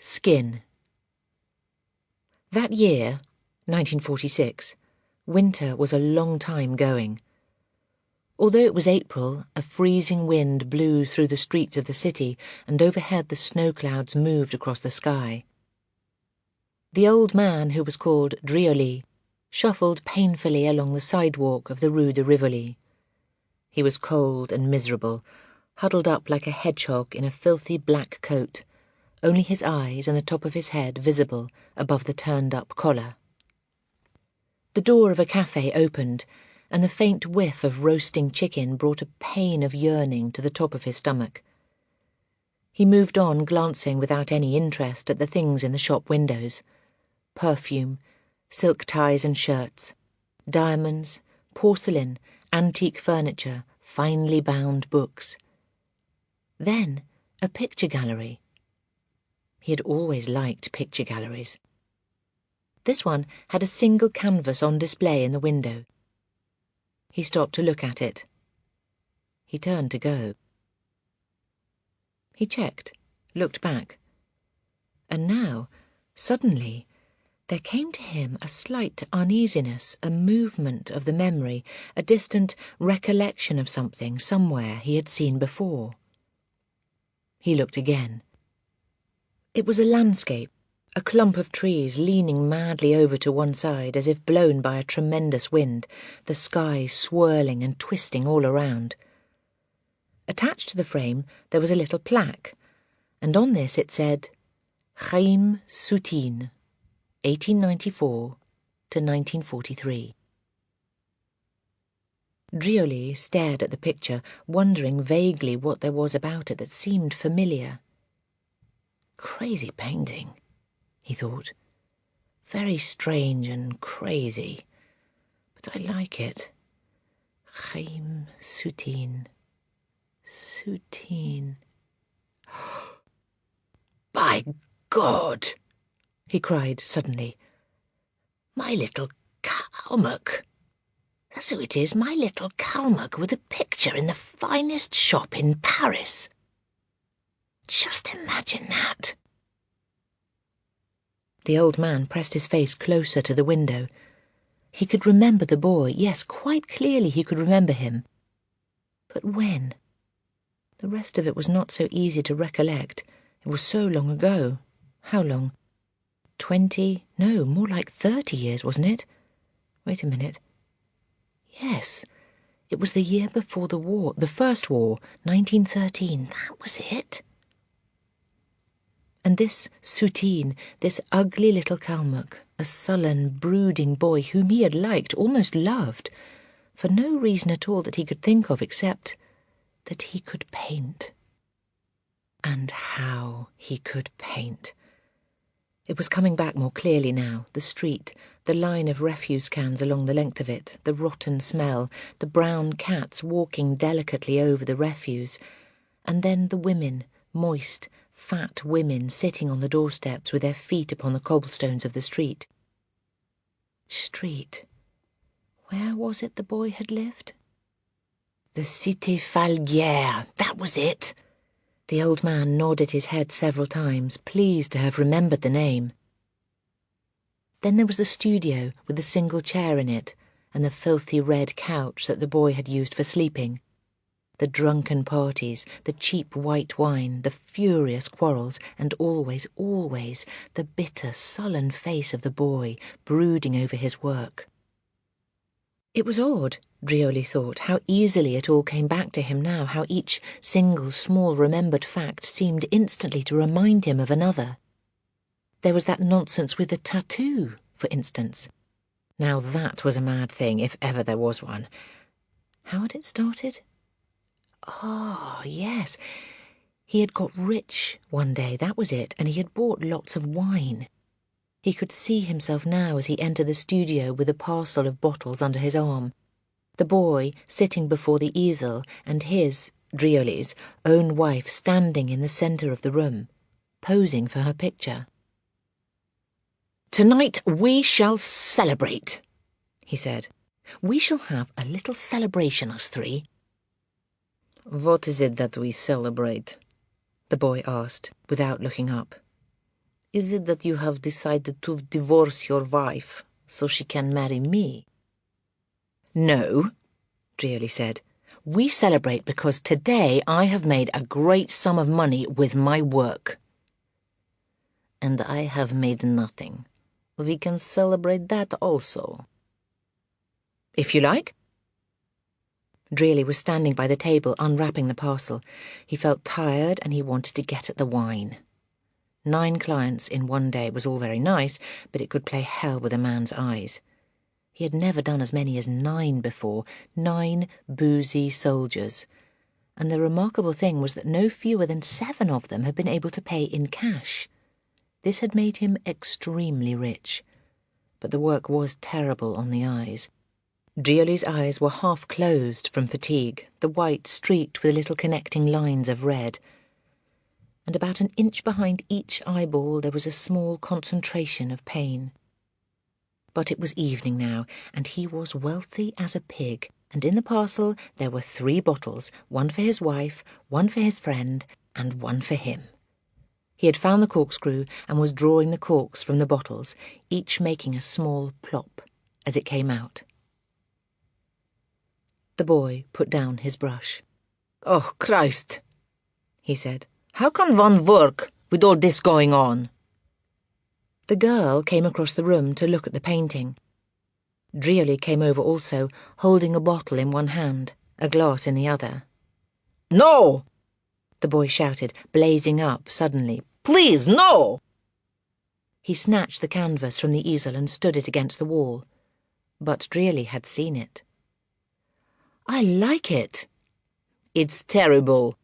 Skin. That year, 1946, winter was a long time going. Although it was April, a freezing wind blew through the streets of the city, and overhead the snow clouds moved across the sky. The old man, who was called Drioli, shuffled painfully along the sidewalk of the Rue de Rivoli. He was cold and miserable, huddled up like a hedgehog in a filthy black coat, only his eyes and the top of his head visible above the turned-up collar. The door of a cafe opened, and the faint whiff of roasting chicken brought a pain of yearning to the top of his stomach. He moved on, glancing without any interest at the things in the shop windows: perfume, silk ties and shirts, diamonds, porcelain, antique furniture, finely bound books. Then a picture gallery. He had always liked picture galleries. This one had a single canvas on display in the window. He stopped to look at it. He turned to go. He checked, looked back. And now, suddenly, there came to him a slight uneasiness, a movement of the memory, a distant recollection of something somewhere he had seen before. He looked again. It was a landscape, a clump of trees leaning madly over to one side as if blown by a tremendous wind, the sky swirling and twisting all around. Attached to the frame there was a little plaque, and on this it said, Chaim Soutine, 1894 to 1943. Drioli stared at the picture, wondering vaguely what there was about it that seemed familiar. Crazy painting, he thought. Very strange and crazy, but I like it. Chaim Soutine. Soutine. By God! He cried suddenly. My little Kalmuck. That's who it is, my little Kalmuck with a picture in the finest shop in Paris. Just imagine that. The old man pressed his face closer to the window. He could remember the boy, yes, quite clearly he could remember him. But when? The rest of it was not so easy to recollect. It was so long ago. How long? 20, no, more like 30 years, wasn't it? Wait a minute. Yes, it was the year before the war, the first war, 1913. That was it. And this Soutine, this ugly little Kalmuck, a sullen, brooding boy whom he had liked, almost loved, for no reason at all that he could think of except that he could paint. And how he could paint. It was coming back more clearly now, the street, the line of refuse cans along the length of it, the rotten smell, the brown cats walking delicately over the refuse, and then the women, moist, fat women sitting on the doorsteps with their feet upon the cobblestones of the street. Street. Where was it the boy had lived? The Cité Falguière, that was it. The old man nodded his head several times, pleased to have remembered the name. Then there was the studio with the single chair in it, and the filthy red couch that the boy had used for sleeping. The drunken parties, the cheap white wine, the furious quarrels, and always, always the bitter, sullen face of the boy brooding over his work. It was odd, Drioli thought, how easily it all came back to him now, how each single small remembered fact seemed instantly to remind him of another. There was that nonsense with the tattoo, for instance. Now that was a mad thing, if ever there was one. How had it started? Oh, yes. He had got rich one day, that was it, and he had bought lots of wine. He could see himself now as he entered the studio with a parcel of bottles under his arm. The boy sitting before the easel and his, Drioli's, own wife standing in the centre of the room, posing for her picture. "Tonight we shall celebrate," he said. "We shall have a little celebration, us three." "What is it that we celebrate?" the boy asked, without looking up. Is it that you have decided to divorce your wife so she can marry me? No, Drearly said. We celebrate because today I have made a great sum of money with my work. And I have made nothing. We can celebrate that also. If you like. Drearly was standing by the table unwrapping the parcel. He felt tired and he wanted to get at the wine. 9 clients in one day was all very nice, but it could play hell with a man's eyes. He had never done as many as 9 before, 9 boozy soldiers. And the remarkable thing was that no fewer than 7 of them had been able to pay in cash. This had made him extremely rich. But the work was terrible on the eyes. Drearly's eyes were half closed from fatigue, the white streaked with little connecting lines of red. And about an inch behind each eyeball there was a small concentration of pain. But it was evening now, and he was wealthy as a pig, and in the parcel there were 3 bottles, 1 for his wife, 1 for his friend, and 1 for him. He had found the corkscrew and was drawing the corks from the bottles, each making a small plop as it came out. The boy put down his brush. "Oh, Christ," he said. "How can one work with all this going on?" The girl came across the room to look at the painting. Drearly came over also, holding a bottle in one hand, a glass in the other. "No!" the boy shouted, blazing up suddenly. "Please, no!" He snatched the canvas from the easel and stood it against the wall. But Drearly had seen it. "I like it." "It's terrible."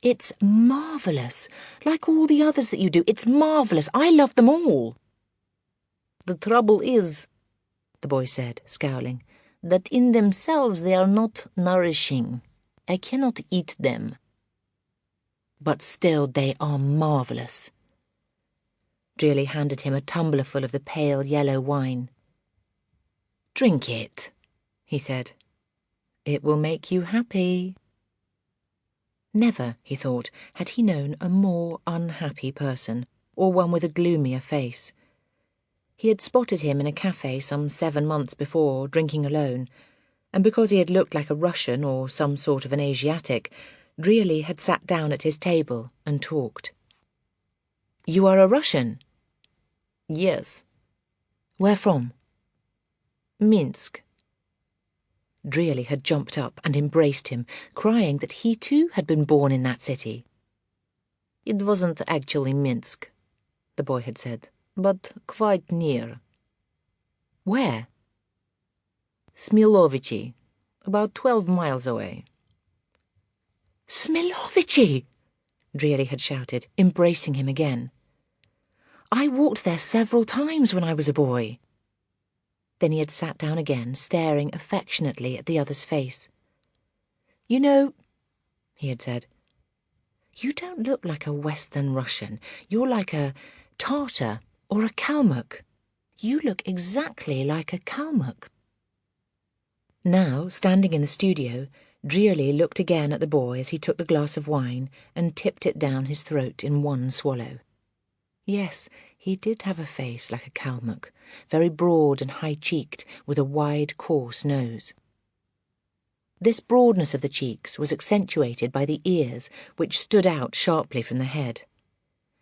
"It's marvellous. Like all the others that you do. It's marvellous. I love them all." "The trouble is," the boy said, scowling, "that in themselves they are not nourishing. I cannot eat them." "But still they are marvellous." Drearly handed him a tumblerful of the pale yellow wine. "Drink it," he said. "It will make you happy." Never, he thought, had he known a more unhappy person, or one with a gloomier face. He had spotted him in a cafe some 7 months before, drinking alone, and because he had looked like a Russian or some sort of an Asiatic, Drearly had sat down at his table and talked. "You are a Russian?" "Yes." "Where from?" "Minsk." Drearly had jumped up and embraced him, crying that he too had been born in that city. "It wasn't actually Minsk," the boy had said, "but quite near." "Where?" "Smilovici, about 12 miles away." "Smilovici!" Drearly had shouted, embracing him again. "I walked there several times when I was a boy." Then he had sat down again, staring affectionately at the other's face. "You know," he had said, "you don't look like a Western Russian. You're like a Tartar or a Kalmuk. You look exactly like a Kalmuk." Now, standing in the studio, Drearly looked again at the boy as he took the glass of wine and tipped it down his throat in one swallow. Yes, he did have a face like a Kalmuk, very broad and high-cheeked, with a wide, coarse nose. This broadness of the cheeks was accentuated by the ears, which stood out sharply from the head.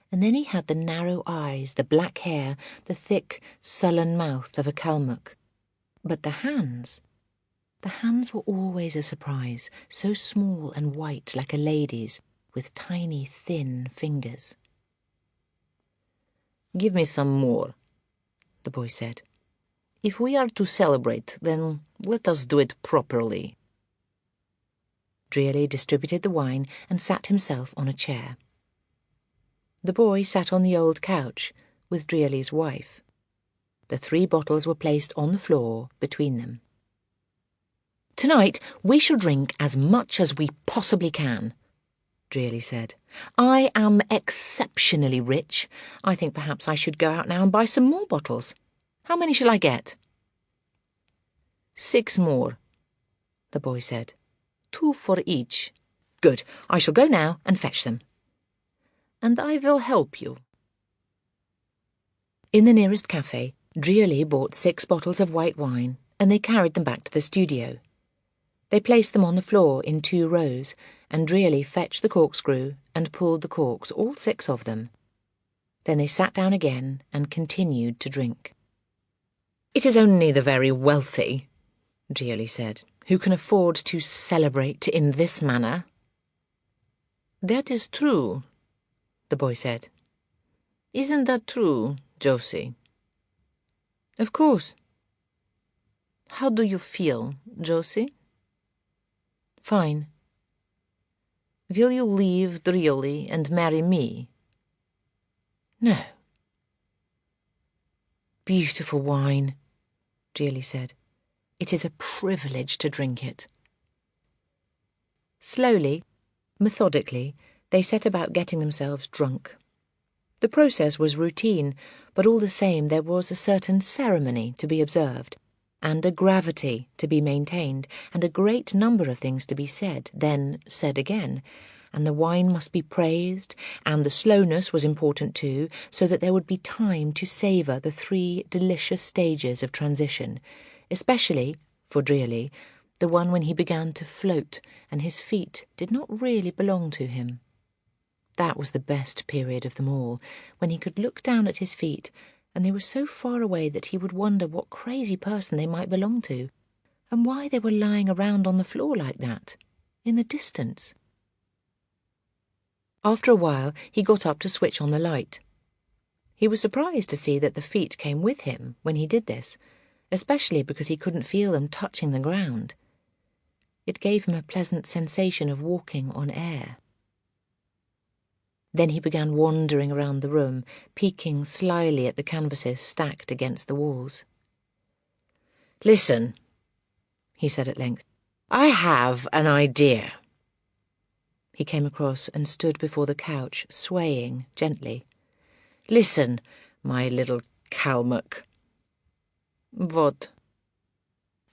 And then he had the narrow eyes, the black hair, the thick, sullen mouth of a Kalmuk. But the hands were always a surprise, so small and white like a lady's, with tiny, thin fingers. "Give me some more," the boy said. "If we are to celebrate, then let us do it properly." Drearly distributed the wine and sat himself on a chair. The boy sat on the old couch with Drearly's wife. The 3 bottles were placed on the floor between them. "Tonight we shall drink as much as we possibly can," Drearly said. "I am exceptionally rich. I think perhaps I should go out now and buy some more bottles. How many shall I get?" 6 more, the boy said. 2 for each. Good. I shall go now and fetch them. And I will help you. In the nearest cafe, Drearly bought 6 bottles of white wine, and they carried them back to the studio. They placed them on the floor in 2 rows, and Drearly fetched the corkscrew and pulled the corks, all 6 of them. Then they sat down again and continued to drink. "It is only the very wealthy," Drearly said, "who can afford to celebrate in this manner." "That is true," the boy said. "Isn't that true, Josie?" "Of course." "How do you feel, Josie?" "Fine." "Will you leave Drearly and marry me?" "No." "Beautiful wine," Drearly said. "It is a privilege to drink it." Slowly, methodically, they set about getting themselves drunk. The process was routine, but all the same there was a certain ceremony to be observed, and a gravity to be maintained, and a great number of things to be said, then said again, and the wine must be praised, and the slowness was important too, so that there would be time to savour the 3 delicious stages of transition, especially, for Drearly, the one when he began to float and his feet did not really belong to him. That was the best period of them all, when he could look down at his feet, and they were so far away that he would wonder what crazy person they might belong to, and why they were lying around on the floor like that, in the distance. After a while, he got up to switch on the light. He was surprised to see that the feet came with him when he did this, especially because he couldn't feel them touching the ground. It gave him a pleasant sensation of walking on air. Then he began wandering around the room, peeking slyly at the canvases stacked against the walls. "Listen," he said at length, "I have an idea." He came across and stood before the couch, swaying gently. "Listen, my little Kalmuck." "What?"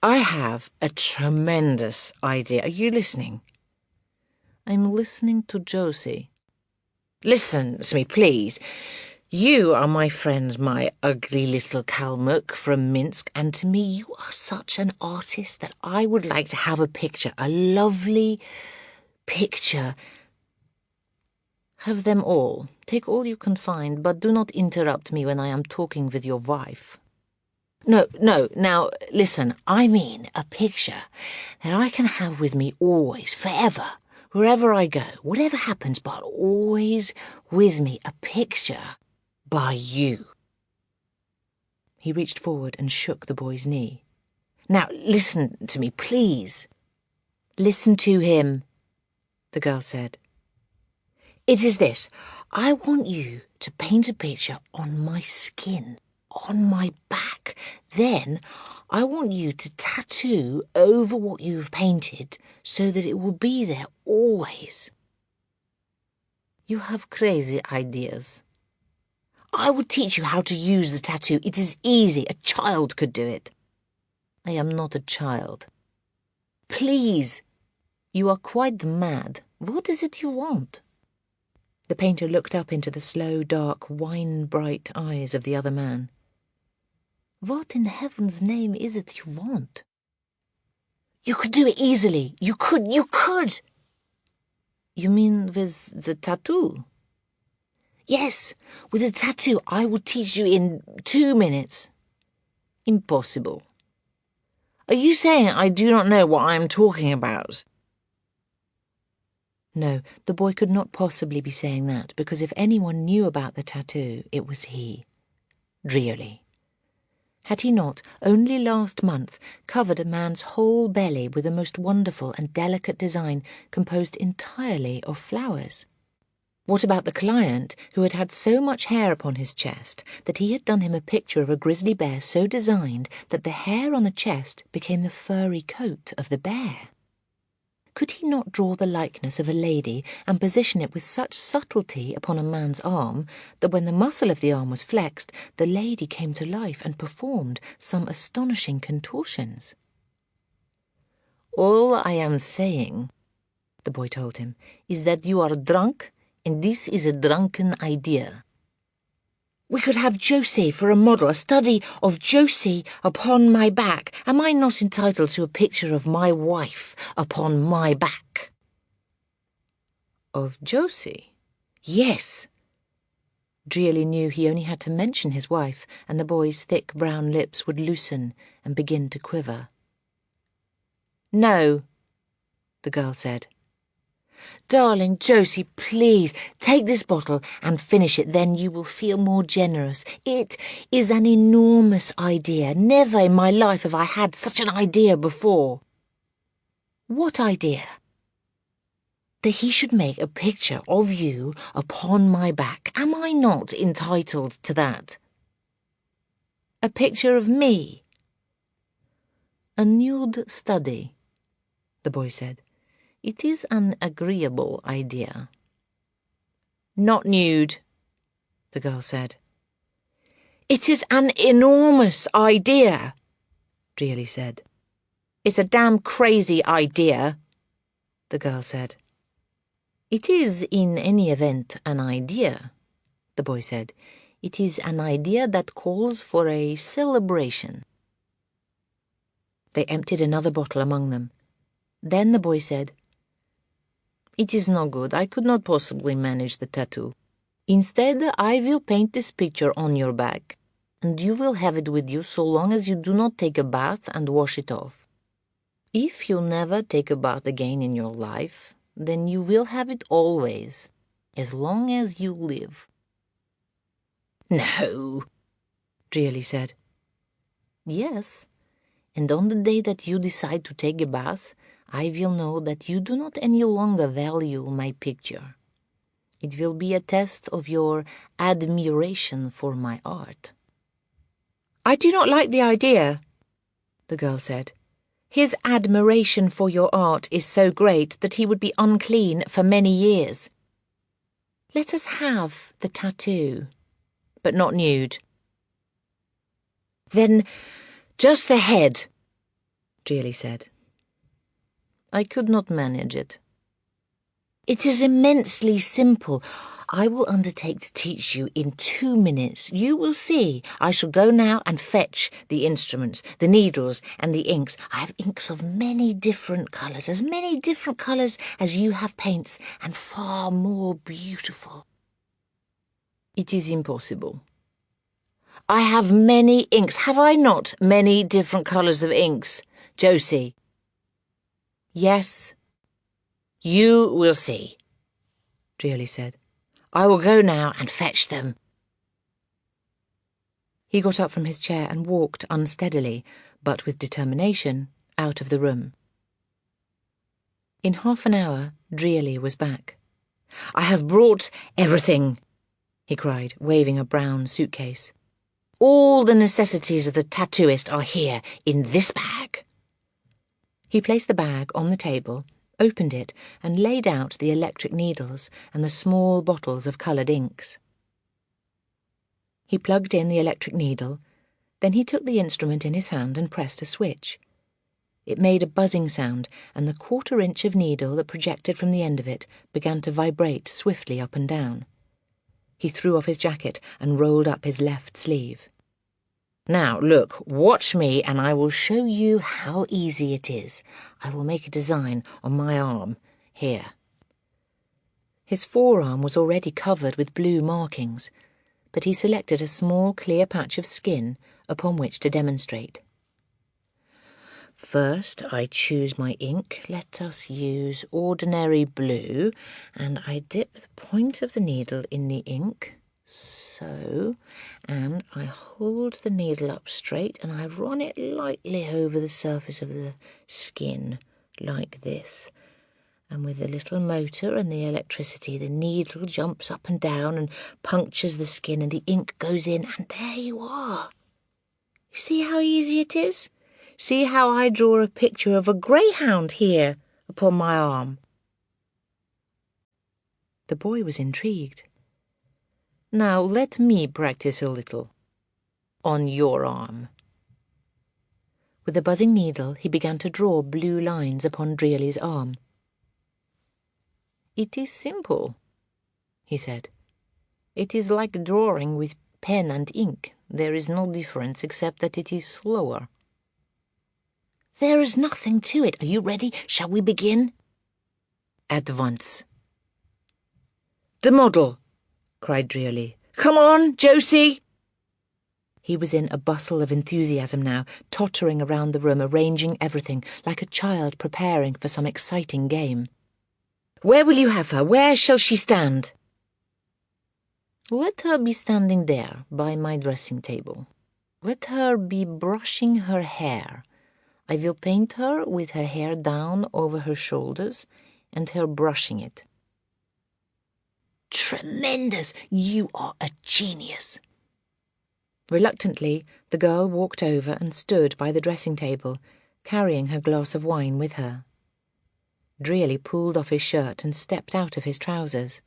"I have a tremendous idea. Are you listening?" "I'm listening to Josie." "Listen to me, please. You are my friend, my ugly little Kalmuck from Minsk, and to me you are such an artist that I would like to have a picture, a lovely picture. Have them all. Take all you can find, but do not interrupt me when I am talking with your wife. No, now listen, I mean a picture that I can have with me always, forever. Wherever I go, whatever happens, but always with me, a picture by you." He reached forward and shook the boy's knee. "Now, listen to me, please." "Listen to him," the girl said. "It is this. I want you to paint a picture on my skin, on my back. Then I want you to tattoo over what you've painted so that it will be there always." "You have crazy ideas." "I will teach you how to use the tattoo. It is easy. A child could do it." "I am not a child." "Please." "You are quite mad. What is it you want?" The painter looked up into the slow, dark, wine-bright eyes of the other man. "What in heaven's name is it you want?" "You could do it easily. You could. "You mean with the tattoo?" "Yes, with a tattoo. I will teach you in 2 minutes. "Impossible." "Are you saying I do not know what I am talking about?" No, the boy could not possibly be saying that, because if anyone knew about the tattoo, it was he, Drearly. Had he not, only last month, covered a man's whole belly with a most wonderful and delicate design composed entirely of flowers? What about the client who had had so much hair upon his chest that he had done him a picture of a grizzly bear so designed that the hair on the chest became the furry coat of the bear? Could he not draw the likeness of a lady and position it with such subtlety upon a man's arm that when the muscle of the arm was flexed, the lady came to life and performed some astonishing contortions? "All I am saying," the boy told him, "is that you are drunk, and this is a drunken idea." We could have Josie for a model, a study of Josie upon my back. Am I not entitled to a picture of my wife upon my back? Of Josie? Yes. Drearily knew he only had to mention his wife, and the boy's thick brown lips would loosen and begin to quiver. No, the girl said. Darling Josie, please, take this bottle and finish it, then you will feel more generous. It is an enormous idea. Never in my life have I had such an idea before. What idea? That he should make a picture of you upon my back. Am I not entitled to that? A picture of me? A nude study, the boy said. It is an agreeable idea. Not nude, the girl said. It is an enormous idea, Drearily said. It's a damn crazy idea, the girl said. It is in any event an idea, the boy said. It is an idea that calls for a celebration. They emptied another bottle among them. Then the boy said, It is no good. I could not possibly manage the tattoo. Instead, I will paint this picture on your back, and you will have it with you so long as you do not take a bath and wash it off. If you never take a bath again in your life, then you will have it always, as long as you live. No, Drearily said. Yes, and on the day that you decide to take a bath, I will know that you do not any longer value my picture. It will be a test of your admiration for my art. I do not like the idea, the girl said. His admiration for your art is so great that he would be unclean for many years. Let us have the tattoo, but not nude. Then just the head, Drearily said. I could not manage it. It is immensely simple. I will undertake to teach you in 2 minutes. You will see. I shall go now and fetch the instruments, the needles and the inks. I have inks of many different colours, as many different colours as you have paints, and far more beautiful. It is impossible. I have many inks. Have I not many different colours of inks, Josie? Yes. You will see, Drearily said. I will go now and fetch them. He got up from his chair and walked unsteadily, but with determination, out of the room. In half an hour, Drearily was back. I have brought everything, he cried, waving a brown suitcase. All the necessities of the tattooist are here, in this bag. He placed the bag on the table, opened it, and laid out the electric needles and the small bottles of coloured inks. He plugged in the electric needle, then he took the instrument in his hand and pressed a switch. It made a buzzing sound, and the 1/4 inch of needle that projected from the end of it began to vibrate swiftly up and down. He threw off his jacket and rolled up his left sleeve. Now, look, watch me, and I will show you how easy it is. I will make a design on my arm, here. His forearm was already covered with blue markings, but he selected a small, clear patch of skin upon which to demonstrate. First, I choose my ink. Let us use ordinary blue, and I dip the point of the needle in the ink, so, and I hold the needle up straight and I run it lightly over the surface of the skin, like this. And with the little motor and the electricity, the needle jumps up and down and punctures the skin, and the ink goes in, and there you are. You see how easy it is? See how I draw a picture of a greyhound here upon my arm? The boy was intrigued. Now let me practice a little. On your arm. With a buzzing needle, he began to draw blue lines upon Drearly's arm. It is simple, he said. It is like drawing with pen and ink, there is no difference except that it is slower." "There is nothing to it. Are you ready? Shall we begin?" "At once." "The model!" cried Drearly. "Come on, Josie!" He was in a bustle of enthusiasm now, tottering around the room, arranging everything, like a child preparing for some exciting game. "Where will you have her? Where shall she stand?" "Let her be standing there, by my dressing table. Let her be brushing her hair. I will paint her with her hair down over her shoulders, and her brushing it." "Tremendous! You are a genius!" Reluctantly, the girl walked over and stood by the dressing table, carrying her glass of wine with her. Drearly pulled off his shirt and stepped out of his trousers.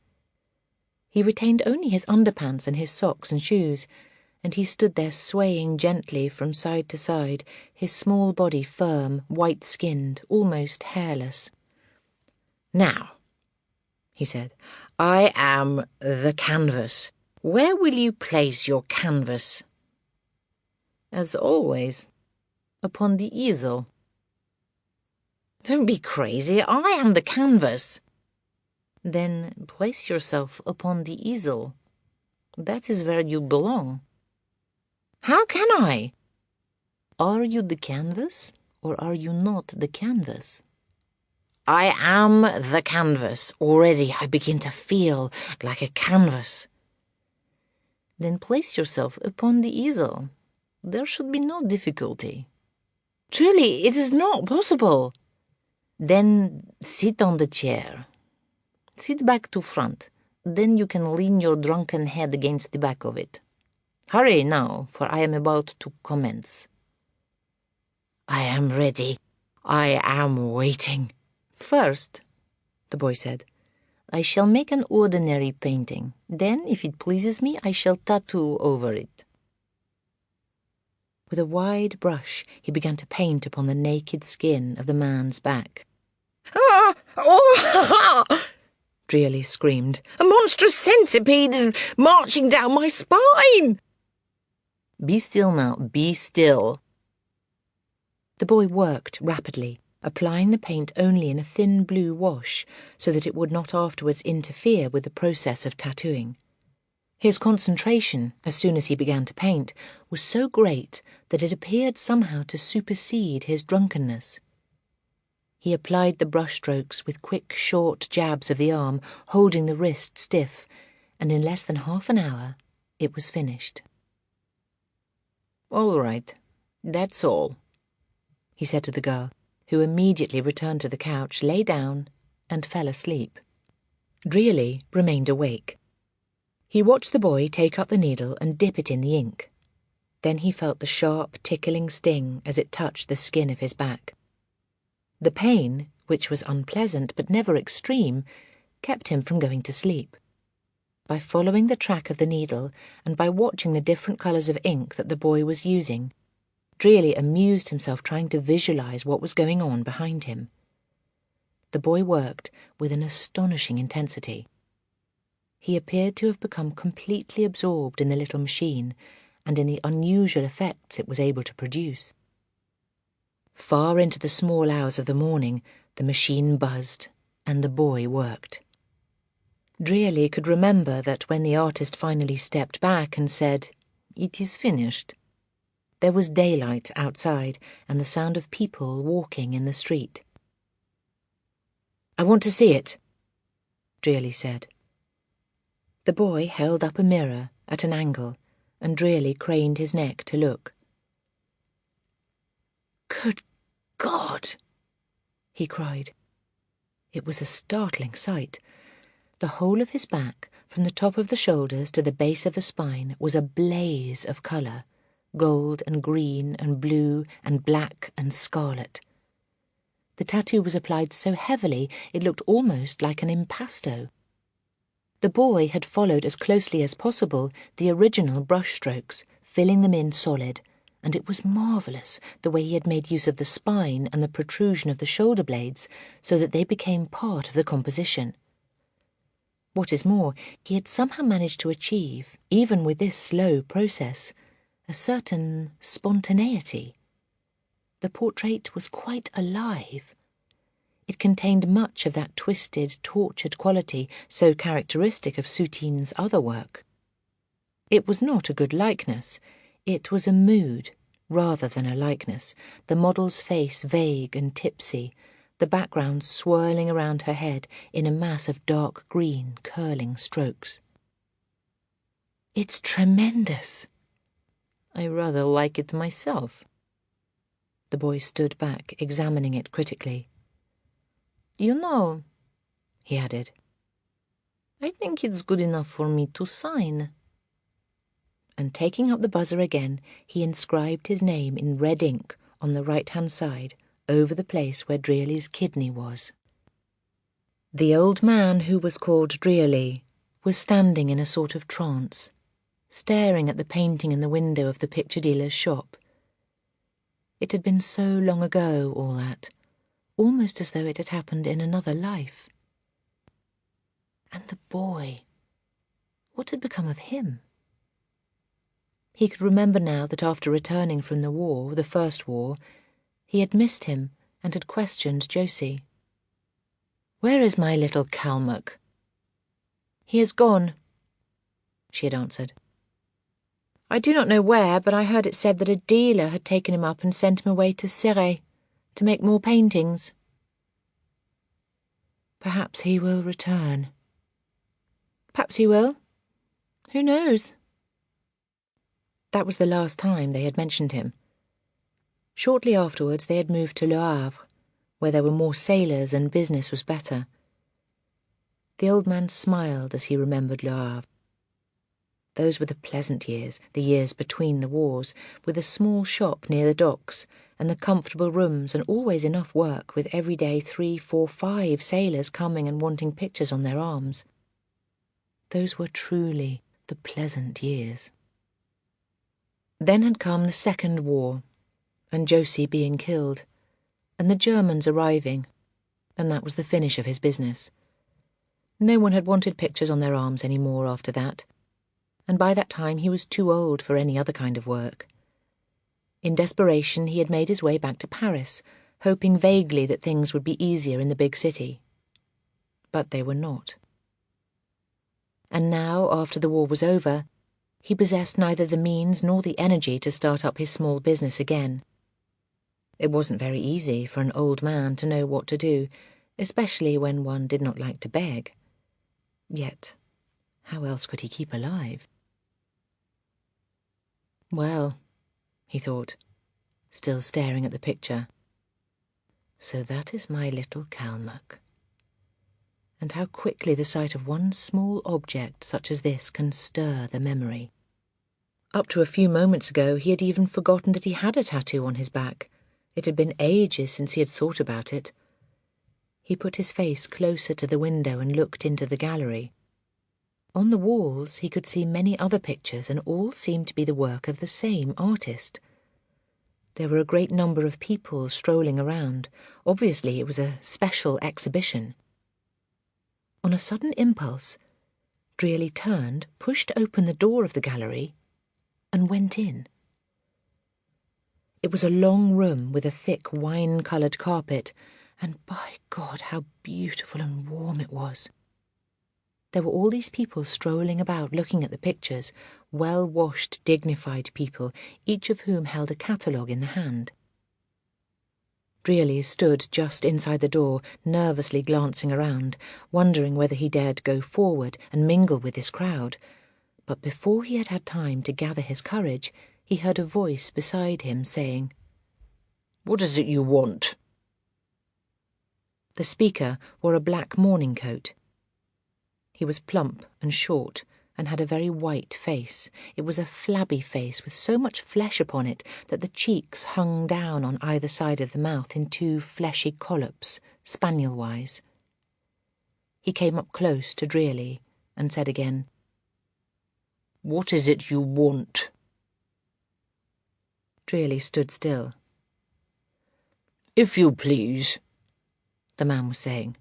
He retained only his underpants and his socks and shoes, and he stood there swaying gently from side to side, his small body firm, white-skinned, almost hairless. "Now," he said, "I am the canvas. Where will you place your canvas?" "As always, upon the easel." "Don't be crazy. I am the canvas." "Then place yourself upon the easel. That is where you belong." "How can I?" "Are you the canvas, or are you not the canvas?" "I am the canvas. Already I begin to feel like a canvas." "Then place yourself upon the easel. There should be no difficulty." "Truly, it is not possible." "Then sit on the chair. Sit back to front. Then you can lean your drunken head against the back of it. Hurry now, for I am about to commence." "I am ready. I am waiting." "First," the boy said, "I shall make an ordinary painting. Then, if it pleases me, I shall tattoo over it." With a wide brush, he began to paint upon the naked skin of the man's back. "Ah! Oh! Ha!" Drearly screamed. "A monstrous centipede is marching down my spine!" "Be still now, be still." The boy worked rapidly, applying the paint only in a thin blue wash so that it would not afterwards interfere with the process of tattooing. His concentration, as soon as he began to paint, was so great that it appeared somehow to supersede his drunkenness. He applied the brushstrokes with quick, short jabs of the arm, holding the wrist stiff, and in less than half an hour it was finished. "All right, that's all," he said to the girl, who immediately returned to the couch, lay down, and fell asleep. Drearly remained awake. He watched the boy take up the needle and dip it in the ink. Then he felt the sharp, tickling sting as it touched the skin of his back. The pain, which was unpleasant but never extreme, kept him from going to sleep. By following the track of the needle and by watching the different colours of ink that the boy was using, Drearly amused himself trying to visualize what was going on behind him. The boy worked with an astonishing intensity. He appeared to have become completely absorbed in the little machine and in the unusual effects it was able to produce. Far into the small hours of the morning, the machine buzzed and the boy worked. Drearly could remember that when the artist finally stepped back and said, "It is finished," there was daylight outside and the sound of people walking in the street. "I want to see it," Drearly said. The boy held up a mirror at an angle, and Drearly craned his neck to look. "Good God!" he cried. It was a startling sight. The whole of his back, from the top of the shoulders to the base of the spine, was a blaze of colour, gold and green and blue and black and scarlet. The tattoo was applied so heavily it looked almost like an impasto. The boy had followed as closely as possible the original brushstrokes, filling them in solid, and it was marvellous the way he had made use of the spine and the protrusion of the shoulder blades so that they became part of the composition. What is more, he had somehow managed to achieve, even with this slow process, a certain spontaneity. The portrait was quite alive. It contained much of that twisted, tortured quality so characteristic of Soutine's other work. It was not a good likeness. It was a mood, rather than a likeness, the model's face vague and tipsy, the background swirling around her head in a mass of dark green, curling strokes. "It's tremendous." "I rather like it myself." The boy stood back, examining it critically. "You know," he added, "I think it's good enough for me to sign." And taking up the buzzer again, he inscribed his name in red ink on the right-hand side, over the place where Drearly's kidney was. The old man, who was called Drearly, was standing in a sort of trance, staring at the painting in the window of the picture dealer's shop. It had been so long ago, all that, almost as though it had happened in another life. And the boy, what had become of him? He could remember now that after returning from the war, the first war, he had missed him and had questioned Josie. "Where is my little Kalmuck?" "He has gone," she had answered. "I do not know where, but I heard it said that a dealer had taken him up and sent him away to Serre to make more paintings." "Perhaps he will return." "Perhaps he will. Who knows?" That was the last time they had mentioned him. Shortly afterwards they had moved to Le Havre, where there were more sailors and business was better. The old man smiled as he remembered Le Havre. Those were the pleasant years, the years between the wars, with a small shop near the docks, and the comfortable rooms, and always enough work, with every day 3, 4, 5 sailors coming and wanting pictures on their arms. Those were truly the pleasant years. Then had come the Second War, and Josie being killed, and the Germans arriving, and that was the finish of his business. No one had wanted pictures on their arms any more after that, and by that time he was too old for any other kind of work. In desperation he had made his way back to Paris, hoping vaguely that things would be easier in the big city. But they were not. And now, after the war was over, he possessed neither the means nor the energy to start up his small business again. It wasn't very easy for an old man to know what to do, especially when one did not like to beg. Yet, how else could he keep alive? "Well," he thought, still staring at the picture, "so that is my little Kalmuck." And how quickly the sight of one small object such as this can stir the memory. Up to a few moments ago he had even forgotten that he had a tattoo on his back. It had been ages since he had thought about it. He put his face closer to the window and looked into the gallery. On the walls he could see many other pictures, and all seemed to be the work of the same artist. There were a great number of people strolling around. Obviously it was a special exhibition. On a sudden impulse, Drearly turned, pushed open the door of the gallery, and went in. It was a long room with a thick wine-coloured carpet, and by God, how beautiful and warm it was. There were all these people strolling about looking at the pictures, well-washed, dignified people, each of whom held a catalogue in the hand. Drearly stood just inside the door, nervously glancing around, wondering whether he dared go forward and mingle with this crowd. But before he had had time to gather his courage, he heard a voice beside him saying, "What is it you want?" The speaker wore a black morning coat. He was plump and short, and had a very white face. It was a flabby face with so much flesh upon it that the cheeks hung down on either side of the mouth in 2 fleshy collops, spaniel-wise. He came up close to Drearly and said again, "What is it you want?" Drearly stood still. "If you please," the man was saying,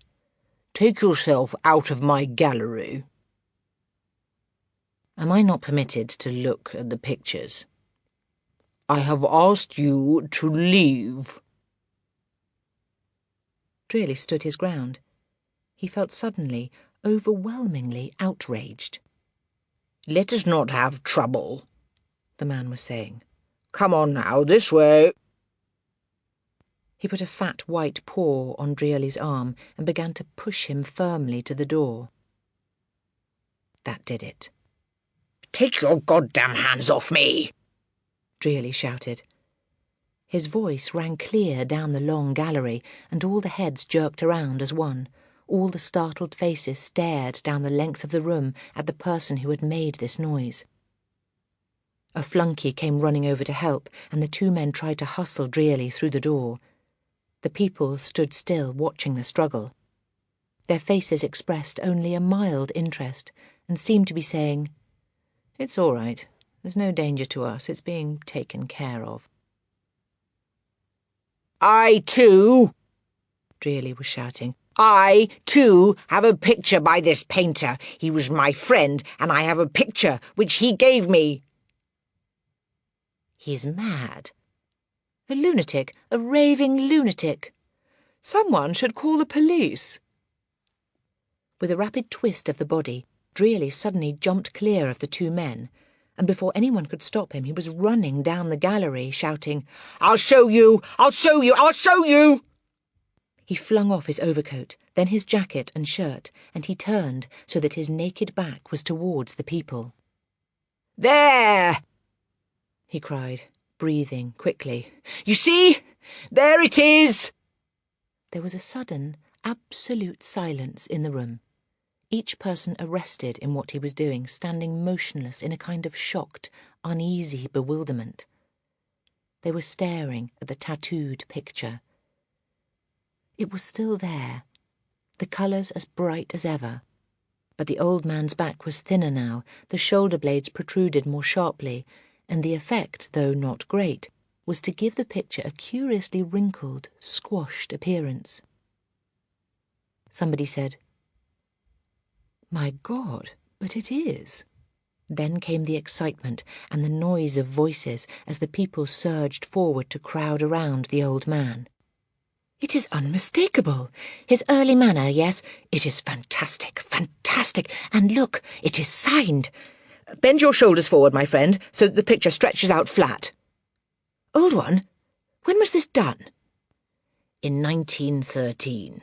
Take yourself out of my gallery. Am I not permitted to look at the pictures? I have asked you to leave. Drearly stood his ground. He felt suddenly, overwhelmingly outraged. Let us not have trouble, the man was saying. Come on now, this way. He put a fat white paw on Drearly's arm and began to push him firmly to the door. That did it. Take your goddamn hands off me, Drearly shouted. His voice rang clear down the long gallery, and all the heads jerked around as one. All the startled faces stared down the length of the room at the person who had made this noise. A flunky came running over to help, and the two men tried to hustle Drearly through the door. The people stood still, watching the struggle. Their faces expressed only a mild interest, and seemed to be saying, "It's all right. There's no danger to us. It's being taken care of." I, too, Drearly was shouting. I, too, have a picture by this painter. He was my friend, and I have a picture which he gave me. He's mad. A lunatic, a raving lunatic. Someone should call the police. With a rapid twist of the body, Drearly suddenly jumped clear of the two men, and before anyone could stop him, he was running down the gallery, shouting, I'll show you! I'll show you! I'll show you! He flung off his overcoat, then his jacket and shirt, and he turned so that his naked back was towards the people. There! He cried, breathing quickly. You see? There it is! There was a sudden, absolute silence in the room. Each person arrested in what he was doing, standing motionless in a kind of shocked, uneasy bewilderment. They were staring at the tattooed picture. It was still there, the colours as bright as ever, but the old man's back was thinner now, the shoulder blades protruded more sharply, and the effect, though not great, was to give the picture a curiously wrinkled, squashed appearance. Somebody said, "My God, but it is." Then came the excitement and the noise of voices as the people surged forward to crowd around the old man. "It is unmistakable. His early manner, yes. It is fantastic, fantastic. And look, it is signed. Bend your shoulders forward, my friend, so that the picture stretches out flat. Old one? When was this done?" In 1913,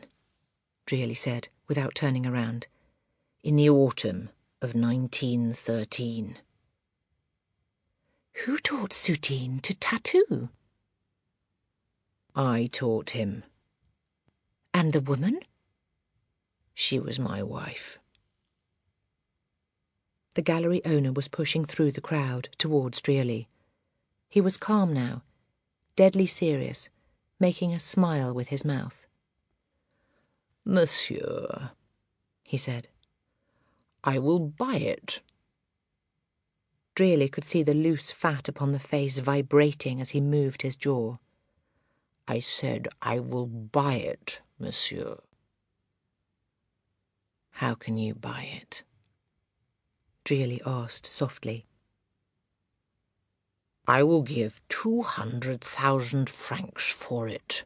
Drearly said, without turning around. In the autumn of 1913. Who taught Soutine to tattoo? I taught him. And the woman? She was my wife. The gallery owner was pushing through the crowd towards Drearly. He was calm now, deadly serious, making a smile with his mouth. Monsieur, he said, I will buy it. Drearly could see the loose fat upon the face vibrating as he moved his jaw. I said I will buy it, monsieur. How can you buy it? Drearly asked softly. I will give 200,000 francs for it.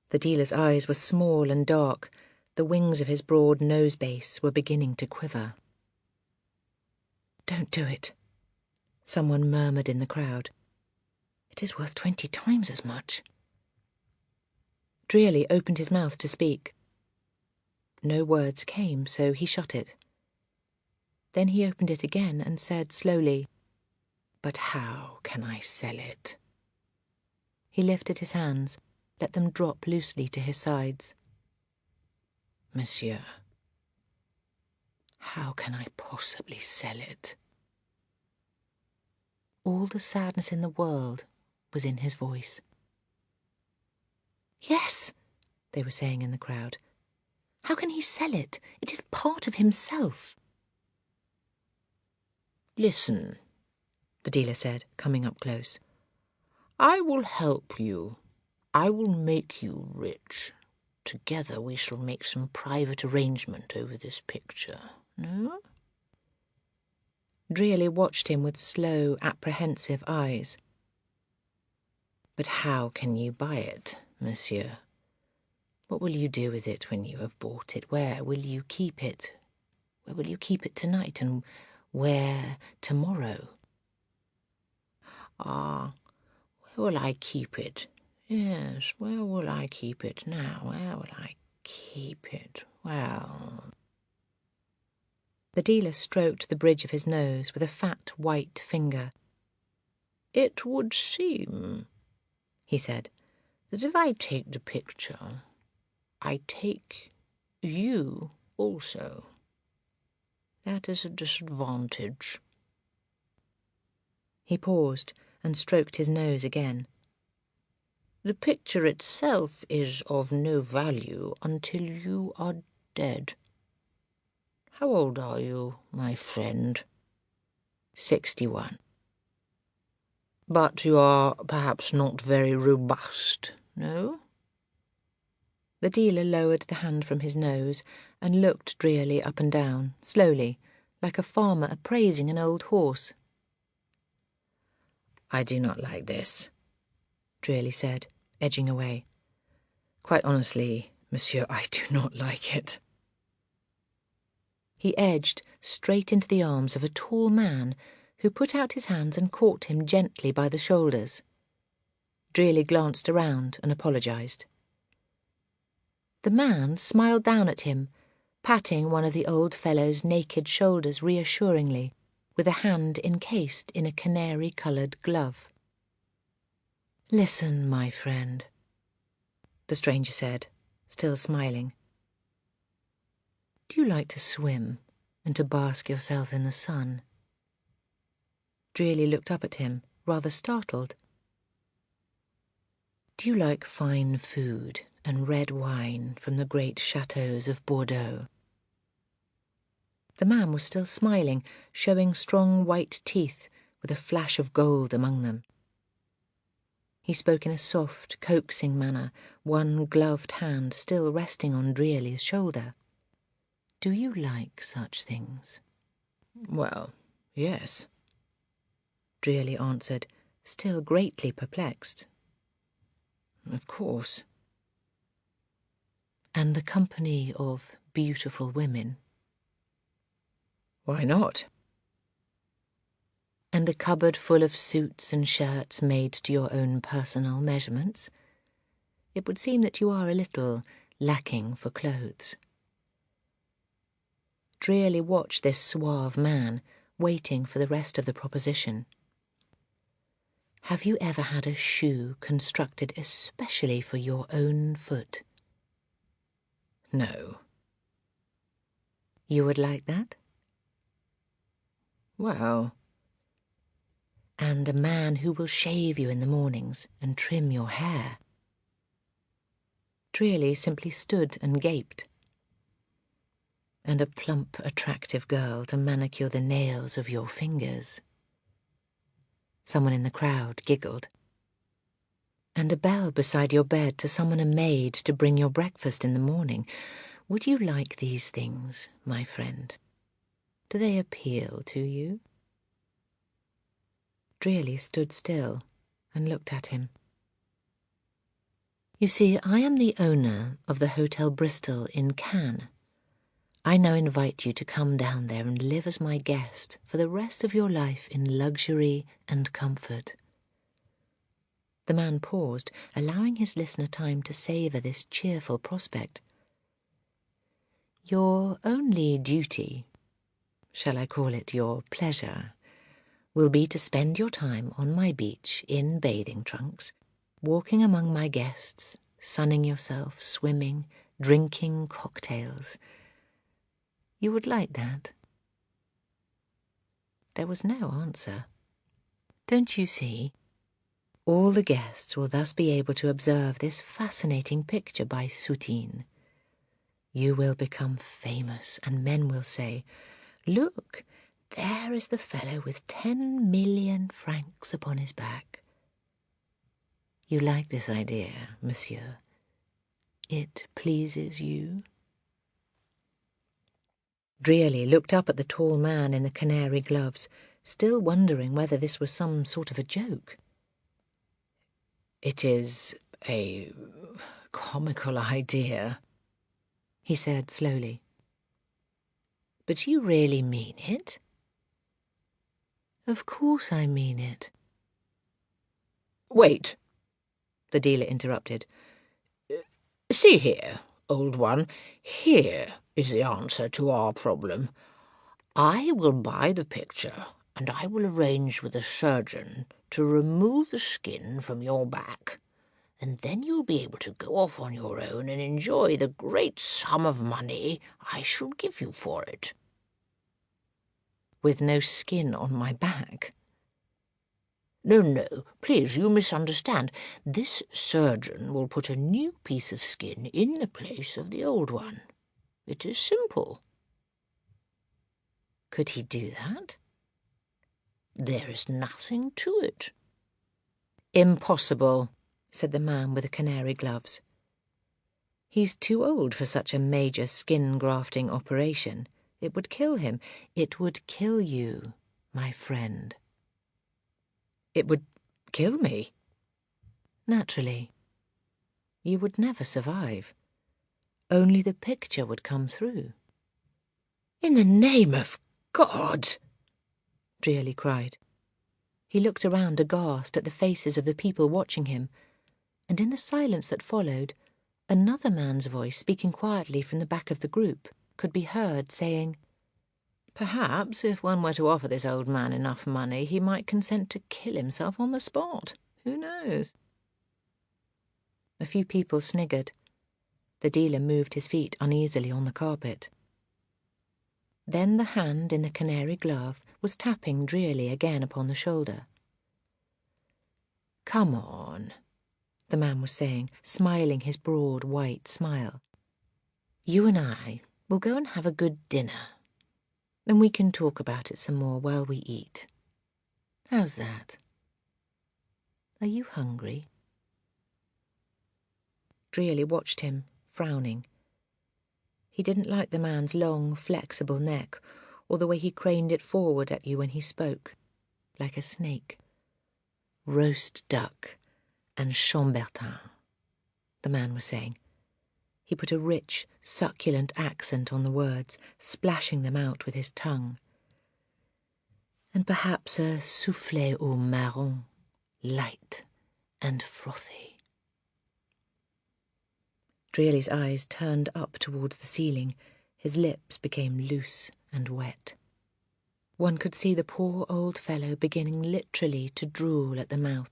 The dealer's eyes were small and dark. The wings of his broad nose base were beginning to quiver. Don't do it, someone murmured in the crowd. It is worth 20 times as much. Drearly opened his mouth to speak. No words came, so he shut it. Then he opened it again and said slowly, But how can I sell it? He lifted his hands, let them drop loosely to his sides. Monsieur, how can I possibly sell it? All the sadness in the world was in his voice. Yes, they were saying in the crowd. How can he sell it? It is part of himself. Listen, the dealer said, coming up close. I will help you. I will make you rich. together we shall make some private arrangement over this picture, no?" Drearily watched him with slow, apprehensive eyes. "But how can you buy it, monsieur? What will you do with it when you have bought it? Where will you keep it? Where will you keep it tonight, and where tomorrow?" "Ah, where will I keep it? Yes, where will I keep it now? Where will I keep it? Well..." The dealer stroked the bridge of his nose with a fat white finger. "It would seem," he said, "that if I take the picture, I take you also. That is a disadvantage." He paused and stroked his nose again. "The picture itself is of no value until you are dead. How old are you, my friend?" 61. "But you are perhaps not very robust, no?" The dealer lowered the hand from his nose and looked drearily up and down, slowly, like a farmer appraising an old horse. "I do not like this," drearily said, edging away. "Quite honestly, monsieur, I do not like it." He edged straight into the arms of a tall man who put out his hands and caught him gently by the shoulders. Drearily glanced around and apologized. The man smiled down at him, patting one of the old fellow's naked shoulders reassuringly, with a hand encased in a canary-coloured glove. "Listen, my friend," the stranger said, still smiling. "Do you like to swim and to bask yourself in the sun?" Drearily looked up at him, rather startled. "Do you like fine food and red wine from the great chateaux of Bordeaux?" The man was still smiling, showing strong white teeth with a flash of gold among them. He spoke in a soft, coaxing manner, one gloved hand still resting on Drearly's shoulder. "Do you like such things?" "Well, yes," Drearily answered, still greatly perplexed. "Of course." "And the company of beautiful women?" "Why not?" "And a cupboard full of suits and shirts made to your own personal measurements? It would seem that you are a little lacking for clothes." Drearily watched this suave man, waiting for the rest of the proposition. "Have you ever had a shoe constructed especially for your own foot?" "No." "You would like that?" "Well..." "And a man who will shave you in the mornings and trim your hair." Drearily simply stood and gaped. "And a plump, attractive girl to manicure the nails of your fingers." Someone in the crowd giggled. "And a bell beside your bed to summon a maid to bring your breakfast in the morning. Would you like these things, my friend? Do they appeal to you?" Drearily stood still and looked at him. "You see, I am the owner of the Hotel Bristol in Cannes. I now invite you to come down there and live as my guest for the rest of your life in luxury and comfort." The man paused, allowing his listener time to savour this cheerful prospect. "Your only duty, shall I call it your pleasure, will be to spend your time on my beach in bathing trunks, walking among my guests, sunning yourself, swimming, drinking cocktails. You would like that?" There was no answer. "Don't you see? All the guests will thus be able to observe this fascinating picture by Soutine. You will become famous, and men will say, 'Look, there is the fellow with 10,000,000 francs upon his back.' You like this idea, monsieur? It pleases you? Drearily looked up at the tall man in the canary gloves, still wondering whether this was some sort of a joke. "It is a comical idea," he said slowly. "But you really mean it?" "Of course I mean it." "Wait," the dealer interrupted. "See here, old one, here is the answer to our problem. I will buy the picture, and I will arrange with a surgeon to remove the skin from your back, and then you'll be able to go off on your own and enjoy the great sum of money I shall give you for it." "With no skin on my back?" No, please, you misunderstand. This surgeon will put a new piece of skin in the place of the old one. It is simple." "Could he do that?" "There is nothing to it." "Impossible," said the man with the canary gloves. "He's too old for such a major skin-grafting operation. It would kill him. It would kill you, my friend." "It would kill me?" "Naturally. You would never survive. Only the picture would come through." "In the name of God!" Drearily cried. He looked around aghast at the faces of the people watching him, and in the silence that followed, another man's voice, speaking quietly from the back of the group, could be heard saying, "Perhaps if one were to offer this old man enough money, he might consent to kill himself on the spot. Who knows?" A few people sniggered. The dealer moved his feet uneasily on the carpet. Then the hand in the canary glove was tapping drearily again upon the shoulder. "Come on," the man was saying, smiling his broad white smile. "You and I will go and have a good dinner. Then we can talk about it some more while we eat. How's that? Are you hungry?" Drearily watched him, frowning. He didn't like the man's long, flexible neck, or the way he craned it forward at you when he spoke, like a snake. "Roast duck and chambertin," the man was saying. He put a rich, succulent accent on the words, splashing them out with his tongue. "And perhaps a soufflé au marron, light and frothy." Drearly's eyes turned up towards the ceiling. His lips became loose and wet. One could see the poor old fellow beginning literally to drool at the mouth.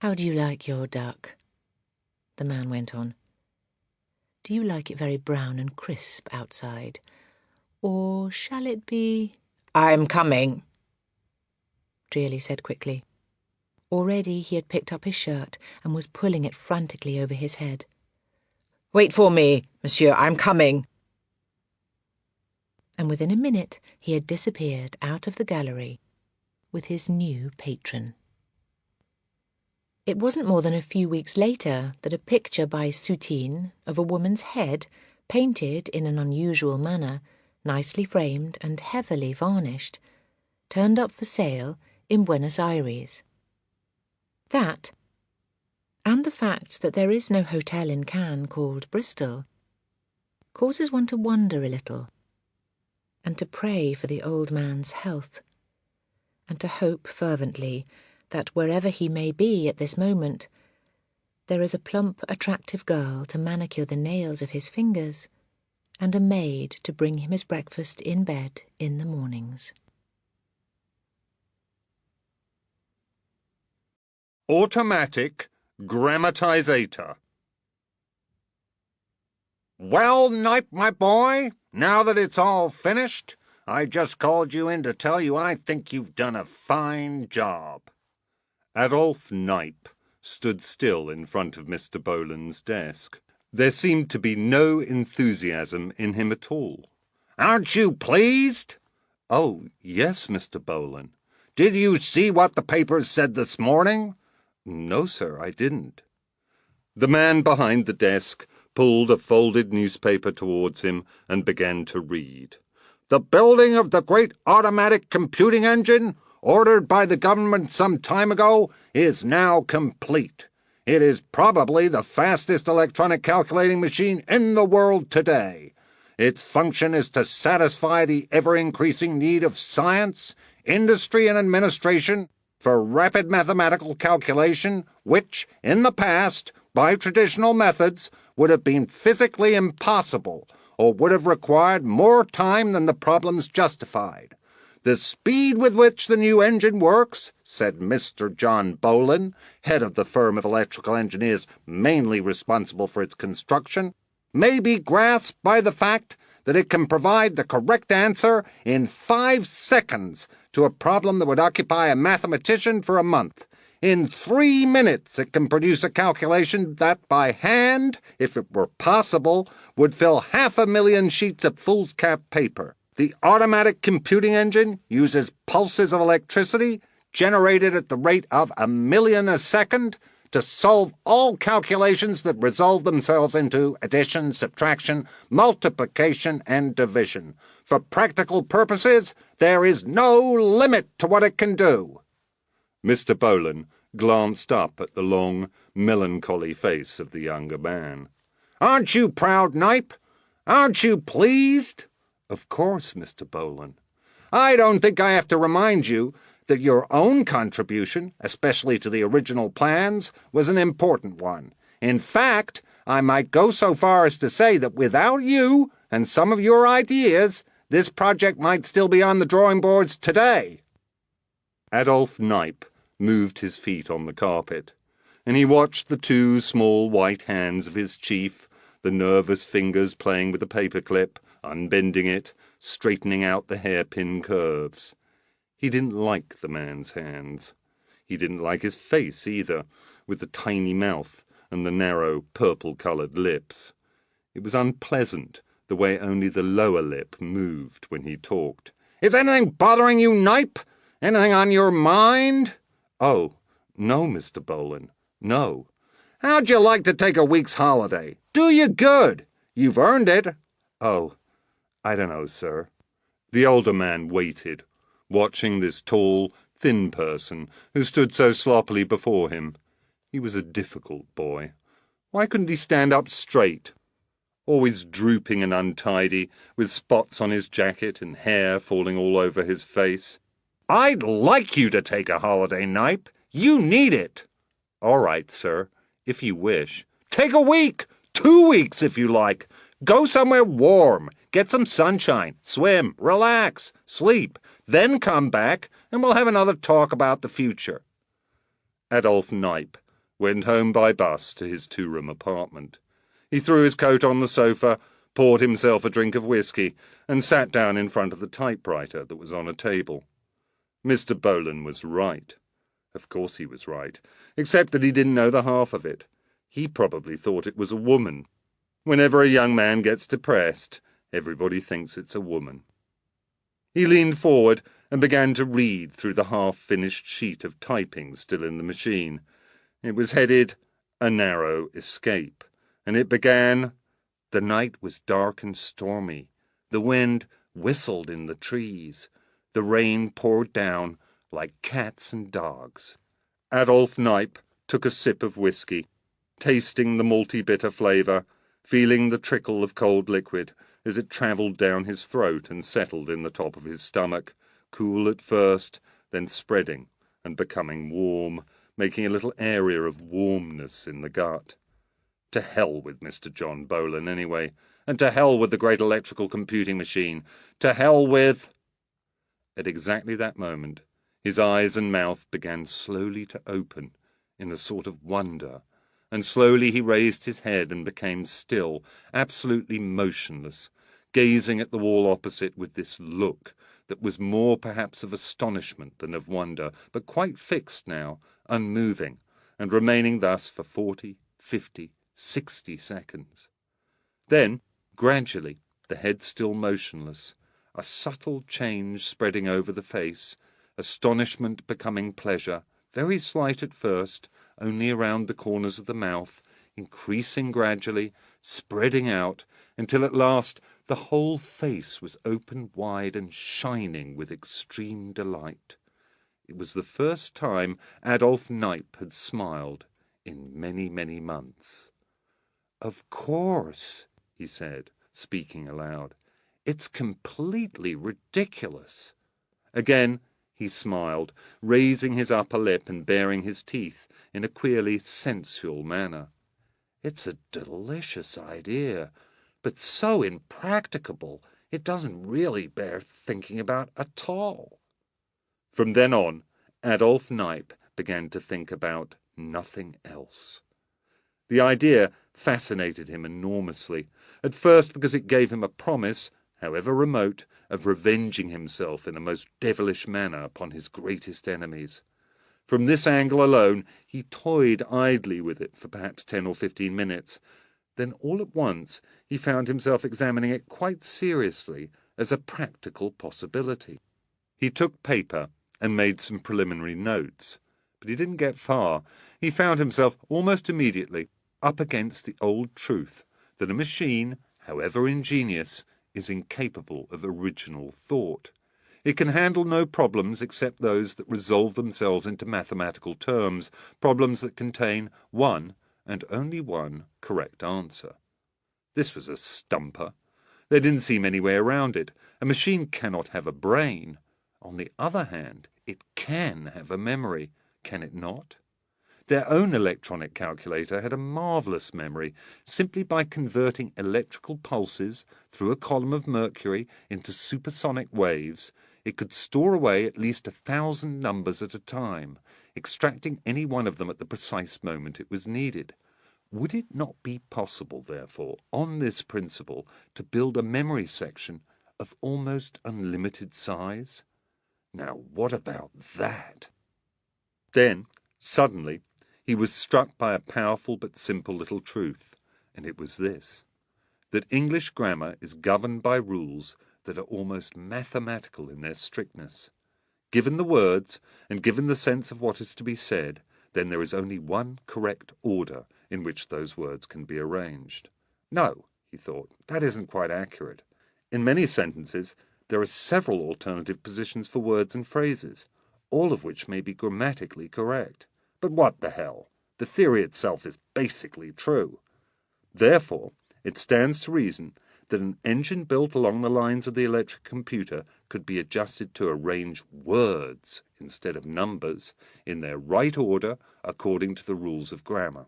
"How do you like your duck?" the man went on. "Do you like it very brown and crisp outside? Or shall it be—" "I'm coming," Drearily said quickly. Already he had picked up his shirt and was pulling it frantically over his head. "Wait for me, monsieur, I'm coming." And within a minute he had disappeared out of the gallery with his new patron. It wasn't more than a few weeks later that a picture by Soutine of a woman's head, painted in an unusual manner, nicely framed and heavily varnished, turned up for sale in Buenos Aires. That, and the fact that there is no hotel in Cannes called Bristol, causes one to wonder a little, and to pray for the old man's health, and to hope fervently that wherever he may be at this moment, there is a plump, attractive girl to manicure the nails of his fingers, and a maid to bring him his breakfast in bed in the mornings. Automatic Grammatizator. Well, Knipe, my boy, now that it's all finished, I just called you in to tell you I think you've done a fine job. Adolphe Knipe stood still in front of Mr. Boland's desk. There seemed to be no enthusiasm in him at all. "Aren't you pleased?" Oh, yes, Mr. Boland. "Did you see what the papers said this morning?" No, sir, I didn't. The man behind the desk pulled a folded newspaper towards him and began to read. "The building of the great automatic computing engine, ordered by the government some time ago, is now complete. It is probably the fastest electronic calculating machine in the world today. Its function is to satisfy the ever-increasing need of science, industry, and administration for rapid mathematical calculation, which, in the past, by traditional methods, would have been physically impossible, or would have required more time than the problems justified. The speed with which the new engine works," said Mr. John Bolin, head of the firm of electrical engineers mainly responsible for its construction, "may be grasped by the fact that it can provide the correct answer in 5 seconds to a problem that would occupy a mathematician for a month. In 3 minutes it can produce a calculation that, by hand, if it were possible, would fill 500,000 sheets of foolscap paper. The automatic computing engine uses pulses of electricity, generated at the rate of 1,000,000 a second, to solve all calculations that resolve themselves into addition, subtraction, multiplication, and division. For practical purposes, there is no limit to what it can do." Mr. Bolin glanced up at the long, melancholy face of the younger man. "Aren't you proud, Knipe? Aren't you pleased?" "Of course, Mr. Bolin." "I don't think I have to remind you that your own contribution, especially to the original plans, was an important one. In fact, I might go so far as to say that without you and some of your ideas, this project might still be on the drawing boards today." Adolf Knipe moved his feet on the carpet, and he watched the 2 small white hands of his chief, the nervous fingers playing with the paperclip, unbending it, straightening out the hairpin curves. He didn't like the man's hands. He didn't like his face either, with the tiny mouth and the narrow, purple-coloured lips. It was unpleasant, the way only the lower lip moved when he talked. "Is anything bothering you, Knipe? Anything on your mind?" "Oh, no, Mr. Bolin, no." "How'd you like to take a week's holiday? Do you good. You've earned it." "Oh, I don't know, sir." The older man waited, watching this tall, thin person who stood so sloppily before him. He was a difficult boy. Why couldn't he stand up straight? Always drooping and untidy, with spots on his jacket and hair falling all over his face. "I'd like you to take a holiday, Knipe. You need it." "All right, sir, if you wish." "Take a week, 2 weeks if you like. Go somewhere warm, get some sunshine, swim, relax, sleep, then come back and we'll have another talk about the future." Adolf Knipe went home by bus to his 2-room apartment. He threw his coat on the sofa, poured himself a drink of whiskey, and sat down in front of the typewriter that was on a table. Mr. Bolin was right. Of course he was right, except that he didn't know the half of it. He probably thought it was a woman. Whenever a young man gets depressed, everybody thinks it's a woman. He leaned forward and began to read through the half-finished sheet of typing still in the machine. It was headed, "A Narrow Escape," and it began, "The night was dark and stormy. The wind whistled in the trees. The rain poured down like cats and dogs." Adolf Knipe took a sip of whiskey, tasting the malty bitter flavour, feeling the trickle of cold liquid as it travelled down his throat and settled in the top of his stomach, cool at first, then spreading and becoming warm, making a little area of warmness in the gut. To hell with Mr. John Bolin, anyway, and to hell with the great electrical computing machine. To hell with... At exactly that moment, his eyes and mouth began slowly to open in a sort of wonder, and slowly he raised his head and became still, absolutely motionless, gazing at the wall opposite with this look that was more perhaps of astonishment than of wonder, but quite fixed now, unmoving, and remaining thus for 40, 50, 60 seconds. Then, gradually, the head still motionless, a subtle change spreading over the face, astonishment becoming pleasure, very slight at first, only around the corners of the mouth, increasing gradually, spreading out, until at last the whole face was open wide and shining with extreme delight. It was the first time Adolf Kneip had smiled in many, many months. "Of course," he said, speaking aloud. "It's completely ridiculous." Again he smiled, raising his upper lip and baring his teeth in a queerly sensual manner. "It's a delicious idea, but so impracticable it doesn't really bear thinking about at all." From then on, Adolf Kneip began to think about nothing else. The idea fascinated him enormously, at first because it gave him a promise, however remote, of revenging himself in a most devilish manner upon his greatest enemies. From this angle alone he toyed idly with it for perhaps 10 or 15 minutes. Then all at once he found himself examining it quite seriously as a practical possibility. He took paper and made some preliminary notes, but he didn't get far. He found himself almost immediately up against the old truth that a machine, however ingenious, is incapable of original thought. It can handle no problems except those that resolve themselves into mathematical terms, problems that contain one, and only one, correct answer. This was a stumper. There didn't seem any way around it. A machine cannot have a brain. On the other hand, it can have a memory, can it not? Their own electronic calculator had a marvellous memory, simply by converting electrical pulses through a column of mercury into supersonic waves. It could store away at least 1,000 numbers at a time, extracting any one of them at the precise moment it was needed. Would it not be possible, therefore, on this principle, to build a memory section of almost unlimited size? Now, what about that? Then, suddenly, he was struck by a powerful but simple little truth, and it was this: that English grammar is governed by rules that are almost mathematical in their strictness. Given the words, and given the sense of what is to be said, then there is only one correct order in which those words can be arranged. No, he thought, that isn't quite accurate. In many sentences, there are several alternative positions for words and phrases, all of which may be grammatically correct. But what the hell? The theory itself is basically true. Therefore, it stands to reason that an engine built along the lines of the electric computer could be adjusted to arrange words instead of numbers in their right order according to the rules of grammar.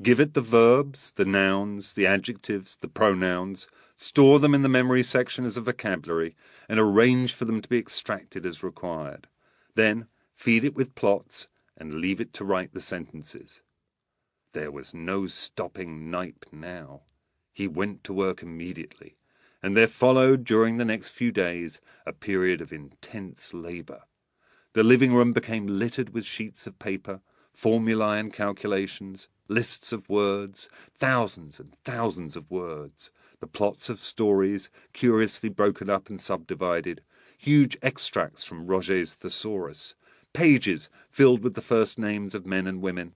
Give it the verbs, the nouns, the adjectives, the pronouns, store them in the memory section as a vocabulary, and arrange for them to be extracted as required. Then feed it with plots and leave it to write the sentences. There was no stopping Kneip now. He went to work immediately, and there followed during the next few days a period of intense labour. The living room became littered with sheets of paper, formulae and calculations, lists of words, thousands and thousands of words, the plots of stories, curiously broken up and subdivided, huge extracts from Roget's Thesaurus, pages filled with the first names of men and women,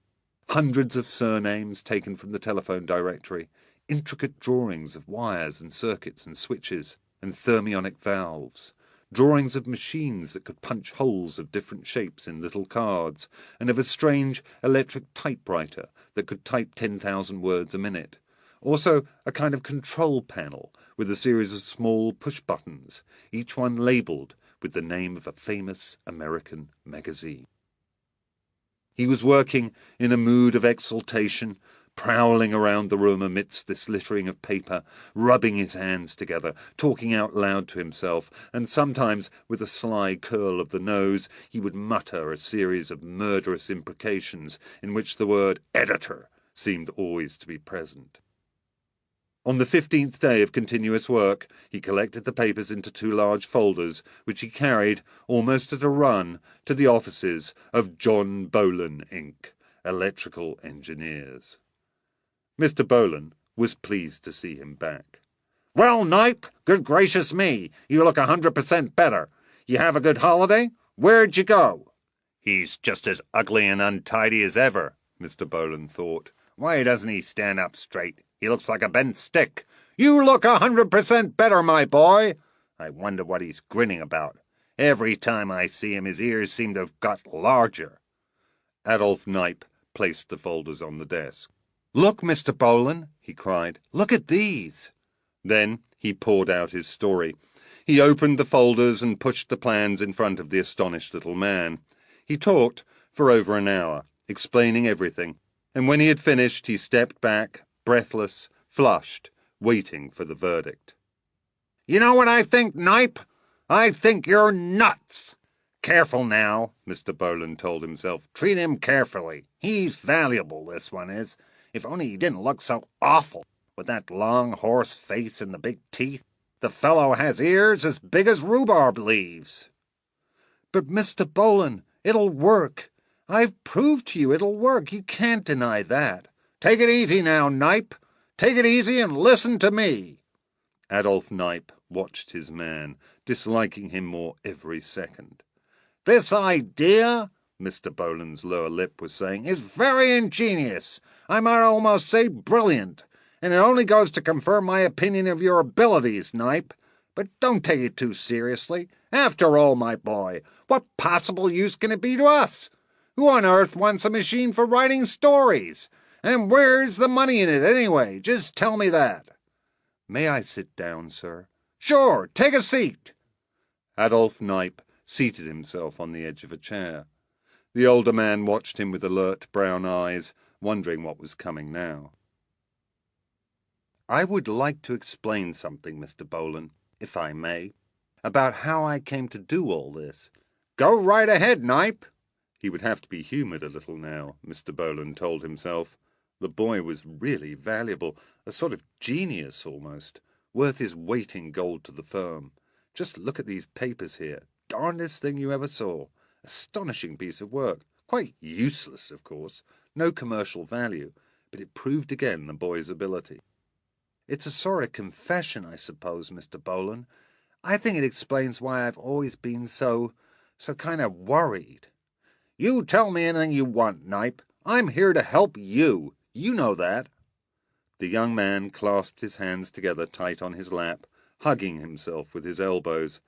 hundreds of surnames taken from the telephone directory, intricate drawings of wires and circuits and switches and thermionic valves, drawings of machines that could punch holes of different shapes in little cards, and of a strange electric typewriter that could type 10,000 words a minute. Also a kind of control panel with a series of small push buttons, each one labelled with the name of a famous American magazine. He was working in a mood of exultation, prowling around the room amidst this littering of paper, rubbing his hands together, talking out loud to himself, and sometimes, with a sly curl of the nose, he would mutter a series of murderous imprecations in which the word editor seemed always to be present. On the 15th day of continuous work, he collected the papers into 2 large folders, which he carried, almost at a run, to the offices of John Bolan, Inc., Electrical Engineers. Mr. Bolan was pleased to see him back. "Well, Kneip, good gracious me, you look 100% better. You have a good holiday? Where'd you go?" He's just as ugly and untidy as ever, Mr. Bolan thought, Why doesn't he stand up straight? He looks like a bent stick. You look 100% better, my boy. I wonder what he's grinning about. Every time I see him, his ears seem to have got larger. Adolf Knipe placed the folders on the desk. "Look, Mr. Bolan," he cried. "Look at these." Then he poured out his story. He opened the folders and pushed the plans in front of the astonished little man. He talked for over an hour, explaining everything, and when he had finished he stepped back, breathless, flushed, waiting for the verdict. You know what I think, Knipe? I think you're nuts. Careful now, Mr. Bolan told himself. Treat him carefully. He's valuable, this one is. If only he didn't look so awful, with that long horse face and the big teeth. The fellow has ears as big as rhubarb leaves. "But, Mr. Bolan, it'll work. I've proved to you it'll work. You can't deny that." Take it easy now, Knipe. Take it easy and listen to me. Adolf Knipe watched his man, disliking him more every second. This idea, Mr. Bolan's lower lip was saying, is very ingenious. I might almost say brilliant. And it only goes to confirm my opinion of your abilities, Knipe. But don't take it too seriously. After all, my boy, what possible use can it be to us? Who on earth wants a machine for writing stories? And where's the money in it, anyway? Just tell me that. "May I sit down, sir?" Sure, take a seat. Adolf Knipe seated himself on the edge of a chair. The older man watched him with alert brown eyes, wondering what was coming now. "I would like to explain something, Mr. Bolan, if I may, about how I came to do all this." Go right ahead, Knipe. He would have to be humoured a little now, Mr. Bolan told himself. The boy was really valuable, a sort of genius almost, worth his weight in gold to the firm. Just look at these papers here. Darndest thing you ever saw. Astonishing piece of work. Quite useless, of course. No commercial value, but it proved again the boy's ability. It's a sort of confession, I suppose, Mr. Bolan. I think it explains why I've always been so kind of worried. You tell me anything you want, Knipe. I'm here to help you. You know that. The young man clasped his hands together tight on his lap, hugging himself with his elbows.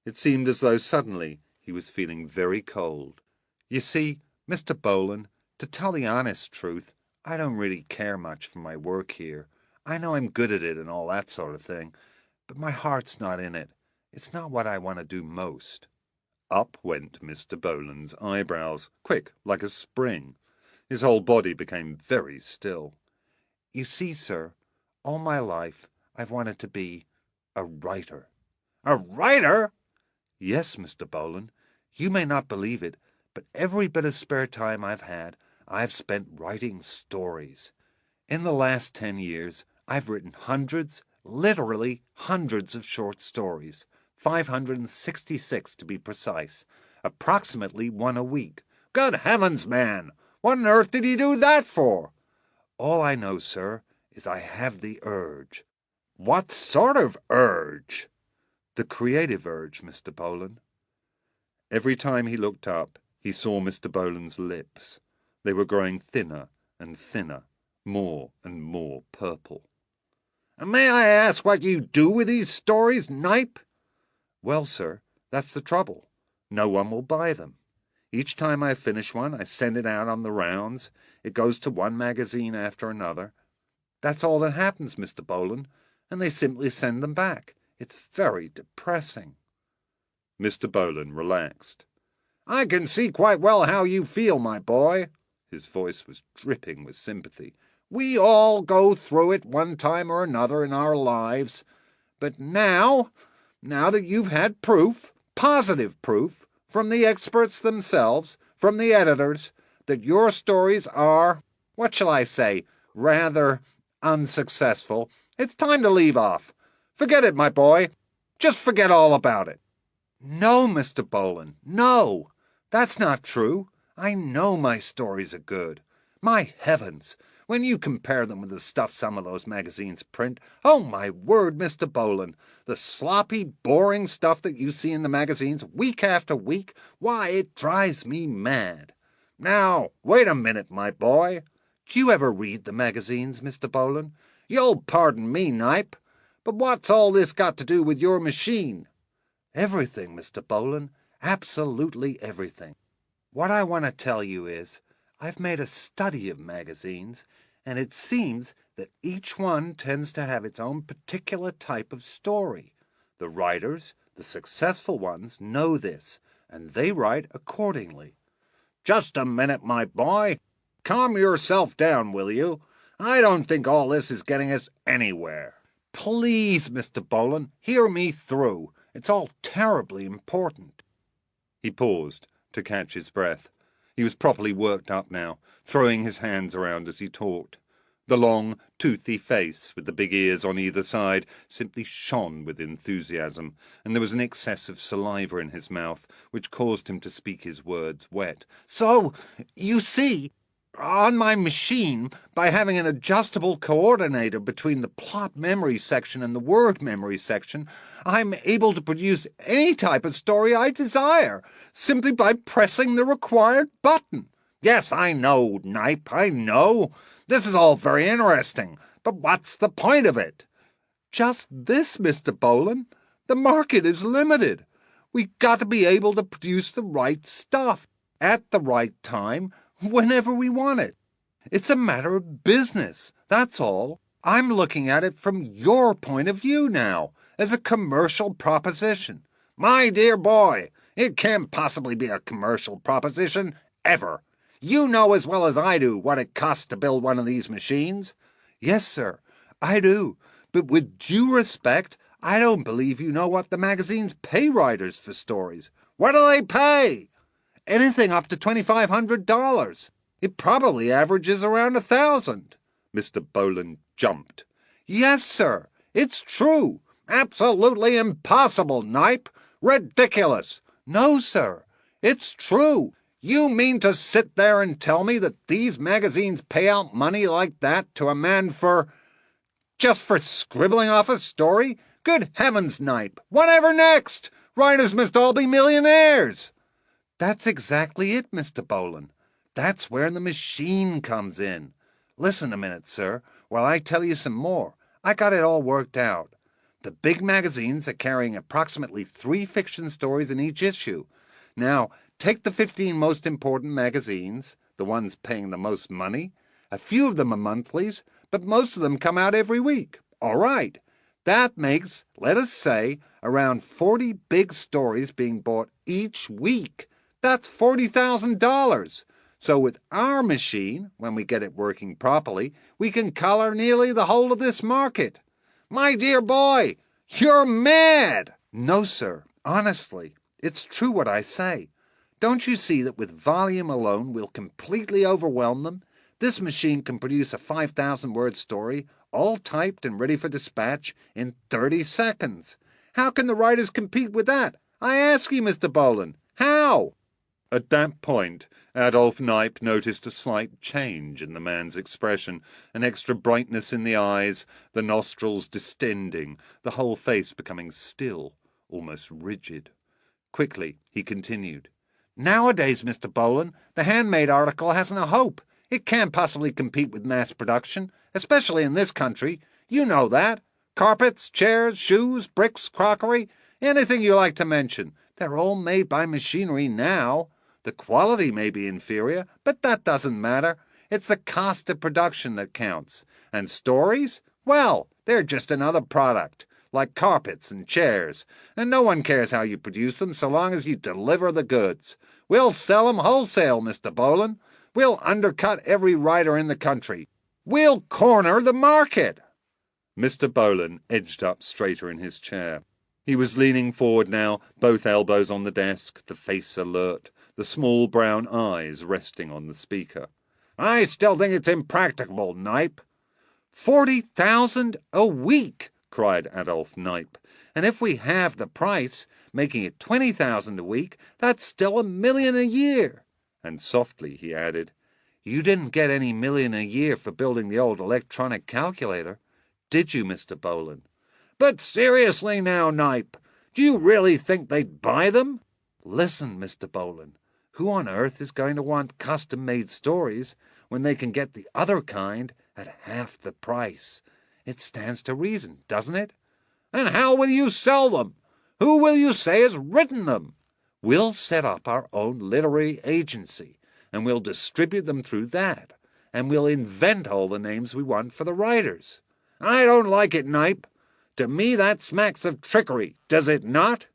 It seemed as though suddenly he was feeling very cold. "You see, Mr. Bolan, to tell the honest truth, I don't really care much for my work here. I know I'm good at it and all that sort of thing, but my heart's not in it. It's not what I want to do most." Up went Mr. Bolan's eyebrows, quick, like a spring. His whole body became very still. "You see, sir, all my life I've wanted to be a writer." A writer? "Yes, Mr. Bolan. You may not believe it, but every bit of spare time I've had, I've spent writing stories. In the last 10 years, I've written hundreds, literally hundreds of short stories, 566 to be precise, approximately one a week. Good heavens, man! What on earth did you do that for? All I know, sir, is I have the urge." What sort of urge? "The creative urge, Mr. Bolan." Every time he looked up, he saw Mr. Bolan's lips. They were growing thinner and thinner, more and more purple. "May I ask what you do with these stories, Knipe?" "Well, sir, that's the trouble. No one will buy them. Each time I finish one, I send it out on the rounds. It goes to one magazine after another. That's all that happens, Mr. Bolan, and they simply send them back. It's very depressing." Mr. Bolan relaxed. "I can see quite well how you feel, my boy." His voice was dripping with sympathy. "We all go through it one time or another in our lives. But now that you've had proof, positive proof, from the experts themselves, from the editors, that your stories are, what shall I say, rather unsuccessful, it's time to leave off. Forget it, my boy. Just forget all about it." "No, Mr. Bolan, no. That's not true. I know my stories are good. My heavens, when you compare them with the stuff some of those magazines print, oh my word, Mr. Bolan, the sloppy, boring stuff that you see in the magazines week after week, why, it drives me mad." "Now, wait a minute, my boy. Do you ever read the magazines, Mr. Bolan? You'll pardon me, Knipe, but what's all this got to do with your machine? Everything, Mr. Bolan. Absolutely everything. What I want to tell you is, I've made a study of magazines, and it seems that each one tends to have its own particular type of story. The writers, the successful ones, know this, and they write accordingly. Just a minute, my boy. Calm yourself down, will you? I don't think all this is getting us anywhere. Please, Mr. Bolan, hear me through. It's all terribly important. He paused to catch his breath. He was properly worked up now, throwing his hands around as he talked. The long, toothy face, with the big ears on either side, simply shone with enthusiasm, and there was an excess of saliva in his mouth, which caused him to speak his words wet. So, you see, on my machine, by having an adjustable coordinator between the plot memory section and the word memory section, I'm able to produce any type of story I desire, simply by pressing the required button. Yes, I know, Knipe, I know. This is all very interesting, but what's the point of it? Just this, Mr. Bolan. The market is limited. We've got to be able to produce the right stuff, at the right time, whenever we want it. It's a matter of business, that's all. I'm looking at it from your point of view now, as a commercial proposition. My dear boy, it can't possibly be a commercial proposition, ever. You know as well as I do what it costs to build one of these machines. Yes, sir, I do. But with due respect, I don't believe you know what the magazines pay writers for stories. What do they pay? Anything up to $2,500. It probably averages around 1,000. Mr. Bolan jumped. Yes, sir, it's true. Absolutely impossible, Knipe. Ridiculous. No, sir, it's true. You mean to sit there and tell me that these magazines pay out money like that to a man just for scribbling off a story? Good heavens, Knipe. Whatever next? Writers must all be millionaires. That's exactly it, Mr. Bolan. That's where the machine comes in. Listen a minute, sir, while I tell you some more. I got it all worked out. The big magazines are carrying approximately 3 fiction stories in each issue. Now, take the 15 most important magazines, the ones paying the most money. A few of them are monthlies, but most of them come out every week. All right. That makes, let us say, around 40 big stories being bought each week. That's $40,000. So with our machine, when we get it working properly, we can collar nearly the whole of this market. My dear boy, you're mad! No, sir, honestly, it's true what I say. Don't you see that with volume alone we'll completely overwhelm them? This machine can produce a 5,000-word story, all typed and ready for dispatch, in 30 seconds. How can the writers compete with that? I ask you, Mr. Bolan, how? At that point, Adolf Knipe noticed a slight change in the man's expression, an extra brightness in the eyes, the nostrils distending, the whole face becoming still, almost rigid. Quickly, he continued. Nowadays, Mr. Bolan, the handmade article hasn't a hope. It can't possibly compete with mass production, especially in this country. You know that. Carpets, chairs, shoes, bricks, crockery, anything you like to mention. They're all made by machinery now. The quality may be inferior, but that doesn't matter. It's the cost of production that counts. And stories? Well, they're just another product, like carpets and chairs, and no one cares how you produce them so long as you deliver the goods. We'll sell them wholesale, Mr. Bolan. We'll undercut every writer in the country. We'll corner the market. Mr. Bolan edged up straighter in his chair. He was leaning forward now, both elbows on the desk, the face alert, the small brown eyes resting on the speaker. I still think it's impracticable, Knipe. 40,000 a week, cried Adolf Knipe. And if we halve the price, making it 20,000 a week, that's still $1 million a year. And softly he added, You didn't get any million a year for building the old electronic calculator, did you, Mr. Bolan? But seriously now, Knipe, do you really think they'd buy them? Listen, Mr. Bolan, who on earth is going to want custom-made stories when they can get the other kind at half the price? It stands to reason, doesn't it? And how will you sell them? Who will you say has written them? We'll set up our own literary agency, and we'll distribute them through that, and we'll invent all the names we want for the writers. I don't like it, Knipe. To me that smacks of trickery, does it not?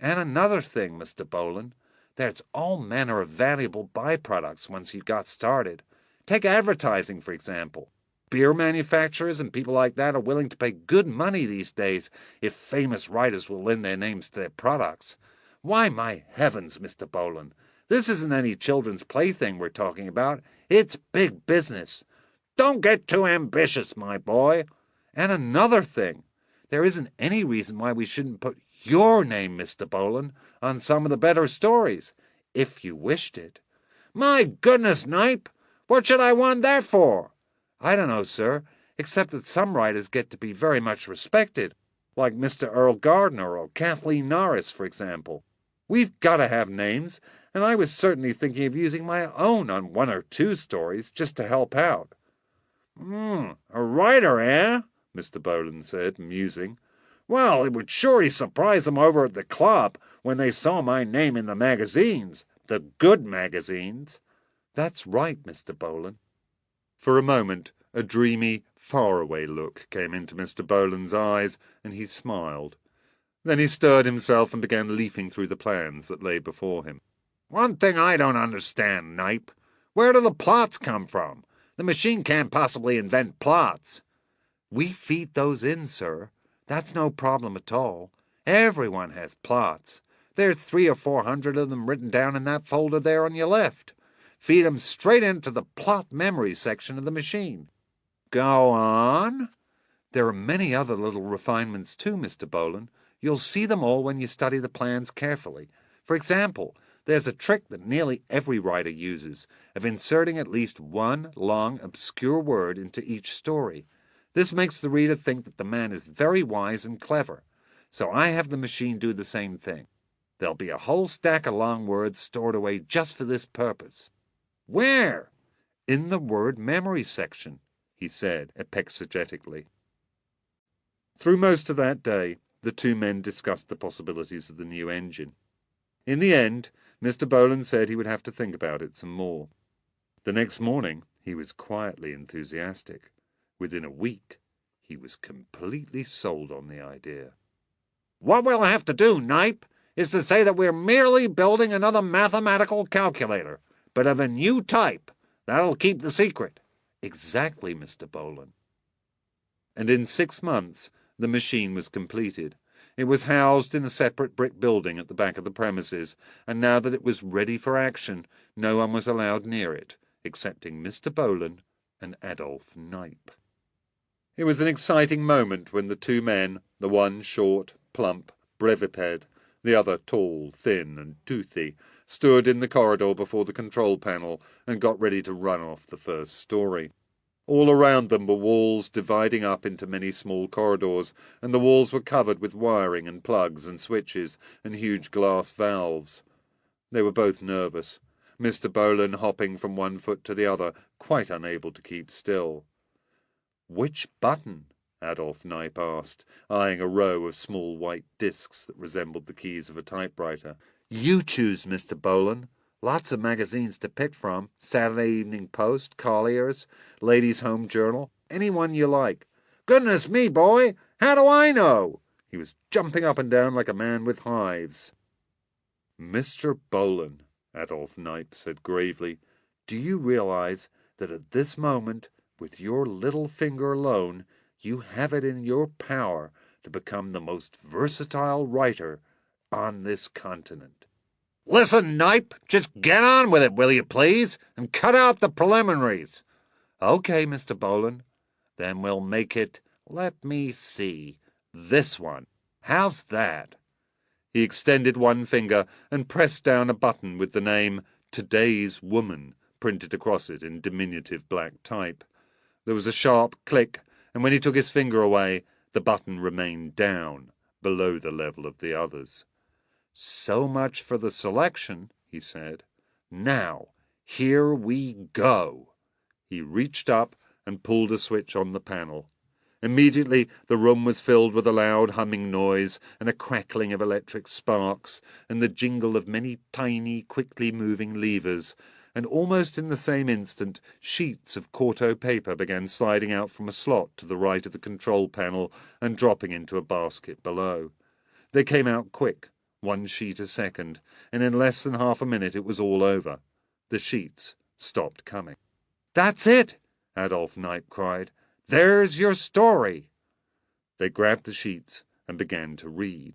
And another thing, Mr. Boland, there's all manner of valuable byproducts once you've got started. Take advertising, for example. Beer manufacturers and people like that are willing to pay good money these days if famous writers will lend their names to their products. Why, my heavens, Mr. Boland, this isn't any children's plaything we're talking about. It's big business. Don't get too ambitious, my boy. And another thing, there isn't any reason why we shouldn't put your name, Mr. Boland, on some of the better stories, if you wished it. My goodness, Knipe, what should I want that for? I don't know, sir, except that some writers get to be very much respected, like Mr. Earl Gardner or Kathleen Norris, for example. We've got to have names, and I was certainly thinking of using my own on one or two stories just to help out. A writer, eh? Mr. Boland said, musing. Well, it would surely surprise them over at the club when they saw my name in the magazines, the good magazines. That's right, Mr. Boland. For a moment, a dreamy, faraway look came into Mr. Boland's eyes, and he smiled. Then he stirred himself and began leafing through the plans that lay before him. One thing I don't understand, Knipe. Where do the plots come from? The machine can't possibly invent plots. We feed those in, sir. That's no problem at all. Everyone has plots. There's 300 or 400 of them written down in that folder there on your left. Feed 'em straight into the plot memory section of the machine. Go on. There are many other little refinements too, Mr. Boland. You'll see them all when you study the plans carefully. For example, there's a trick that nearly every writer uses, of inserting at least one long, obscure word into each story. This makes the reader think that the man is very wise and clever. So I have the machine do the same thing. There'll be a whole stack of long words stored away just for this purpose. Where? In the word memory section, he said exegetically. Through most of that day, the two men discussed the possibilities of the new engine. In the end, Mr. Boland said he would have to think about it some more. The next morning, he was quietly enthusiastic. Within a week, he was completely sold on the idea. What we'll have to do, Knipe, is to say that we're merely building another mathematical calculator, but of a new type. That'll keep the secret. Exactly, Mr. Boland. And in 6 months, the machine was completed. It was housed in a separate brick building at the back of the premises, and now that it was ready for action, no one was allowed near it, excepting Mr. Boland and Adolph Knipe. It was an exciting moment when the two men, the one short, plump, breviped, the other tall, thin, and toothy, stood in the corridor before the control panel and got ready to run off the first story. All around them were walls dividing up into many small corridors, and the walls were covered with wiring and plugs and switches and huge glass valves. They were both nervous, Mr. Boland hopping from one foot to the other, quite unable to keep still. Which button? Adolph Knipe asked, eyeing a row of small white discs that resembled the keys of a typewriter. You choose, Mr. Boland. Lots of magazines to pick from. Saturday Evening Post, Collier's, Ladies' Home Journal, any one you like. Goodness me, boy! How do I know? He was jumping up and down like a man with hives. Mr. Boland, Adolph Knipe said gravely, do you realize that at this moment, with your little finger alone, you have it in your power to become the most versatile writer on this continent? Listen, Knipe, just get on with it, will you please, and cut out the preliminaries. Okay, Mr. Boland. Then we'll make it, let me see, this one. How's that? He extended one finger and pressed down a button with the name Today's Woman printed across it in diminutive black type. There was a sharp click, and when he took his finger away, the button remained down, below the level of the others. So much for the selection, he said. Now, here we go. He reached up and pulled a switch on the panel. Immediately the room was filled with a loud humming noise and a crackling of electric sparks and the jingle of many tiny, quickly moving levers, and almost in the same instant sheets of quarto paper began sliding out from a slot to the right of the control panel and dropping into a basket below. They came out quick, one sheet a second, and in less than half a minute it was all over. The sheets stopped coming. "That's it!" Adolf Knipe cried. "There's your story!" They grabbed the sheets and began to read.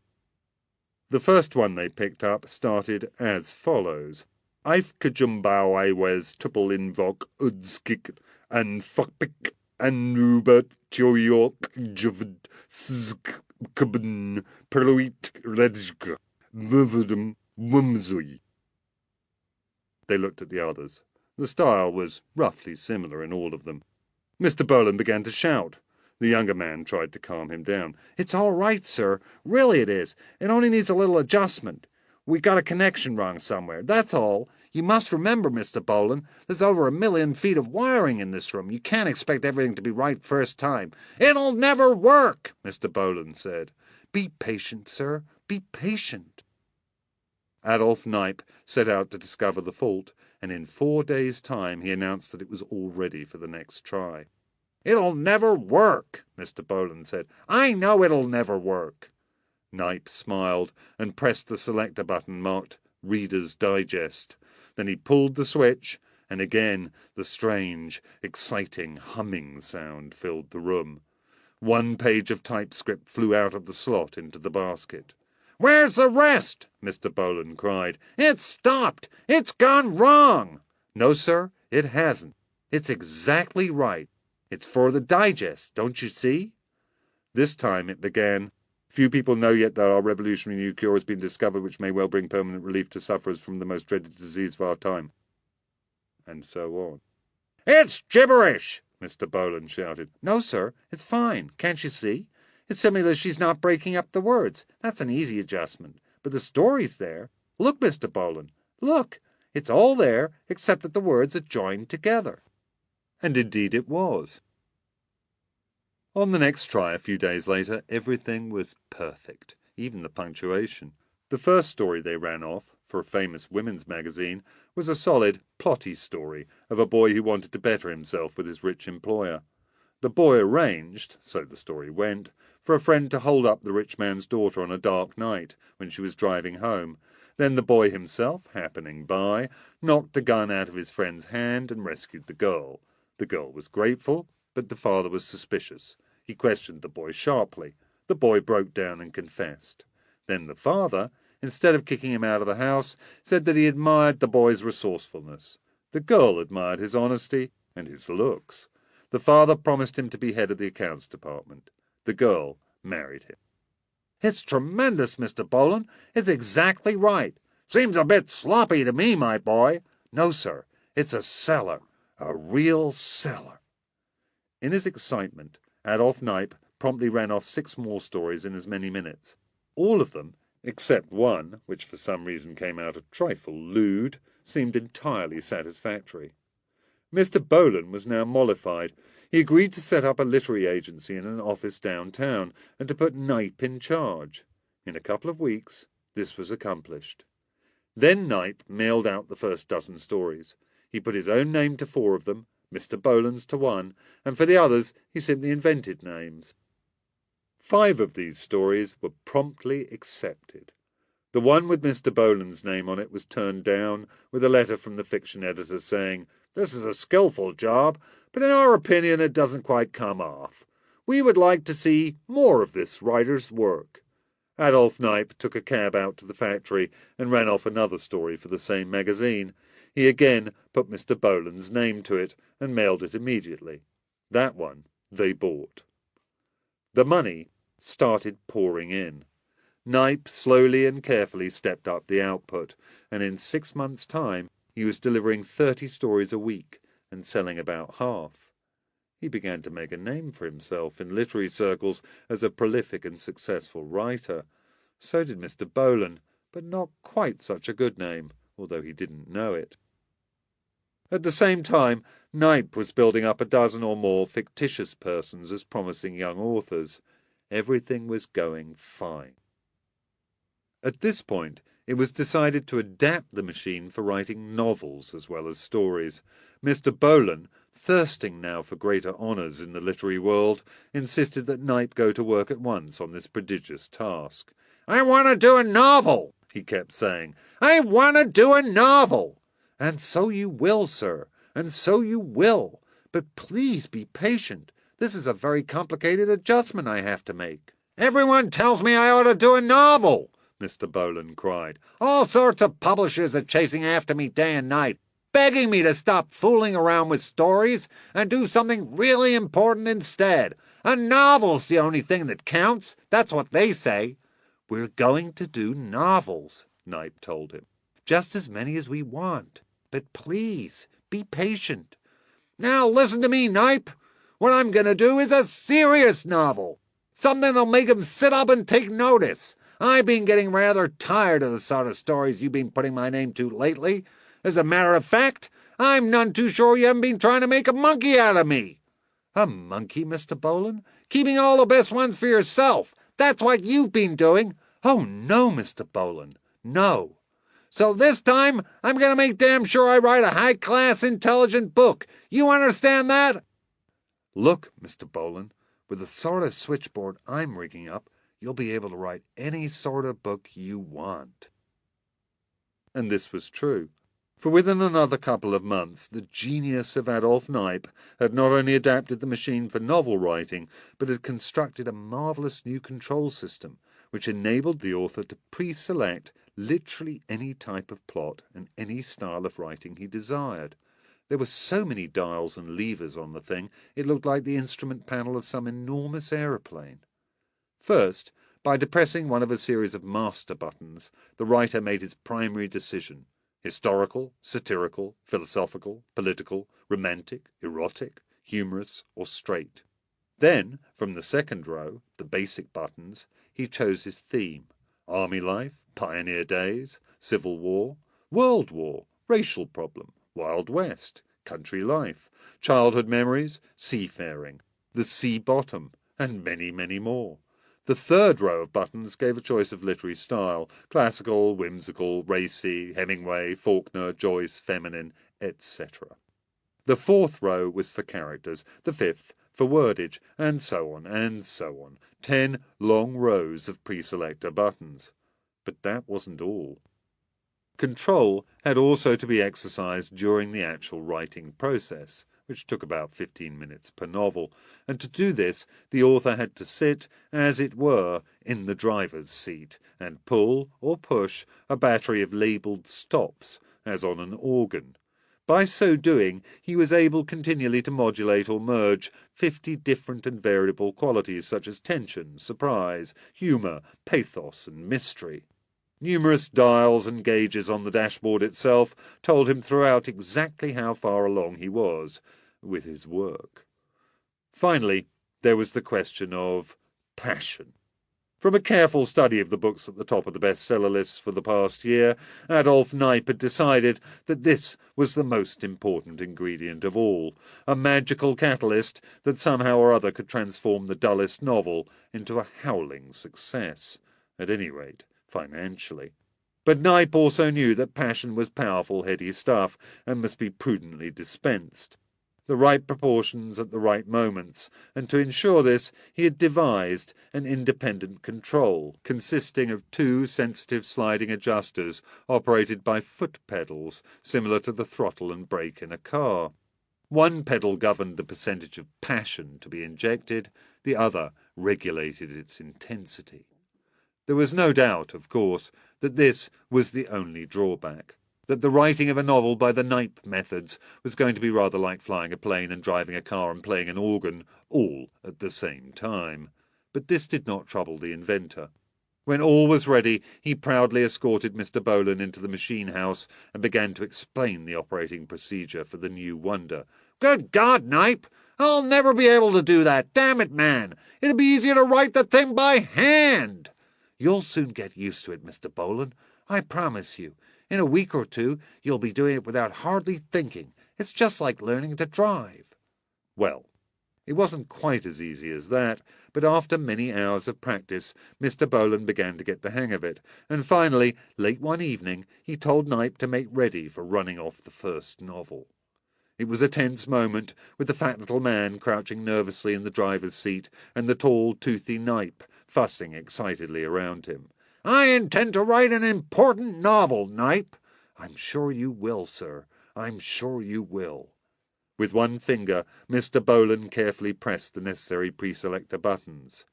The first one they picked up started as follows. "I've kajumbao I was tuple invok udskik and fuckpick and nubert tioyok jvd sk kabn perluit redjg mvdum wumzui." They looked at the others. The style was roughly similar in all of them. Mr. Boland began to shout. The younger man tried to calm him down. "It's all right, sir. Really it is. It only needs a little adjustment. We got a connection wrong somewhere. That's all. You must remember, Mr. Boland, there's over 1 million feet of wiring in this room. You can't expect everything to be right first time." "It'll never work," Mr. Boland said. "Be patient, sir. Be patient." Adolf Knipe set out to discover the fault, and in 4 days' time he announced that it was all ready for the next try. "It'll never work," Mr. Boland said. "I know it'll never work." Knipe smiled and pressed the selector button marked Reader's Digest. Then he pulled the switch, and again the strange, exciting humming sound filled the room. 1 page of typescript flew out of the slot into the basket. "Where's the rest?" Mr. Boland cried. "It's stopped! It's gone wrong!" "No, sir, it hasn't. It's exactly right. It's for the digest, don't you see?" This time it began, "Few people know yet that our revolutionary new cure has been discovered which may well bring permanent relief to sufferers from the most dreaded disease of our time." And so on. "It's gibberish!" Mr. Boland shouted. "No, sir, it's fine. Can't you see? It's simply that she's not breaking up the words. That's an easy adjustment. But the story's there. Look, Mr. Boland, look. It's all there, except that the words are joined together." And indeed it was. On the next try, a few days later, everything was perfect, even the punctuation. The first story they ran off, for a famous women's magazine, was a solid, plotty story of a boy who wanted to better himself with his rich employer. The boy arranged, so the story went, for a friend to hold up the rich man's daughter on a dark night when she was driving home. Then the boy himself, happening by, knocked the gun out of his friend's hand and rescued the girl. The girl was grateful, but the father was suspicious. He questioned the boy sharply. The boy broke down and confessed. Then the father, instead of kicking him out of the house, said that he admired the boy's resourcefulness. The girl admired his honesty and his looks. The father promised him to be head of the accounts department. The girl married him. "It's tremendous, Mr. Boland. It's exactly right. Seems a bit sloppy to me, my boy." "No, sir. It's a seller. A real seller." In his excitement, Adolf Knipe promptly ran off 6 more stories in as many minutes. All of them, except one, which for some reason came out a trifle lewd, seemed entirely satisfactory. Mr. Boland was now mollified. He agreed to set up a literary agency in an office downtown and to put Knipe in charge. In a couple of weeks, this was accomplished. Then Knipe mailed out the first dozen stories. He put his own name to 4 of them, Mr. Boland's to 1, and for the others he simply invented names. 5 of these stories were promptly accepted. The one with Mr. Boland's name on it was turned down, with a letter from the fiction editor saying, "This is a skillful job, but in our opinion it doesn't quite come off. We would like to see more of this writer's work." Adolf Knipe took a cab out to the factory and ran off another story for the same magazine. He again put Mr. Boland's name to it and mailed it immediately. That one they bought. The money started pouring in. Knipe slowly and carefully stepped up the output, and in 6 months' time he was delivering 30 stories a week and selling about half. He began to make a name for himself in literary circles as a prolific and successful writer. So did Mr. Boland, but not quite such a good name, although he didn't know it. At the same time, Knipe was building up a dozen or more fictitious persons as promising young authors. Everything was going fine. At this point, it was decided to adapt the machine for writing novels as well as stories. Mr. Bolan, thirsting now for greater honours in the literary world, insisted that Knipe go to work at once on this prodigious task. "I want to do a novel," he kept saying. "I want to do a novel." "And so you will, sir, and so you will. But please be patient. This is a very complicated adjustment I have to make." "Everyone tells me I ought to do a novel," Mr. Bolan cried. "All sorts of publishers are chasing after me day and night, begging me to stop fooling around with stories and do something really important instead. A novel's the only thing that counts. That's what they say." "We're going to do novels," Knipe told him. "Just as many as we want. But please, be patient." "Now listen to me, Knipe. What I'm going to do is a serious novel. Something that'll make 'em sit up and take notice. I've been getting rather tired of the sort of stories you've been putting my name to lately. As a matter of fact, I'm none too sure you haven't been trying to make a monkey out of me." "A monkey, Mr. Bolan?" "Keeping all the best ones for yourself. That's what you've been doing." "Oh, no, Mr. Bolan, no." "So this time, I'm going to make damn sure I write a high-class, intelligent book. You understand that?" "Look, Mr. Bolan, with the sort of switchboard I'm rigging up, you'll be able to write any sort of book you want." And this was true. For within another couple of months, the genius of Adolph Knipe had not only adapted the machine for novel writing, but had constructed a marvellous new control system, which enabled the author to pre-select literally any type of plot and any style of writing he desired. There were so many dials and levers on the thing, it looked like the instrument panel of some enormous aeroplane. First, by depressing one of a series of master buttons, the writer made his primary decision: historical, satirical, philosophical, political, romantic, erotic, humorous, or straight. Then, from the second row, the basic buttons, he chose his theme: army life, pioneer days, civil war, world war, racial problem, Wild West, country life, childhood memories, seafaring, the sea bottom, and many, many more. The third row of buttons gave a choice of literary style: classical, whimsical, racy, Hemingway, Faulkner, Joyce, feminine, etc. The fourth row was for characters, the fifth for wordage, and so on, and so on. 10 long rows of pre-selector buttons. But that wasn't all. Control had also to be exercised during the actual writing process, which took about 15 minutes per novel, and to do this the author had to sit, as it were, in the driver's seat, and pull or push a battery of labelled stops, as on an organ. By so doing, he was able continually to modulate or merge 50 different and variable qualities such as tension, surprise, humour, pathos, and mystery. Numerous dials and gauges on the dashboard itself told him throughout exactly how far along he was with his work. Finally, there was the question of passion. From a careful study of the books at the top of the bestseller lists for the past year, Adolph Knipe had decided that this was the most important ingredient of all, a magical catalyst that somehow or other could transform the dullest novel into a howling success, at any rate financially. But Knipe also knew that passion was powerful, heady stuff, and must be prudently dispensed. The right proportions at the right moments, and to ensure this he had devised an independent control, consisting of 2 sensitive sliding adjusters operated by foot pedals, similar to the throttle and brake in a car. One pedal governed the percentage of passion to be injected, the other regulated its intensity. There was no doubt, of course, that this was the only drawback, that the writing of a novel by the Knipe methods was going to be rather like flying a plane and driving a car and playing an organ, all at the same time. But this did not trouble the inventor. When all was ready, he proudly escorted Mr. Bolan into the machine house and began to explain the operating procedure for the new wonder. "Good God, Knipe! I'll never be able to do that. Damn it, man! It'd be easier to write the thing by hand." "You'll soon get used to it, Mr. Bolan. I promise you. In a week or 2, you'll be doing it without hardly thinking. It's just like learning to drive. Well, it wasn't quite as easy as that, but after many hours of practice, Mr. Boland began to get the hang of it, and finally, late one evening, he told Knipe to make ready for running off the first novel. It was a tense moment, with the fat little man crouching nervously in the driver's seat, and the tall, toothy Knipe fussing excitedly around him. I intend to write an important novel, Knipe. I'm sure you will, sir. I'm sure you will. With one finger, Mr. Boland carefully pressed the necessary pre-selector buttons.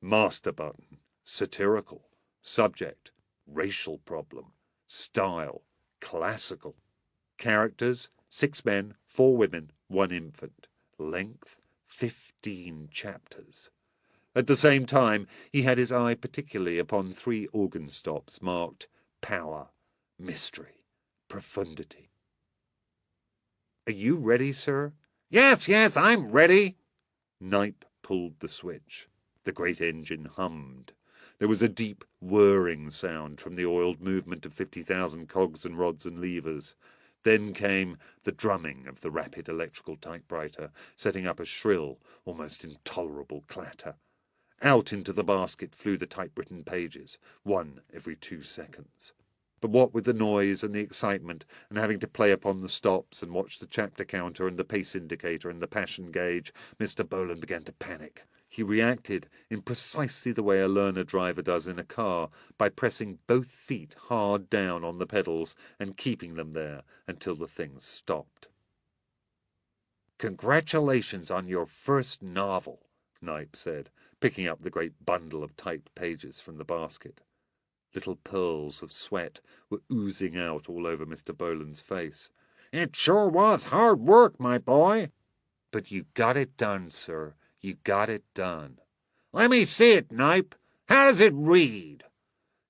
Master button, satirical, subject, racial problem, style, classical. Characters, 6 men, 4 women, 1 infant. Length, 15 chapters. At the same time, he had his eye particularly upon 3 organ stops marked power, mystery, profundity. Are you ready, sir? Yes, I'm ready. Knipe pulled the switch. The great engine hummed. There was a deep whirring sound from the oiled movement of 50,000 cogs and rods and levers. Then came the drumming of the rapid electrical typewriter, setting up a shrill, almost intolerable clatter. Out into the basket flew the typewritten pages, 1 every 2 seconds. But what with the noise and the excitement, and having to play upon the stops and watch the chapter counter and the pace indicator and the passion gauge, Mr. Boland began to panic. He reacted in precisely the way a learner driver does in a car, by pressing both feet hard down on the pedals and keeping them there until the thing stopped. Congratulations on your first novel, Knipe said, picking up the great bundle of typed pages from the basket. Little pearls of sweat were oozing out all over Mr. Boland's face. It sure was hard work, my boy. But you got it done, sir. You got it done. Let me see it, Knipe. How does it read?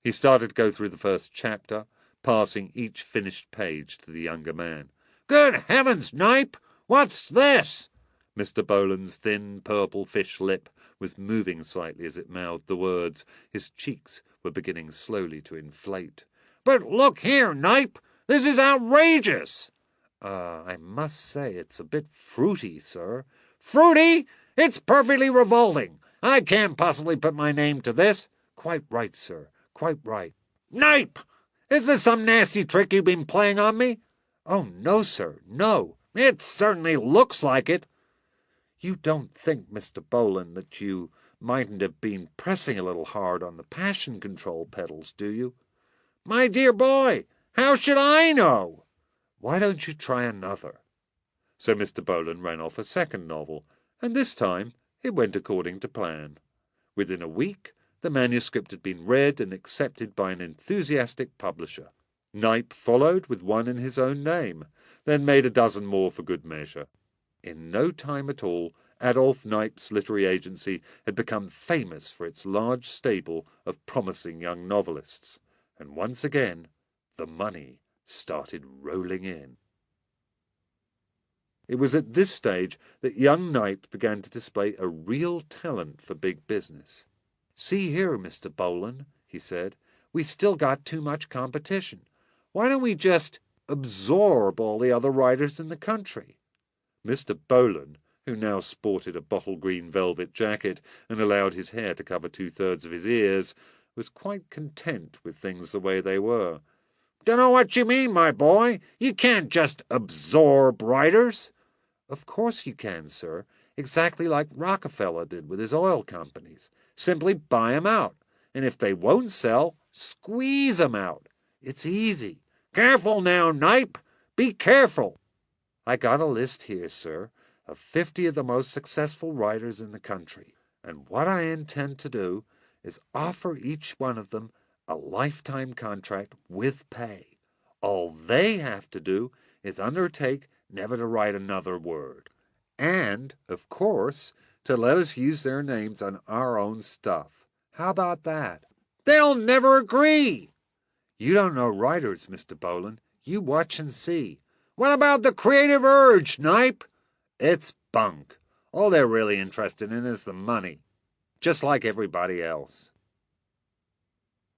He started to go through the first chapter, passing each finished page to the younger man. Good heavens, Knipe! What's this? Mr. Boland's thin, purple fish lip was moving slightly as it mouthed the words. His cheeks were beginning slowly to inflate. But look here, Knipe! This is outrageous! I must say it's a bit fruity, sir. Fruity? It's perfectly revolting. I can't possibly put my name to this. Quite right, sir. Quite right. Knipe! Is this some nasty trick you've been playing on me? Oh, no, sir, no. It certainly looks like it. You don't think, Mr. Boland, that you mightn't have been pressing a little hard on the passion control pedals, do you? My dear boy, how should I know? Why don't you try another? So Mr. Boland ran off a second novel, and this time it went according to plan. Within a week, the manuscript had been read and accepted by an enthusiastic publisher. Knipe followed with one in his own name, then made a dozen more for good measure. In no time at all, Adolph Knipe's literary agency had become famous for its large stable of promising young novelists, and once again the money started rolling in. It was at this stage that young Knipe began to display a real talent for big business. "See here, Mr. Boland," he said, "we still got too much competition. Why don't we just absorb all the other writers in the country?" Mr. Boland, who now sported a bottle-green velvet jacket and allowed his hair to cover 2/3 of his ears, was quite content with things the way they were. "Dunno what you mean, my boy. You can't just absorb writers." "Of course you can, sir. Exactly like Rockefeller did with his oil companies. Simply buy 'em out, and if they won't sell, squeeze 'em out. It's easy." "Careful now, Knipe. Be careful." "I got a list here, sir, of 50 of the most successful writers in the country, and what I intend to do is offer each one of them a lifetime contract with pay. All they have to do is undertake never to write another word, and, of course, to let us use their names on our own stuff. How about that?" "They'll never agree." "You don't know writers, Mr. Boland. You watch and see." "What about the creative urge, Knipe?" "It's bunk. All they're really interested in is the money, just like everybody else."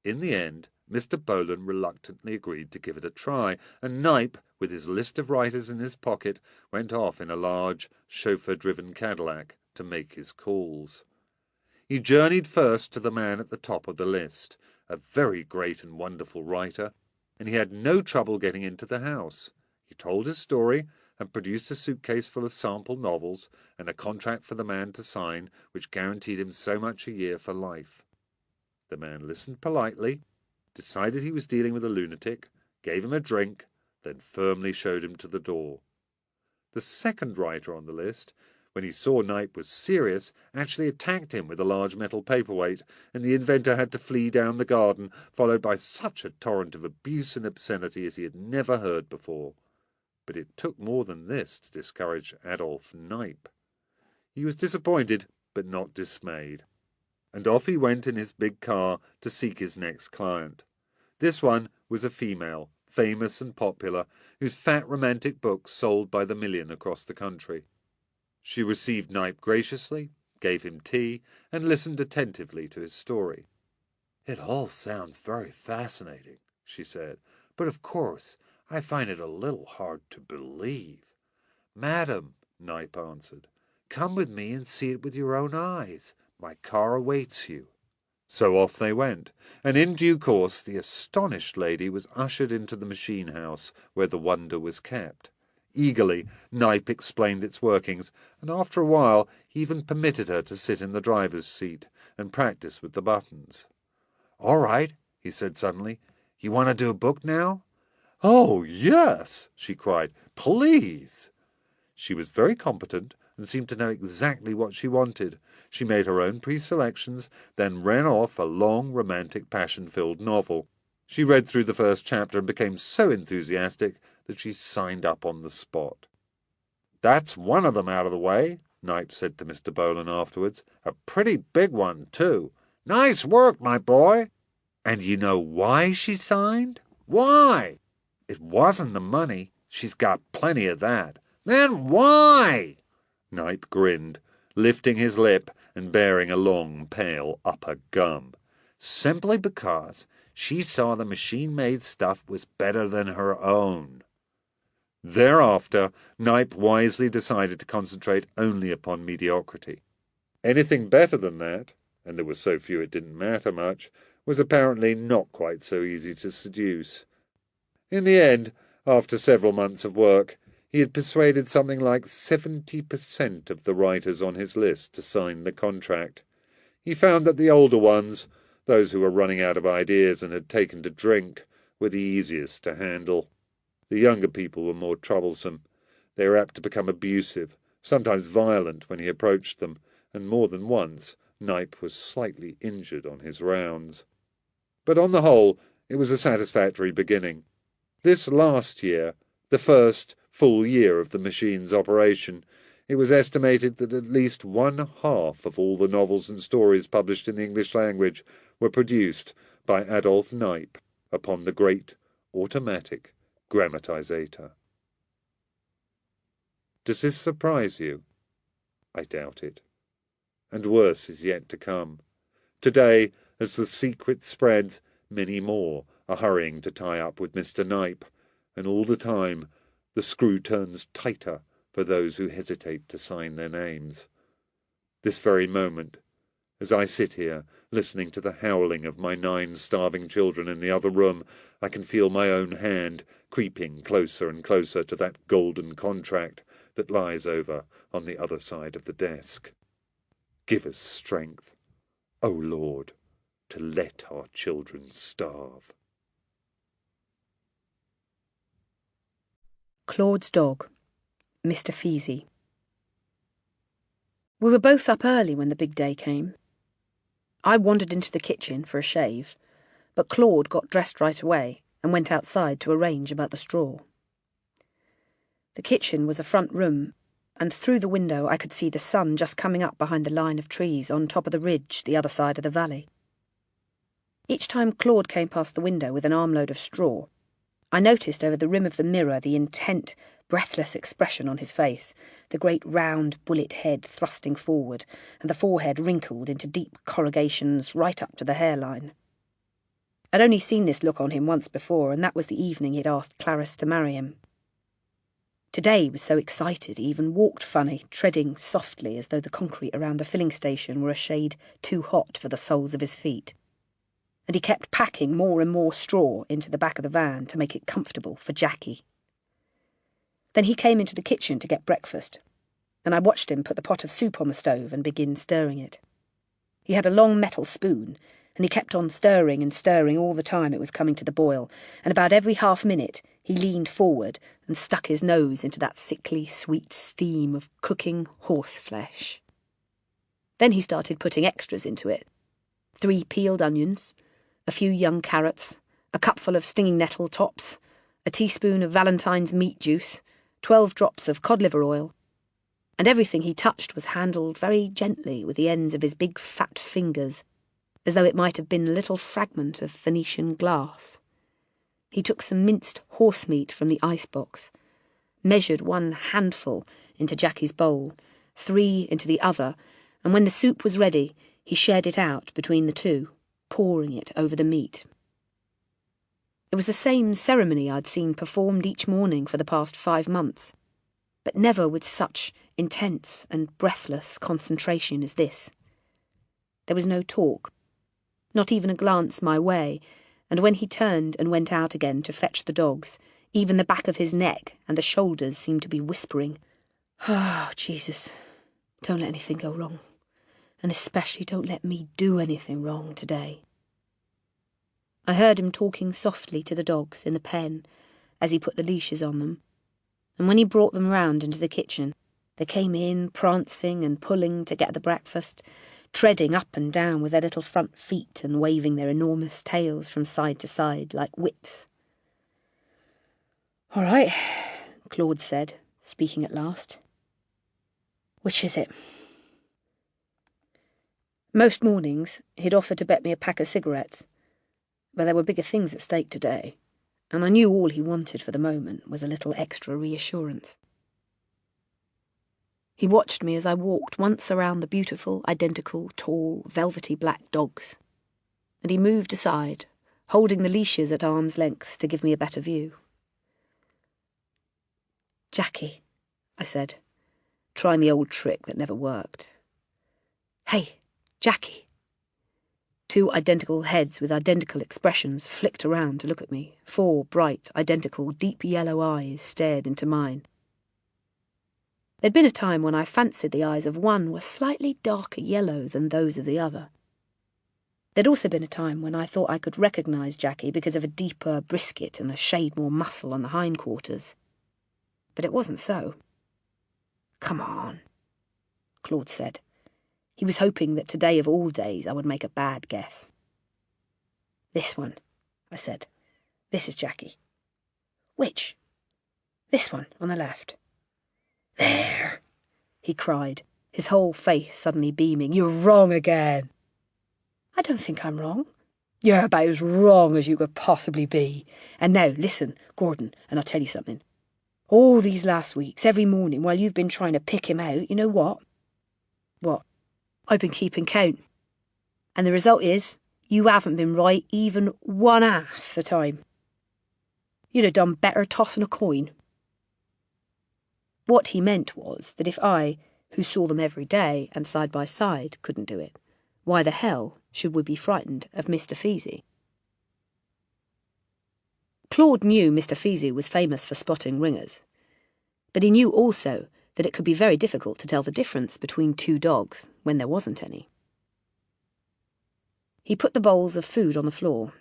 In the end, Mr. Bolan reluctantly agreed to give it a try, and Knipe, with his list of writers in his pocket, went off in a large, chauffeur-driven Cadillac to make his calls. He journeyed first to the man at the top of the list, a very great and wonderful writer, and he had no trouble getting into the house. He told his story and produced a suitcase full of sample novels and a contract for the man to sign, which guaranteed him so much a year for life. The man listened politely, decided he was dealing with a lunatic, gave him a drink, then firmly showed him to the door. The second writer on the list, when he saw Knipe was serious, actually attacked him with a large metal paperweight, and the inventor had to flee down the garden, followed by such a torrent of abuse and obscenity as he had never heard before. But it took more than this to discourage Adolf Knipe. He was disappointed, but not dismayed, and off he went in his big car to seek his next client. This one was a female, famous and popular, whose fat romantic books sold by the million across the country. She received Knipe graciously, gave him tea, and listened attentively to his story. "It all sounds very fascinating," she said, "but of course I find it a little hard to believe." "Madam," Knipe answered, "come with me and see it with your own eyes. My car awaits you." So off they went, and in due course the astonished lady was ushered into the machine house where the wonder was kept. Eagerly, Knipe explained its workings, and after a while he even permitted her to sit in the driver's seat and practice with the buttons. "All right," he said suddenly. "You want to do a book now?" "Oh, yes," she cried. "Please." She was very competent and seemed to know exactly what she wanted. She made her own pre-selections, then ran off a long, romantic, passion-filled novel. She read through the first chapter and became so enthusiastic that she signed up on the spot. "That's one of them out of the way," Knipe said to Mr. Bolan afterwards. "A pretty big one, too. Nice work, my boy." "And you know why she signed?" "Why?" "It wasn't the money. She's got plenty of that." "Then why?" Knipe grinned, lifting his lip and baring a long, pale upper gum. "Simply because she saw the machine-made stuff was better than her own." Thereafter, Knipe wisely decided to concentrate only upon mediocrity. Anything better than that, and there were so few it didn't matter much, was apparently not quite so easy to seduce. In the end, after several months of work, he had persuaded something like 70% of the writers on his list to sign the contract. He found that the older ones, those who were running out of ideas and had taken to drink, were the easiest to handle. The younger people were more troublesome. They were apt to become abusive, sometimes violent when he approached them, and more than once Knipe was slightly injured on his rounds. But on the whole, it was a satisfactory beginning. This last year, the first full year of the machine's operation, it was estimated that at least 1/2 of all the novels and stories published in the English language were produced by Adolf Knipe upon the great automatic Grammatizator. Does this surprise you? I doubt it. And worse is yet to come. Today, as the secret spreads, many more are hurrying to tie up with Mr. Knipe, and all the time the screw turns tighter for those who hesitate to sign their names. This very moment, as I sit here, listening to the howling of my 9 starving children in the other room, I can feel my own hand creeping closer and closer to that golden contract that lies over on the other side of the desk. Give us strength, O Lord, to let our children starve. Claude's dog, Mr. Feasey. We were both up early when the big day came. I wandered into the kitchen for a shave, but Claude got dressed right away and went outside to arrange about the straw. The kitchen was a front room, and through the window I could see the sun just coming up behind the line of trees on top of the ridge the other side of the valley. Each time Claude came past the window with an armload of straw, I noticed over the rim of the mirror the intent, breathless expression on his face, the great round bullet head thrusting forward, and the forehead wrinkled into deep corrugations right up to the hairline. I'd only seen this look on him once before, and that was the evening he'd asked Clarice to marry him. Today he was so excited he even walked funny, treading softly as though the concrete around the filling station were a shade too hot for the soles of his feet. And he kept packing more and more straw into the back of the van to make it comfortable for Jackie. Then he came into the kitchen to get breakfast, and I watched him put the pot of soup on the stove and begin stirring it. He had a long metal spoon, and he kept on stirring and stirring all the time it was coming to the boil, and about every half-minute he leaned forward and stuck his nose into that sickly, sweet steam of cooking horseflesh. Then he started putting extras into it. 3 peeled onions, a few young carrots, a cupful of stinging nettle tops, a teaspoon of Valentine's meat juice, 12 drops of cod liver oil, and everything he touched was handled very gently with the ends of his big fat fingers, as though it might have been a little fragment of Venetian glass. He took some minced horse meat from the icebox, measured 1 handful into Jackie's bowl, 3 into the other, and when the soup was ready, he shared it out between the 2, pouring it over the meat. It was the same ceremony I'd seen performed each morning for the past 5 months, but never with such intense and breathless concentration as this. There was no talk, not even a glance my way, and when he turned and went out again to fetch the dogs, even the back of his neck and the shoulders seemed to be whispering, "Oh, Jesus, don't let anything go wrong, and especially don't let me do anything wrong today." I heard him talking softly to the dogs in the pen as he put the leashes on them, and when he brought them round into the kitchen, they came in prancing and pulling to get the breakfast, treading up and down with their little front feet and waving their enormous tails from side to side like whips. "All right," Claude said, speaking at last. "Which is it?" Most mornings he'd offer to bet me a pack of cigarettes, but there were bigger things at stake today, and I knew all he wanted for the moment was a little extra reassurance. He watched me as I walked once around the beautiful, identical, tall, velvety black dogs, and he moved aside, holding the leashes at arm's length to give me a better view. "Jackie," I said, trying the old trick that never worked. "Hey, Jackie." 2 identical heads with identical expressions flicked around to look at me. 4 bright, identical, deep yellow eyes stared into mine. There'd been a time when I fancied the eyes of one were slightly darker yellow than those of the other. There'd also been a time when I thought I could recognise Jackie because of a deeper brisket and a shade more muscle on the hindquarters. But it wasn't so. "Come on," Claude said. He was hoping that today of all days I would make a bad guess. "This one," I said. "This is Jackie." "Which?" "This one, on the left." "There," he cried, his whole face suddenly beaming. "You're wrong again." "I don't think I'm wrong." "You're about as wrong as you could possibly be. And now, listen, Gordon, and I'll tell you something. All these last weeks, every morning, while you've been trying to pick him out, you know what?" "What?" "I've been keeping count. And the result is, you haven't been right even 1/2 the time. You'd have done better tossing a coin." What he meant was that if I, who saw them every day and side by side, couldn't do it, why the hell should we be frightened of Mr. Feasey? Claude knew Mr. Feasey was famous for spotting ringers, but he knew also that it could be very difficult to tell the difference between 2 dogs when there wasn't any. He put the bowls of food on the floor,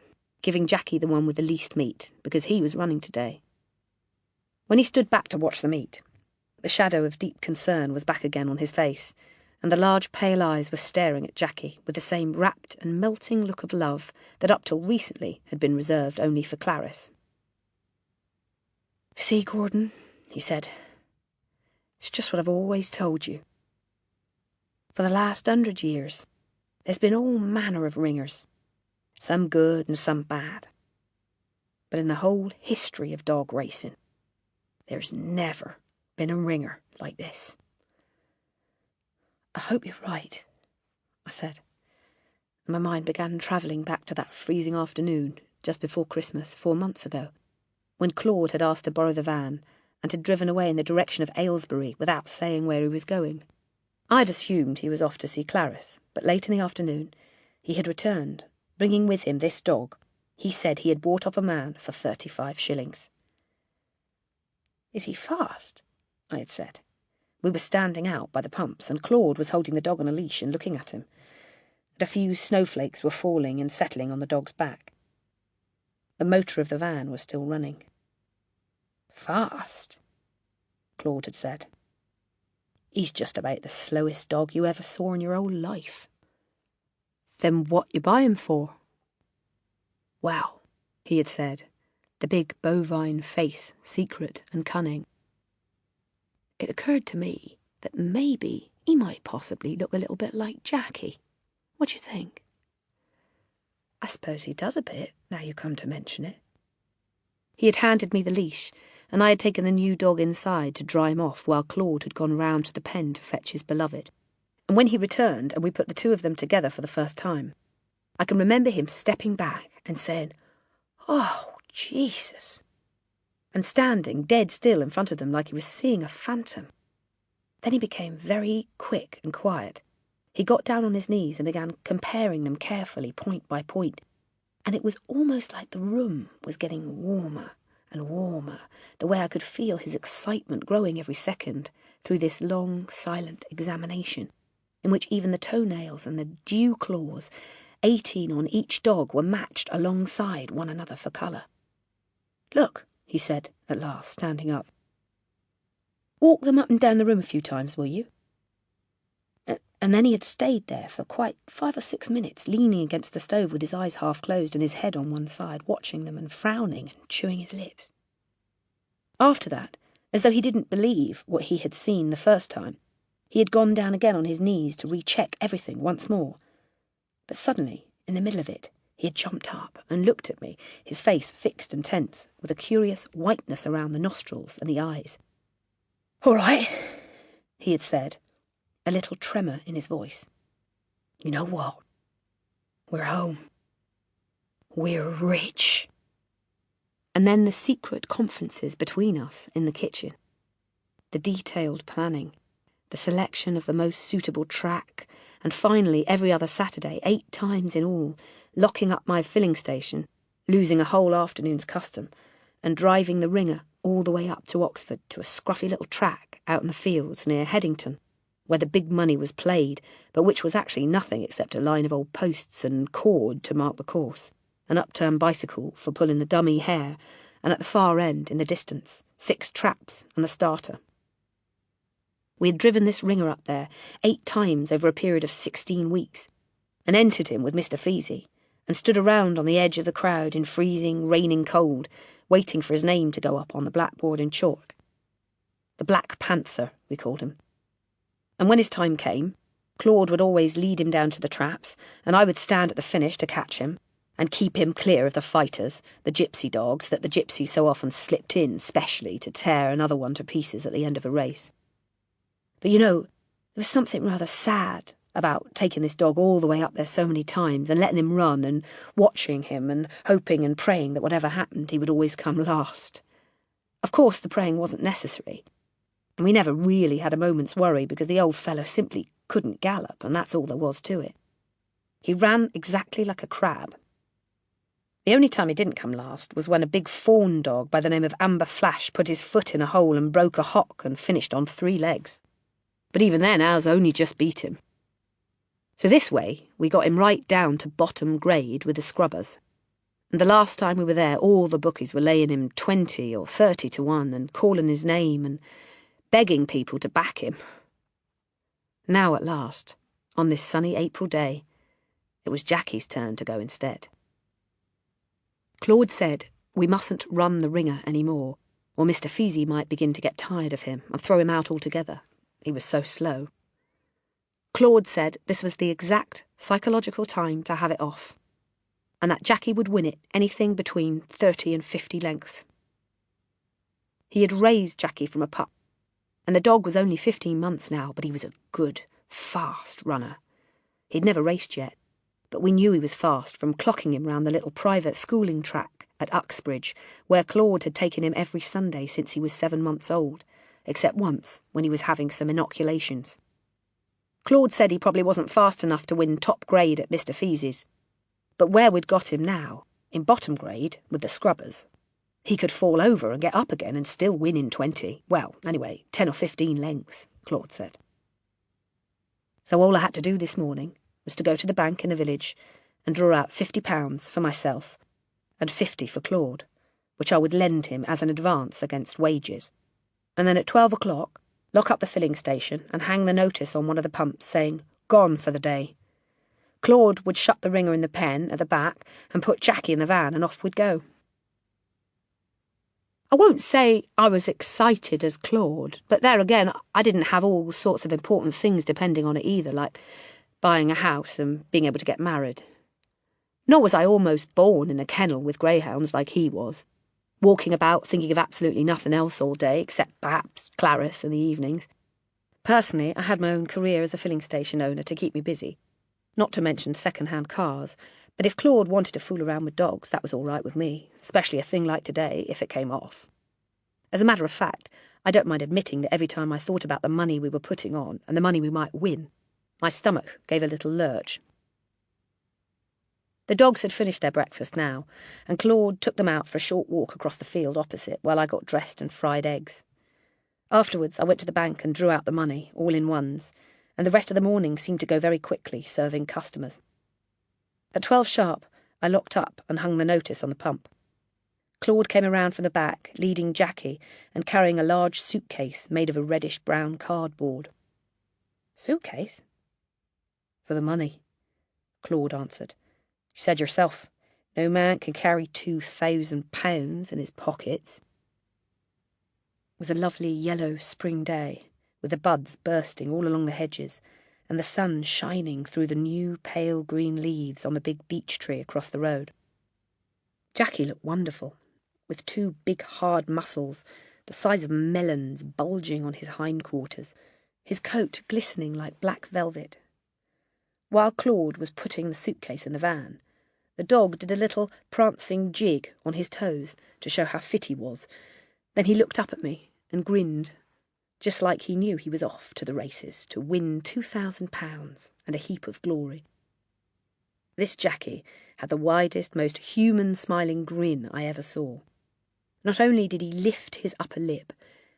giving Jackie the one with the least meat, because he was running today. When he stood back to watch them eat, the shadow of deep concern was back again on his face, and the large pale eyes were staring at Jackie with the same rapt and melting look of love that up till recently had been reserved only for Clarice. "See, Gordon," he said, "it's just what I've always told you. For the last 100 years, there's been all manner of ringers, some good and some bad. But in the whole history of dog racing, there's never been a ringer like this." "I hope you're right," I said. My mind began travelling back to that freezing afternoon, just before Christmas, 4 months ago, when Claude had asked to borrow the van and had driven away in the direction of Aylesbury without saying where he was going. I'd assumed he was off to see Clarice, but late in the afternoon he had returned, bringing with him this dog he said he had bought off a man for 35 shillings. "Is he fast?" I had said. We were standing out by the pumps, and Claude was holding the dog on a leash and looking at him. And a few snowflakes were falling and settling on the dog's back. The motor of the van was still running. "Fast?" Claude had said. "He's just about the slowest dog you ever saw in your whole life." "Then what you buy him for?" "Well," he had said, the big bovine face secret and cunning, "it occurred to me that maybe he might possibly look a little bit like Jackie. What do you think?" "I suppose he does a bit, now you come to mention it." He had handed me the leash, and I had taken the new dog inside to dry him off while Claude had gone round to the pen to fetch his beloved. And when he returned and we put the two of them together for the first time, I can remember him stepping back and saying, "Oh, Jesus," and standing dead still in front of them like he was seeing a phantom. Then he became very quick and quiet. He got down on his knees and began comparing them carefully, point by point, and it was almost like the room was getting warmer and warmer, the way I could feel his excitement growing every second through this long, silent examination, in which even the toenails and the dew claws, 18 on each dog, were matched alongside one another for colour. "Look," he said at last, standing up. "Walk them up and down the room a few times, will you?" And then he had stayed there for quite 5 or 6 minutes, leaning against the stove with his eyes half closed and his head on one side, watching them and frowning and chewing his lips. After that, as though he didn't believe what he had seen the first time, he had gone down again on his knees to recheck everything once more. But suddenly, in the middle of it, he had jumped up and looked at me, his face fixed and tense, with a curious whiteness around the nostrils and the eyes. "All right," he had said, a little tremor in his voice. "You know what? We're home. We're rich." And then the secret conferences between us in the kitchen, the detailed planning, the selection of the most suitable track, and finally every other Saturday, 8 times in all, locking up my filling station, losing a whole afternoon's custom, and driving the ringer all the way up to Oxford to a scruffy little track out in the fields near Headington, where the big money was played, but which was actually nothing except a line of old posts and cord to mark the course, an upturned bicycle for pulling the dummy hare, and at the far end, in the distance, 6 traps and the starter. We had driven this ringer up there 8 times over a period of 16 weeks, and entered him with Mr. Feasey, and stood around on the edge of the crowd in freezing, raining cold, waiting for his name to go up on the blackboard in chalk. The Black Panther, we called him. And when his time came, Claude would always lead him down to the traps, and I would stand at the finish to catch him, and keep him clear of the fighters, the gypsy dogs that the gypsies so often slipped in specially to tear another one to pieces at the end of a race. But you know, there was something rather sad about taking this dog all the way up there so many times and letting him run and watching him and hoping and praying that whatever happened he would always come last. Of course the praying wasn't necessary, and we never really had a moment's worry because the old fellow simply couldn't gallop, and that's all there was to it. He ran exactly like a crab. The only time he didn't come last was when a big fawn dog by the name of Amber Flash put his foot in a hole and broke a hock and finished on 3 legs. But even then ours only just beat him. So this way we got him right down to bottom grade with the scrubbers. And the last time we were there all the bookies were laying him 20 or 30 to 1 and calling his name and begging people to back him. Now at last, on this sunny April day, it was Jackie's turn to go instead. Claude said we mustn't run the ringer any more, or Mr. Feasey might begin to get tired of him and throw him out altogether. He was so slow. Claude said this was the exact psychological time to have it off, and that Jackie would win it anything between 30 and 50 lengths. He had raised Jackie from a pup, and the dog was only 15 months now, but he was a good, fast runner. He'd never raced yet, but we knew he was fast from clocking him round the little private schooling track at Uxbridge, where Claude had taken him every Sunday since he was 7 months old, except once when he was having some inoculations. Claude said he probably wasn't fast enough to win top grade at Mr. Feasey's, but where we'd got him now, in bottom grade, with the scrubbers, he could fall over and get up again and still win in 20, well, anyway, 10 or 15 lengths, Claude said. So all I had to do this morning was to go to the bank in the village and draw out £50 for myself and 50 for Claude, which I would lend him as an advance against wages, and then at 12 o'clock lock up the filling station and hang the notice on one of the pumps saying, "Gone for the day." Claude would shut the ringer in the pen at the back and put Jackie in the van, and off we'd go. I won't say I was excited as Claude, but there again, I didn't have all sorts of important things depending on it either, like buying a house and being able to get married. Nor was I almost born in a kennel with greyhounds like he was, walking about thinking of absolutely nothing else all day, except perhaps Clarice in the evenings. Personally, I had my own career as a filling station owner to keep me busy, not to mention second-hand cars, but if Claude wanted to fool around with dogs, that was all right with me, especially a thing like today, if it came off. As a matter of fact, I don't mind admitting that every time I thought about the money we were putting on and the money we might win, my stomach gave a little lurch. The dogs had finished their breakfast now, and Claude took them out for a short walk across the field opposite while I got dressed and fried eggs. Afterwards, I went to the bank and drew out the money, all in ones, and the rest of the morning seemed to go very quickly, serving customers. At 12 sharp, I locked up and hung the notice on the pump. Claude came around from the back, leading Jackie and carrying a large suitcase made of a reddish-brown cardboard. "Suitcase?" "For the money," Claude answered. "You said yourself, no man can carry £2,000 in his pockets." It was a lovely yellow spring day, with the buds bursting all along the hedges, and the sun shining through the new pale green leaves on the big beech tree across the road. Jackie looked wonderful, with 2 big hard muscles, the size of melons, bulging on his hindquarters, his coat glistening like black velvet. While Claude was putting the suitcase in the van, the dog did a little prancing jig on his toes to show how fit he was. Then he looked up at me and grinned, just like he knew he was off to the races to win £2,000 and a heap of glory. This Jackie had the widest, most human-smiling grin I ever saw. Not only did he lift his upper lip,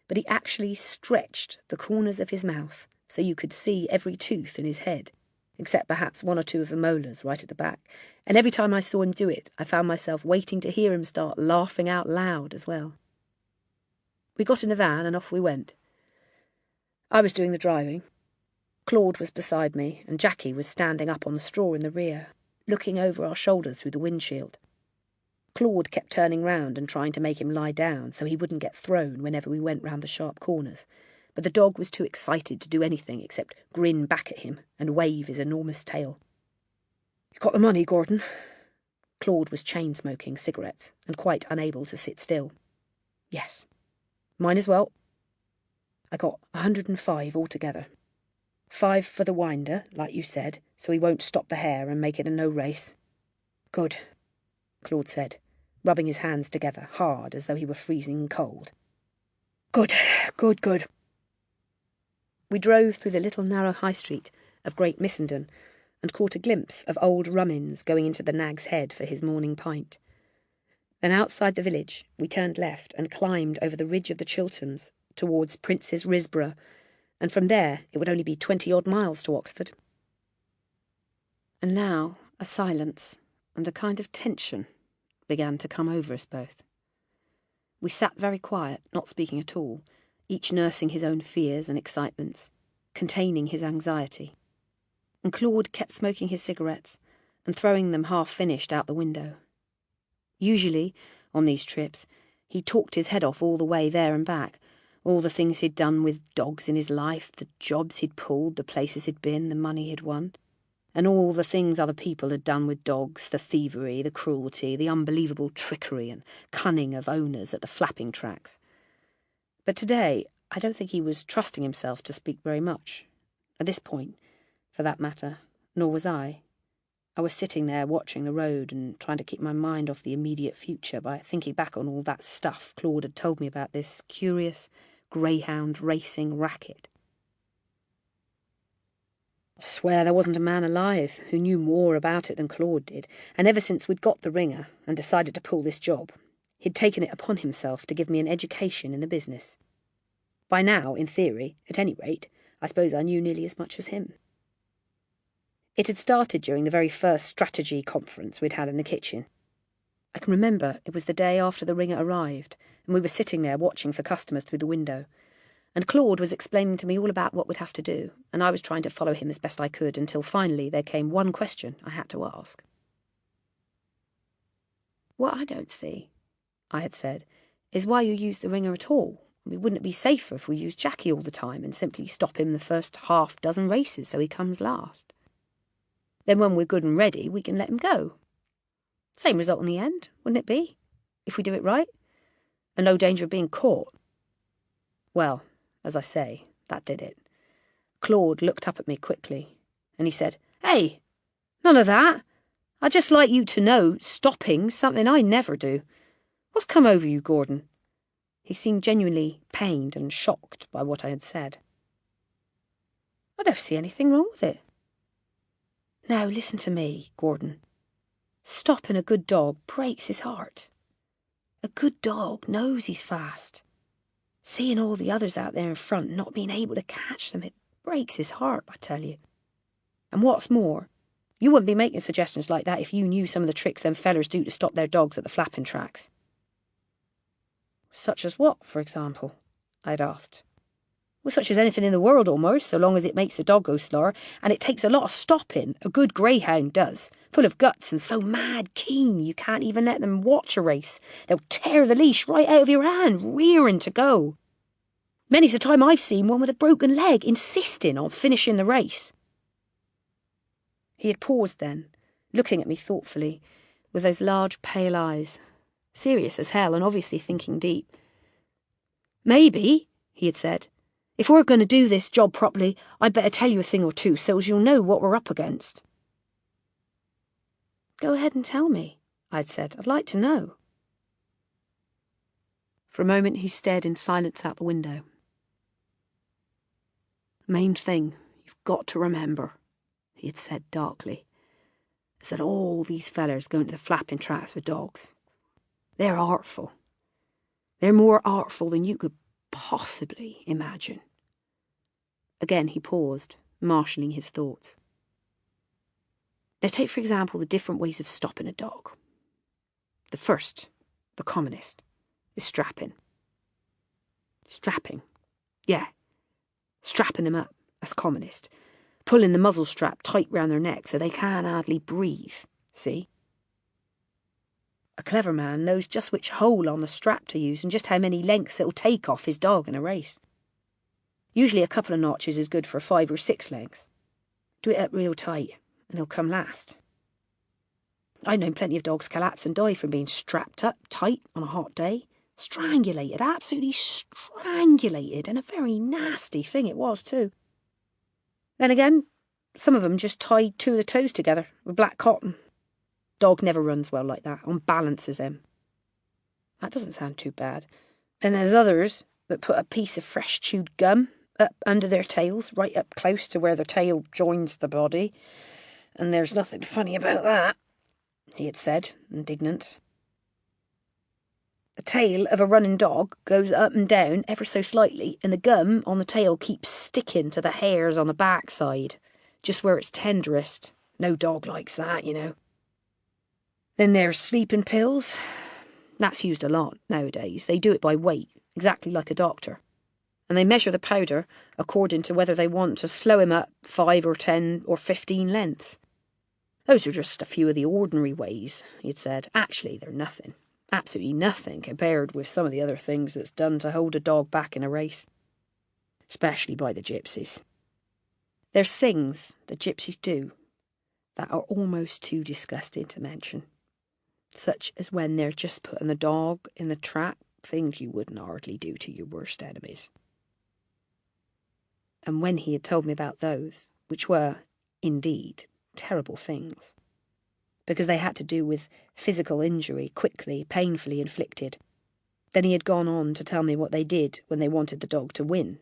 but he actually stretched the corners of his mouth so you could see every tooth in his head, except perhaps 1 or 2 of the molars right at the back, and every time I saw him do it, I found myself waiting to hear him start laughing out loud as well. We got in the van and off we went. I was doing the driving. Claude was beside me, and Jackie was standing up on the straw in the rear, looking over our shoulders through the windshield. Claude kept turning round and trying to make him lie down so he wouldn't get thrown whenever we went round the sharp corners, but the dog was too excited to do anything except grin back at him and wave his enormous tail. "You got the money, Gordon?" Claude was chain-smoking cigarettes and quite unable to sit still. "Yes." "Mine as well." "I got 105 altogether. 5 for the winder, like you said, so he won't stop the hare and make it a no race." "Good," Claude said, rubbing his hands together hard as though he were freezing cold. "Good, good, good." We drove through the little narrow high street of Great Missenden and caught a glimpse of old Rummins going into the Nag's Head for his morning pint. Then outside the village we turned left and climbed over the ridge of the Chilterns towards Prince's Risborough, and from there it would only be 20-odd miles to Oxford. And now a silence and a kind of tension began to come over us both. We sat very quiet, not speaking at all, each nursing his own fears and excitements, containing his anxiety. And Claude kept smoking his cigarettes and throwing them half-finished out the window. Usually, on these trips, he talked his head off all the way there and back, all the things he'd done with dogs in his life, the jobs he'd pulled, the places he'd been, the money he'd won, and all the things other people had done with dogs, the thievery, the cruelty, the unbelievable trickery and cunning of owners at the flapping tracks. But today, I don't think he was trusting himself to speak very much. At this point, for that matter, nor was I. I was sitting there watching the road and trying to keep my mind off the immediate future by thinking back on all that stuff Claude had told me about this curious greyhound racing racket. I swear there wasn't a man alive who knew more about it than Claude did, and ever since we'd got the ringer and decided to pull this job, he'd taken it upon himself to give me an education in the business. By now, in theory, at any rate, I suppose I knew nearly as much as him. It had started during the very first strategy conference we'd had in the kitchen. I can remember it was the day after the ringer arrived, and we were sitting there watching for customers through the window, and Claude was explaining to me all about what we'd have to do, and I was trying to follow him as best I could until finally there came one question I had to ask. "What I don't see," I had said, "is why you use the ringer at all. Wouldn't it be safer if we used Jackie all the time and simply stop him the first half-dozen races so he comes last? Then when we're good and ready, we can let him go. Same result in the end, wouldn't it be, if we do it right? And no danger of being caught." Well, as I say, that did it. Claude looked up at me quickly, and he said, "Hey, none of that. I'd just like you to know stopping's something I never do. What's come over you, Gordon?" He seemed genuinely pained and shocked by what I had said. "I don't see anything wrong with it." "Now listen to me, Gordon. Stopping a good dog breaks his heart. A good dog knows he's fast. Seeing all the others out there in front and not being able to catch them, it breaks his heart, I tell you. And what's more, you wouldn't be making suggestions like that if you knew some of the tricks them fellers do to stop their dogs at the flapping tracks." "Such as what, for example?" I'd asked. "Well, such as anything in the world almost, so long as it makes the dog go slower, and it takes a lot of stopping, a good greyhound does, full of guts and so mad keen you can't even let them watch a race. They'll tear the leash right out of your hand, rearing to go. Many's the time I've seen one with a broken leg insisting on finishing the race." He had paused then, looking at me thoughtfully, with those large pale eyes, serious as hell and obviously thinking deep. "Maybe," he had said, "if we're going to do this job properly, I'd better tell you a thing or two so as you'll know what we're up against." "Go ahead and tell me," I'd said. "I'd like to know." For a moment he stared in silence out the window. "Main thing you've got to remember," he had said darkly, "is that all these fellers go into the flapping tracks with dogs. They're artful. They're more artful than you could possibly imagine." Again he paused, marshalling his thoughts. "Now take, for example, the different ways of stopping a dog. The first, the commonest, is strapping. Strapping. Yeah. Strapping them up, that's commonest. Pulling the muzzle strap tight round their neck so they can't hardly breathe, see? A clever man knows just which hole on the strap to use and just how many lengths it'll take off his dog in a race. Usually a couple of notches is good for 5 or 6 lengths. Do it up real tight, and he'll come last. I've known plenty of dogs collapse and die from being strapped up tight on a hot day. Strangulated, absolutely strangulated, and a very nasty thing it was too. Then again, some of them just tied 2 of the toes together with black cotton. Dog never runs well like that, on balances him. That doesn't sound too bad. Then there's others that put a piece of fresh chewed gum up under their tails, right up close to where the tail joins the body. And there's nothing funny about that, he had said, indignant. The tail of a running dog goes up and down ever so slightly, and the gum on the tail keeps sticking to the hairs on the backside, just where it's tenderest. No dog likes that, you know. Then there's sleeping pills. That's used a lot nowadays. They do it by weight, exactly like a doctor. And they measure the powder according to whether they want to slow him up 5 or 10 or 15 lengths. Those are just a few of the ordinary ways, he'd said. Actually, they're nothing. Absolutely nothing compared with some of the other things that's done to hold a dog back in a race. Especially by the gypsies. There's things the gypsies do that are almost too disgusting to mention. Such as when they're just putting the dog in the trap, things you wouldn't hardly do to your worst enemies. And when he had told me about those, which were, indeed, terrible things, because they had to do with physical injury, quickly, painfully inflicted. Then he had gone on to tell me what they did when they wanted the dog to win.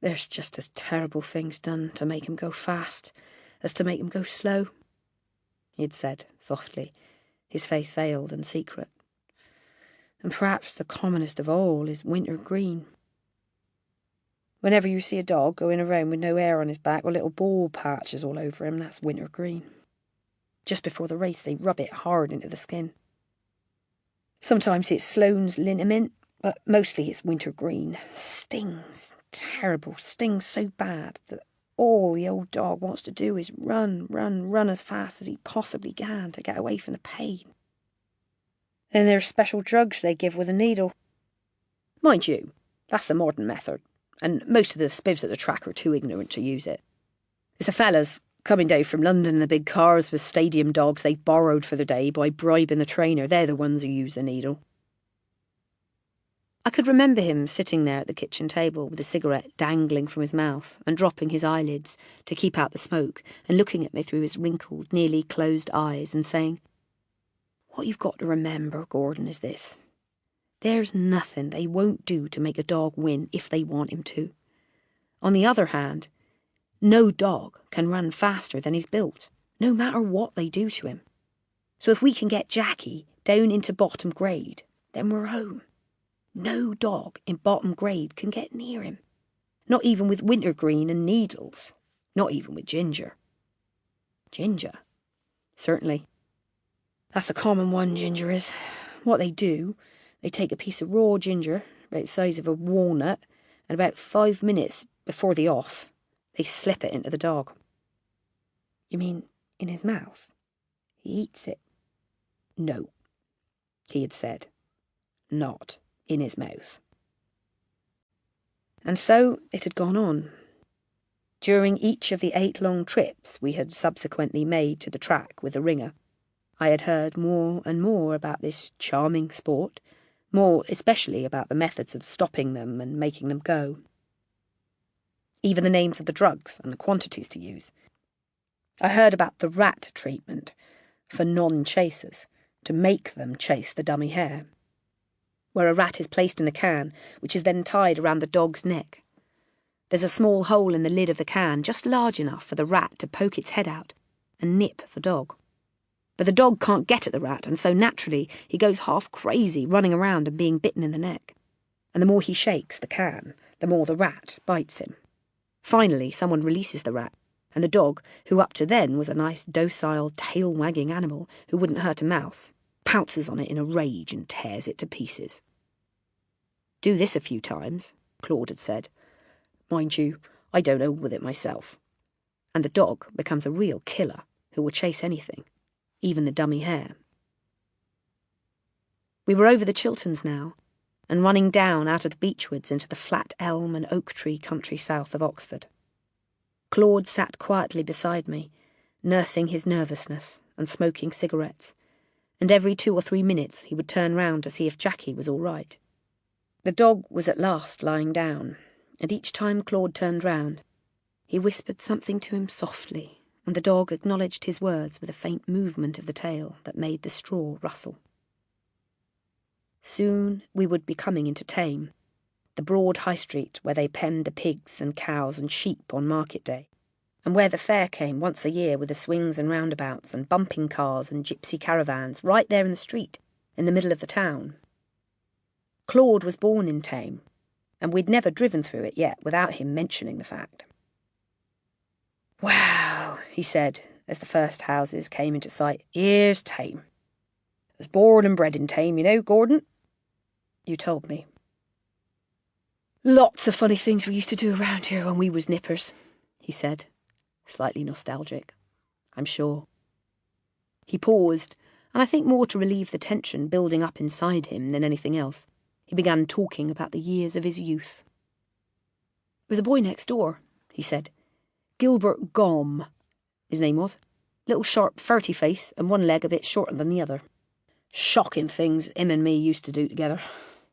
There's just as terrible things done to make him go fast as to make him go slow, he had said softly, his face veiled and secret. And perhaps the commonest of all is wintergreen. Whenever you see a dog going around with no hair on his back or little bald patches all over him, that's wintergreen. Just before the race, they rub it hard into the skin. Sometimes it's Sloane's liniment, but mostly it's wintergreen. Stings, terrible, stings so bad that all the old dog wants to do is run as fast as he possibly can to get away from the pain. Then there's special drugs they give with a needle. Mind you, that's the modern method, and most of the spivs at the track are too ignorant to use it. It's the fellas coming down from London in the big cars with stadium dogs they've borrowed for the day by bribing the trainer. They're the ones who use the needle. I could remember him sitting there at the kitchen table with a cigarette dangling from his mouth and dropping his eyelids to keep out the smoke and looking at me through his wrinkled, nearly closed eyes and saying, "What you've got to remember, Gordon, is this. There's nothing they won't do to make a dog win if they want him to. On the other hand, no dog can run faster than he's built, no matter what they do to him. So if we can get Jackie down into bottom grade, then we're home. No dog in bottom grade can get near him. Not even with wintergreen and needles. Not even with ginger." Ginger? Certainly. That's a common one, ginger is. What they do, they take a piece of raw ginger, about the size of a walnut, and about 5 minutes before the off, they slip it into the dog. You mean in his mouth? He eats it? No, he had said. Not in his mouth. And so it had gone on. During each of the 8 long trips we had subsequently made to the track with the ringer, I had heard more and more about this charming sport, more especially about the methods of stopping them and making them go. Even the names of the drugs and the quantities to use. I heard about the rat treatment for non-chasers, to make them chase the dummy hare, where a rat is placed in a can, which is then tied around the dog's neck. There's a small hole in the lid of the can, just large enough for the rat to poke its head out and nip the dog. But the dog can't get at the rat, and so naturally he goes half crazy, running around and being bitten in the neck. And the more he shakes the can, the more the rat bites him. Finally, someone releases the rat, and the dog, who up to then was a nice, docile, tail-wagging animal who wouldn't hurt a mouse, pounces on it in a rage and tears it to pieces. "Do this a few times," Claude had said. "Mind you, I don't own with it myself." And the dog becomes a real killer who will chase anything, even the dummy hare. We were over the Chilterns now, and running down out of the beechwoods into the flat elm and oak tree country south of Oxford. Claude sat quietly beside me, nursing his nervousness and smoking cigarettes, and every 2 or 3 minutes he would turn round to see if Jackie was all right. The dog was at last lying down, and each time Claude turned round, he whispered something to him softly, and the dog acknowledged his words with a faint movement of the tail that made the straw rustle. Soon we would be coming into Tame, the broad high street where they penned the pigs and cows and sheep on market day, and where the fair came once a year with the swings and roundabouts and bumping cars and gypsy caravans right there in the street, in the middle of the town. Claude was born in Tame, and we'd never driven through it yet without him mentioning the fact. "Wow," he said, as the first houses came into sight. "Here's Tame. I was born and bred in Tame, you know, Gordon. You told me. Lots of funny things we used to do around here when we was nippers," he said, slightly nostalgic, I'm sure. He paused, and I think more to relieve the tension building up inside him than anything else, he began talking about the years of his youth. "There was a boy next door," he said. "Gilbert Gom, his name was. Little sharp, furty face, and one leg a bit shorter than the other. Shocking things him and me used to do together.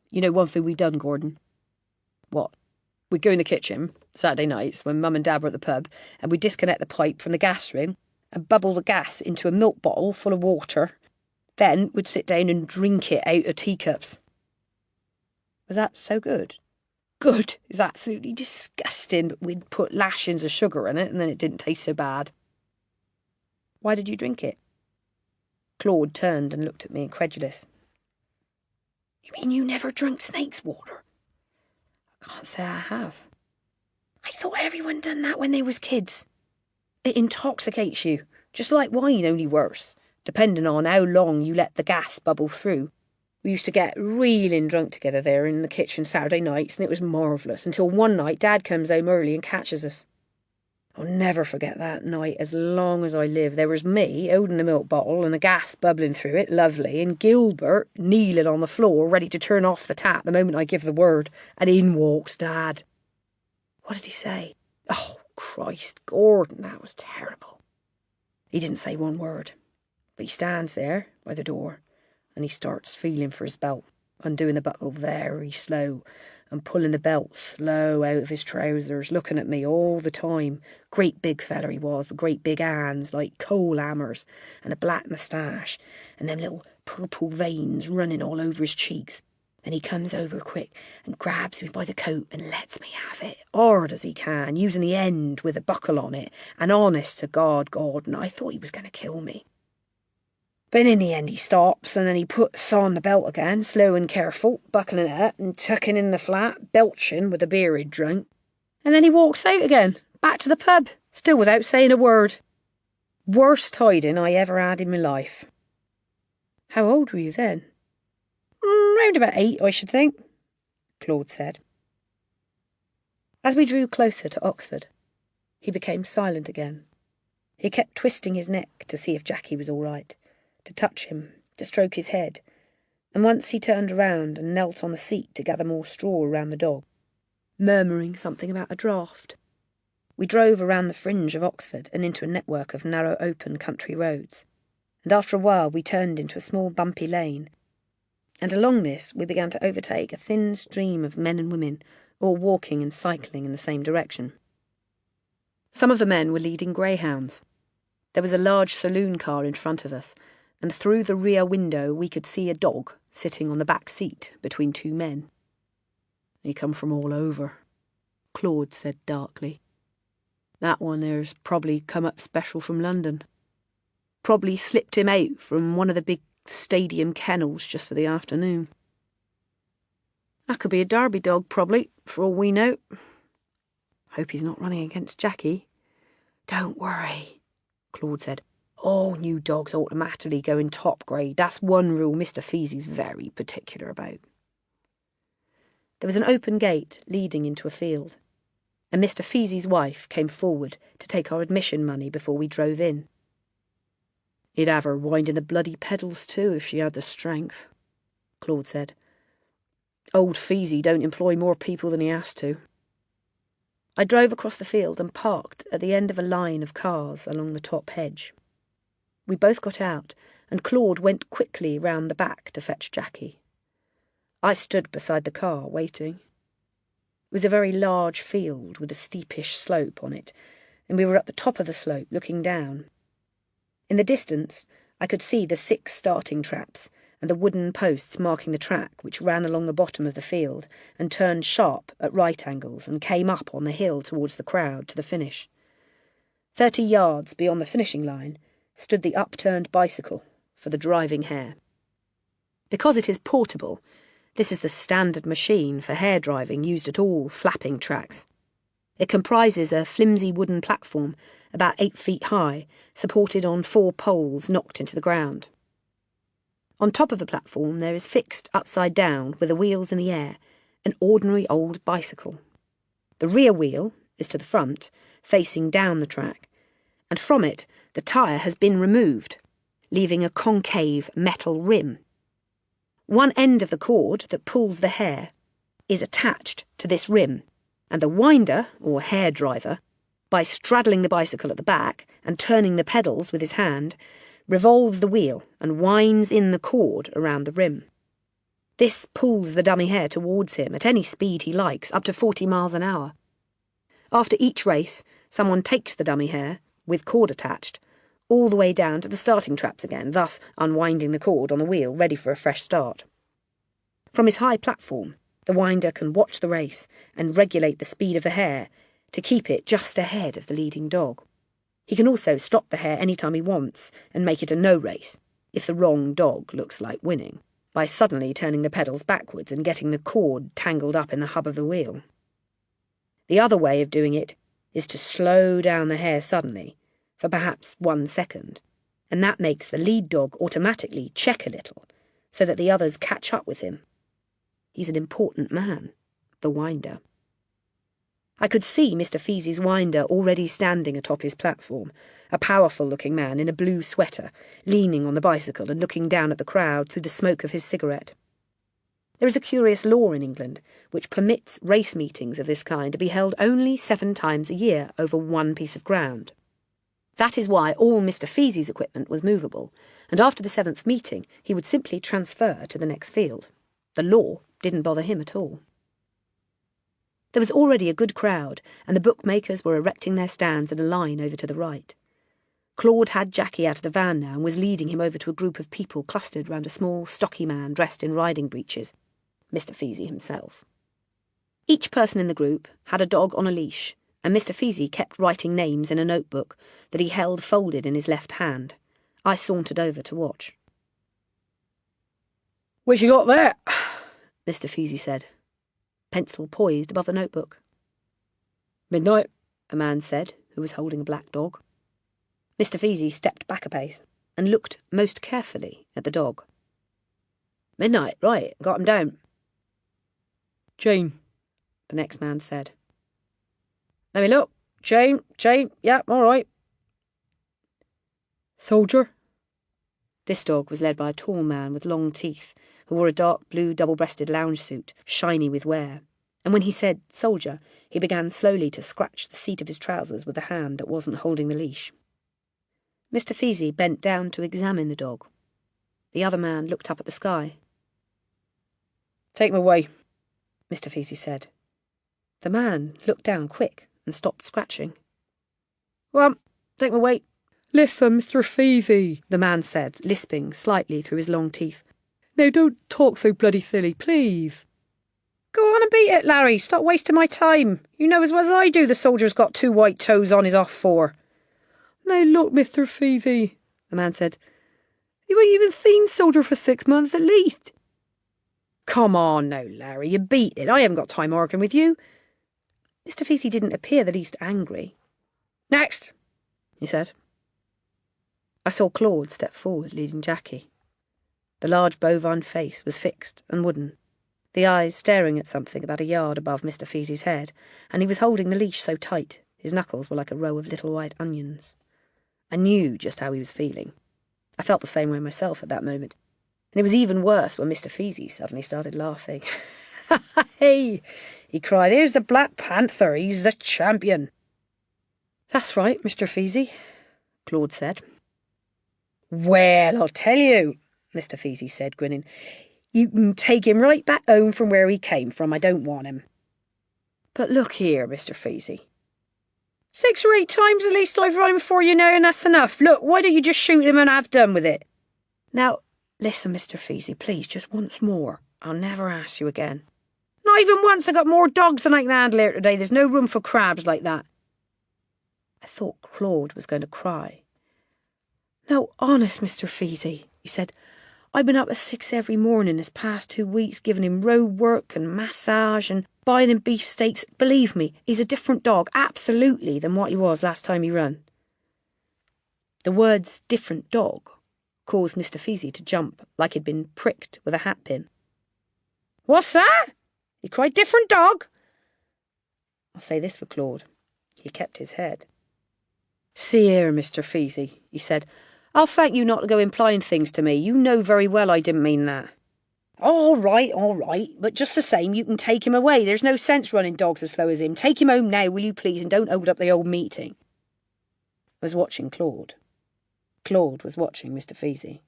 You know one thing we done, Gordon?" "What?" "We'd go in the kitchen, Saturday nights, when Mum and Dad were at the pub, and we'd disconnect the pipe from the gas ring, and bubble the gas into a milk bottle full of water. Then we'd sit down and drink it out of teacups. Was that so good? Good. It was absolutely disgusting, but we'd put lashings of sugar in it and then it didn't taste so bad. Why did you drink it? Claude turned and looked at me incredulous. You mean you never drank snake's water? I can't say I have. I thought everyone done that when they was kids. It intoxicates you, just like wine, only worse, depending on how long you let the gas bubble through. We used to get reeling drunk together there in the kitchen Saturday nights, and it was marvellous, until one night Dad comes home early and catches us. I'll never forget that night as long as I live. There was me, holding the milk bottle and the gas bubbling through it, lovely, and Gilbert kneeling on the floor, ready to turn off the tap the moment I give the word, and in walks Dad. What did he say? Oh, Christ, Gordon, that was terrible. He didn't say one word, but he stands there by the door, and he starts feeling for his belt, undoing the buckle very slow, and pulling the belt slow out of his trousers, looking at me all the time. Great big feller he was, with great big hands like coal hammers, and a black moustache, and them little purple veins running all over his cheeks. And he comes over quick and grabs me by the coat and lets me have it, hard as he can, using the end with a buckle on it, and honest to God, Gordon, I thought he was going to kill me. But in the end he stops, and then he puts on the belt again, slow and careful, buckling it up and tucking in the flat, belching with the beer he'd drunk. And then he walks out again, back to the pub, still without saying a word. Worst hiding I ever had in my life. How old were you then? Round about 8, I should think, Claude said. As we drew closer to Oxford, he became silent again. He kept twisting his neck to see if Jackie was all right, to touch him, to stroke his head, and once he turned around and knelt on the seat to gather more straw around the dog, murmuring something about a draught. We drove around the fringe of Oxford and into a network of narrow open country roads, and after a while we turned into a small bumpy lane, and along this we began to overtake a thin stream of men and women, all walking and cycling in the same direction. Some of the men were leading greyhounds. There was a large saloon car in front of us, and through the rear window we could see a dog sitting on the back seat between 2 men. He come from all over, Claude said darkly. That one there's probably come up special from London. Probably slipped him out from one of the big stadium kennels just for the afternoon. That could be a Derby dog, probably, for all we know. Hope he's not running against Jackie. Don't worry, Claude said. All new dogs automatically go in top grade. That's one rule Mr. Feasey's very particular about. There was an open gate leading into a field, and Mr. Feasey's wife came forward to take our admission money before we drove in. He'd have her winding the bloody pedals too if she had the strength, Claude said. Old Feasey don't employ more people than he has to. I drove across the field and parked at the end of a line of cars along the top hedge. We both got out, and Claude went quickly round the back to fetch Jackie. I stood beside the car, waiting. It was a very large field with a steepish slope on it, and we were at the top of the slope looking down. In the distance, I could see the 6 starting traps and the wooden posts marking the track which ran along the bottom of the field and turned sharp at right angles and came up on the hill towards the crowd to the finish. 30 yards beyond the finishing line stood the upturned bicycle for the driving hare. Because it is portable, this is the standard machine for hare driving used at all flapping tracks. It comprises a flimsy wooden platform about 8 feet high, supported on 4 poles knocked into the ground. On top of the platform there is fixed upside down, with the wheels in the air, an ordinary old bicycle. The rear wheel is to the front, facing down the track, and from it the tyre has been removed, leaving a concave metal rim. One end of the cord that pulls the hare is attached to this rim, and the winder, or hare driver, by straddling the bicycle at the back and turning the pedals with his hand, revolves the wheel and winds in the cord around the rim. This pulls the dummy hare towards him at any speed he likes, up to 40 miles an hour. After each race, someone takes the dummy hare, with cord attached, all the way down to the starting traps again, thus unwinding the cord on the wheel, ready for a fresh start. From his high platform, the winder can watch the race and regulate the speed of the hare to keep it just ahead of the leading dog. He can also stop the hare any time he wants and make it a no race if the wrong dog looks like winning, by suddenly turning the pedals backwards and getting the cord tangled up in the hub of the wheel. The other way of doing it is to slow down the hare suddenly, for perhaps 1 second, and that makes the lead dog automatically check a little, so that the others catch up with him. He's an important man, the winder. I could see Mr. Feasey's winder already standing atop his platform, a powerful-looking man in a blue sweater, leaning on the bicycle and looking down at the crowd through the smoke of his cigarette. There is a curious law in England which permits race meetings of this kind to be held only 7 times a year over one piece of ground. That is why all Mr. Feasey's equipment was movable, and after the 7th meeting he would simply transfer to the next field. The law didn't bother him at all. There was already a good crowd, and the bookmakers were erecting their stands in a line over to the right. Claude had Jackie out of the van now and was leading him over to a group of people clustered round a small, stocky man dressed in riding breeches, Mr. Feasey himself. Each person in the group had a dog on a leash, and Mr. Feasey kept writing names in a notebook that he held folded in his left hand. I sauntered over to watch. "What you got there?" Mr. Feasey said, pencil poised above the notebook. "Midnight," a man said, who was holding a black dog. Mr. Feasey stepped back a pace and looked most carefully at the dog. "Midnight, right, got him down." "Chain," the next man said. "Let me look. Chain, yeah, all right." "Soldier?" This dog was led by a tall man with long teeth, who wore a dark blue double-breasted lounge suit, shiny with wear, and when he said soldier, he began slowly to scratch the seat of his trousers with the hand that wasn't holding the leash. Mr. Feasey bent down to examine the dog. The other man looked up at the sky. "Take him away," Mr. Feasey said. The man looked down quick and stopped scratching. "Well, take him away." "Listen, Mr. Feasey," the man said, lisping slightly through his long teeth. "Now don't talk so bloody silly, please." "Go on and beat it, Larry. Stop wasting my time. You know as well as I do the soldier's got 2 white toes on his off fore." "Now look, Mr. Feasey," the man said. "You ain't even seen soldier for 6 months at least." "Come on now, Larry, you beat it. I haven't got time arguing with you." Mr. Feasey didn't appear the least angry. "Next," he said. I saw Claude step forward, leading Jackie. The large bovine face was fixed and wooden, the eyes staring at something about a yard above Mr. Feasey's head, and he was holding the leash so tight his knuckles were like a row of little white onions. I knew just how he was feeling. I felt the same way myself at that moment, and it was even worse when Mr. Feasey suddenly started laughing. "Hey," he cried, "here's the Black Panther. He's the champion." "That's right, Mr. Feasey," Claude said. "Well, I'll tell you," Mr. Feasey said, grinning. "You can take him right back home from where he came from. I don't want him." "But look here, Mr. Feasey. 6 or 8 times at least I've run him for you now, and that's enough. Look, why don't you just shoot him and have done with it?" "Now, listen, Mr. Feasey, please, just once more. I'll never ask you again." "Not even once. I got more dogs than I can handle here today. There's no room for crabs like that." I thought Claude was going to cry. "No, honest, Mr. Feasey," he said. "I've been up at 6 every morning this past 2 weeks, giving him road work and massage and buying him beef steaks. Believe me, he's a different dog, absolutely, than what he was last time he run." The words different dog caused Mr. Feasey to jump like he'd been pricked with a hatpin. "What's that?" he cried. "Different dog?" I'll say this for Claude. He kept his head. "See here, Mr. Feasey," he said. "I'll thank you not to go implying things to me. You know very well I didn't mean that." All right, but just the same, you can take him away. There's no sense running dogs as slow as him. Take him home now, will you please, and don't hold up the old meeting." I was watching Claude. Claude was watching Mr. Feasey.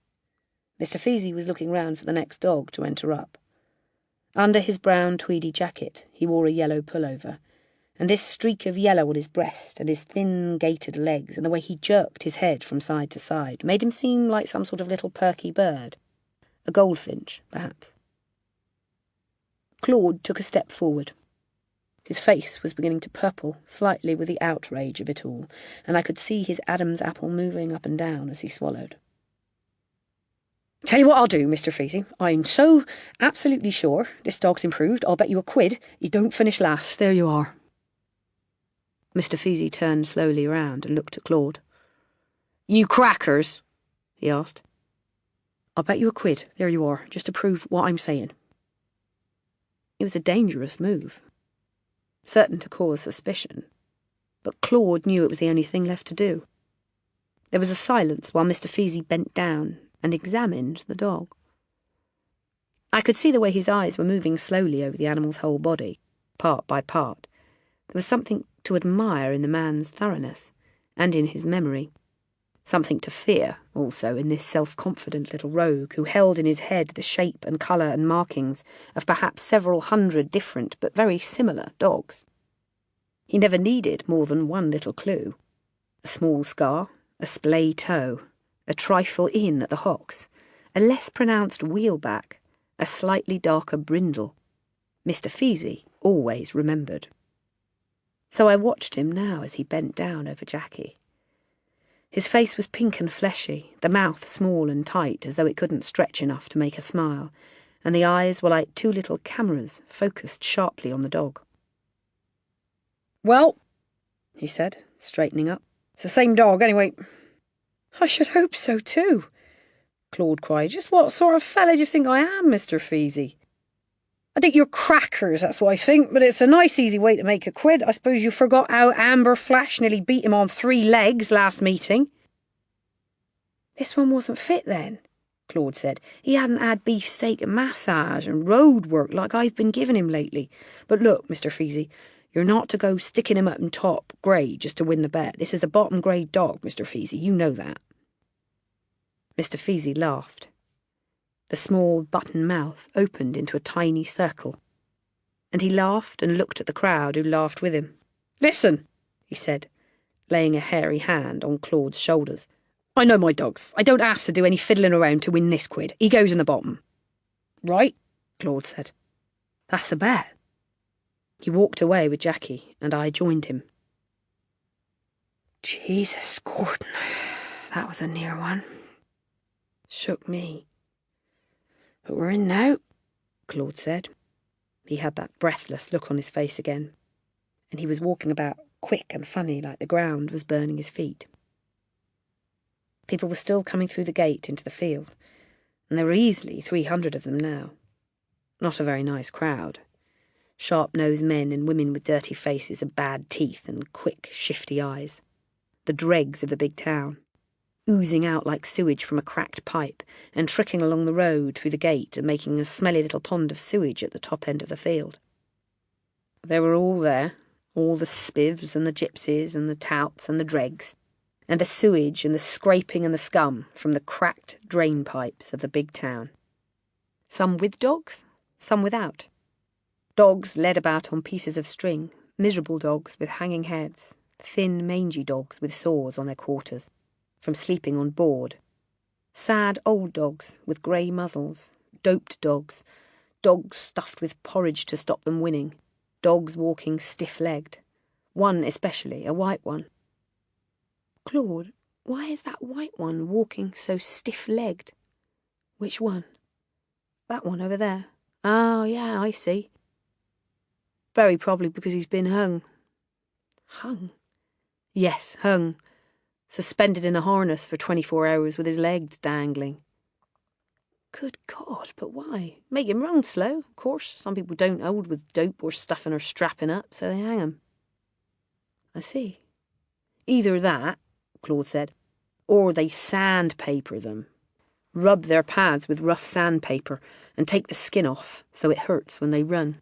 Mr. Feasey was looking round for the next dog to enter up. Under his brown tweedy jacket, he wore a yellow pullover, and this streak of yellow on his breast and his thin gaitered legs and the way he jerked his head from side to side made him seem like some sort of little perky bird. A goldfinch, perhaps. Claude took a step forward. His face was beginning to purple slightly with the outrage of it all, and I could see his Adam's apple moving up and down as he swallowed. "Tell you what I'll do, Mr. Feasey. I'm so absolutely sure this dog's improved, I'll bet you £1 he don't finish last. There you are." Mr. Feasey turned slowly round and looked at Claude. "You crackers?" he asked. "I'll bet you £1. There you are, just to prove what I'm saying." It was a dangerous move, certain to cause suspicion, but Claude knew it was the only thing left to do. There was a silence while Mr. Feasey bent down and examined the dog. I could see the way his eyes were moving slowly over the animal's whole body, part by part. There was something to admire in the man's thoroughness, and in his memory. Something to fear, also, in this self-confident little rogue who held in his head the shape and colour and markings of perhaps several hundred different but very similar dogs. He never needed more than one little clue. A small scar, a splay toe, a trifle in at the hocks, a less pronounced wheelback, a slightly darker brindle. Mr. Feasey always remembered. So I watched him now as he bent down over Jackie. His face was pink and fleshy, the mouth small and tight as though it couldn't stretch enough to make a smile, and the eyes were like two little cameras focused sharply on the dog. "Well," he said, straightening up, "it's the same dog anyway." "I should hope so too," Claude cried. "Just what sort of fellow do you think I am, Mr. Feasey?" "I think you're crackers, that's what I think, but it's a nice easy way to make £1. I suppose you forgot how Amber Flash nearly beat him on 3 legs last meeting." "This one wasn't fit then," Claude said. "He hadn't had beefsteak and massage and road work like I've been giving him lately. But look, Mr. Feasey, you're not to go sticking him up in top grade just to win the bet. This is a bottom grade dog, Mr. Feasey, you know that." Mr. Feasey laughed. The small button mouth opened into a tiny circle, and he laughed and looked at the crowd who laughed with him. "Listen," he said, laying a hairy hand on Claude's shoulders. "I know my dogs. I don't have to do any fiddling around to win this £1. He goes in the bottom." "Right," Claude said. "That's the bet." He walked away with Jackie, and I joined him. "Jesus, Gordon, that was a near one." Shook me. "But we're in now," Claude said. He had that breathless look on his face again, and he was walking about quick and funny like the ground was burning his feet. People were still coming through the gate into the field, and there were easily 300 of them now. Not a very nice crowd. Sharp-nosed men and women with dirty faces and bad teeth and quick, shifty eyes. The dregs of the big town, oozing out like sewage from a cracked pipe and trickling along the road through the gate and making a smelly little pond of sewage at the top end of the field. They were all there, all the spivs and the gypsies and the touts and the dregs, and the sewage and the scraping and the scum from the cracked drain pipes of the big town. Some with dogs, some without. Dogs led about on pieces of string, miserable dogs with hanging heads, thin, mangy dogs with sores on their quarters, from sleeping on board. Sad old dogs with grey muzzles, doped dogs, dogs stuffed with porridge to stop them winning, dogs walking stiff-legged, one especially, a white one. "Claude, why is that white one walking so stiff-legged?" "Which one?" "That one over there." "Oh, yeah, I see." "Very probably because he's been hung." "Hung?" "Yes, hung. Suspended in a harness for 24 hours with his legs dangling." "Good God, but why? Make him run slow, of course. Some people don't hold with dope or stuffing or strapping up, so they hang him." "I see." "Either that," Claude said, "or they sandpaper them. Rub their pads with rough sandpaper and take the skin off so it hurts when they run."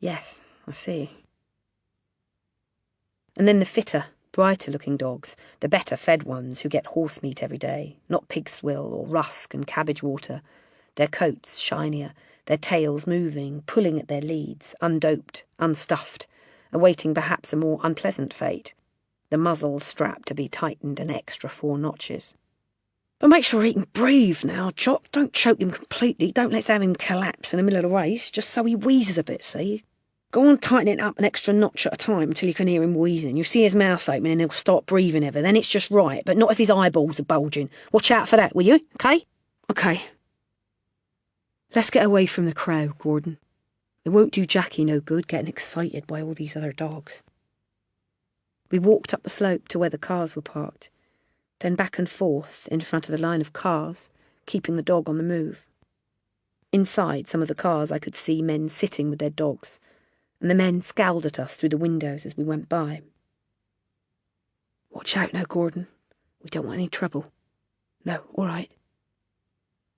"Yes, I see." And then the fitter, brighter-looking dogs, the better-fed ones who get horse meat every day, not pig swill or rusk and cabbage water, their coats shinier, their tails moving, pulling at their leads, undoped, unstuffed, awaiting perhaps a more unpleasant fate, the muzzle strapped to be tightened an extra 4 notches. But make sure he can breathe now, Jock. Don't choke him completely. Don't let's have him collapse in the middle of the race, just so he wheezes a bit, see? Go on tightening it up an extra notch at a time until you can hear him wheezing. You'll see his mouth open and he'll start breathing ever. Then it's just right, but not if his eyeballs are bulging. Watch out for that, will you? OK? OK. Let's get away from the crowd, Gordon. It won't do Jackie no good getting excited by all these other dogs. We walked up the slope to where the cars were parked, then back and forth in front of the line of cars, keeping the dog on the move. Inside some of the cars I could see men sitting with their dogs, and the men scowled at us through the windows as we went by. Watch out now, Gordon. We don't want any trouble. No, all right.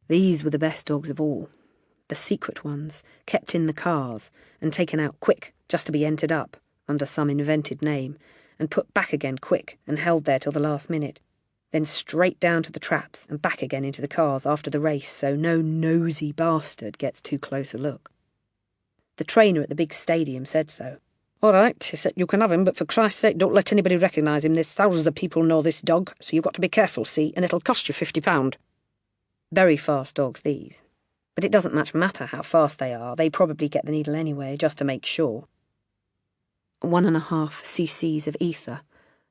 These were the best dogs of all. The secret ones, kept in the cars and taken out quick just to be entered up under some invented name, and put back again quick and held there till the last minute, then straight down to the traps and back again into the cars after the race so no nosy bastard gets too close a look. The trainer at the big stadium said so. All right, she said, you can have him, but for Christ's sake, don't let anybody recognise him. There's thousands of people know this dog, so you've got to be careful, see, and it'll cost you £50. Very fast dogs, these. But it doesn't much matter how fast they are. They probably get the needle anyway, just to make sure. 1.5 cc's of ether,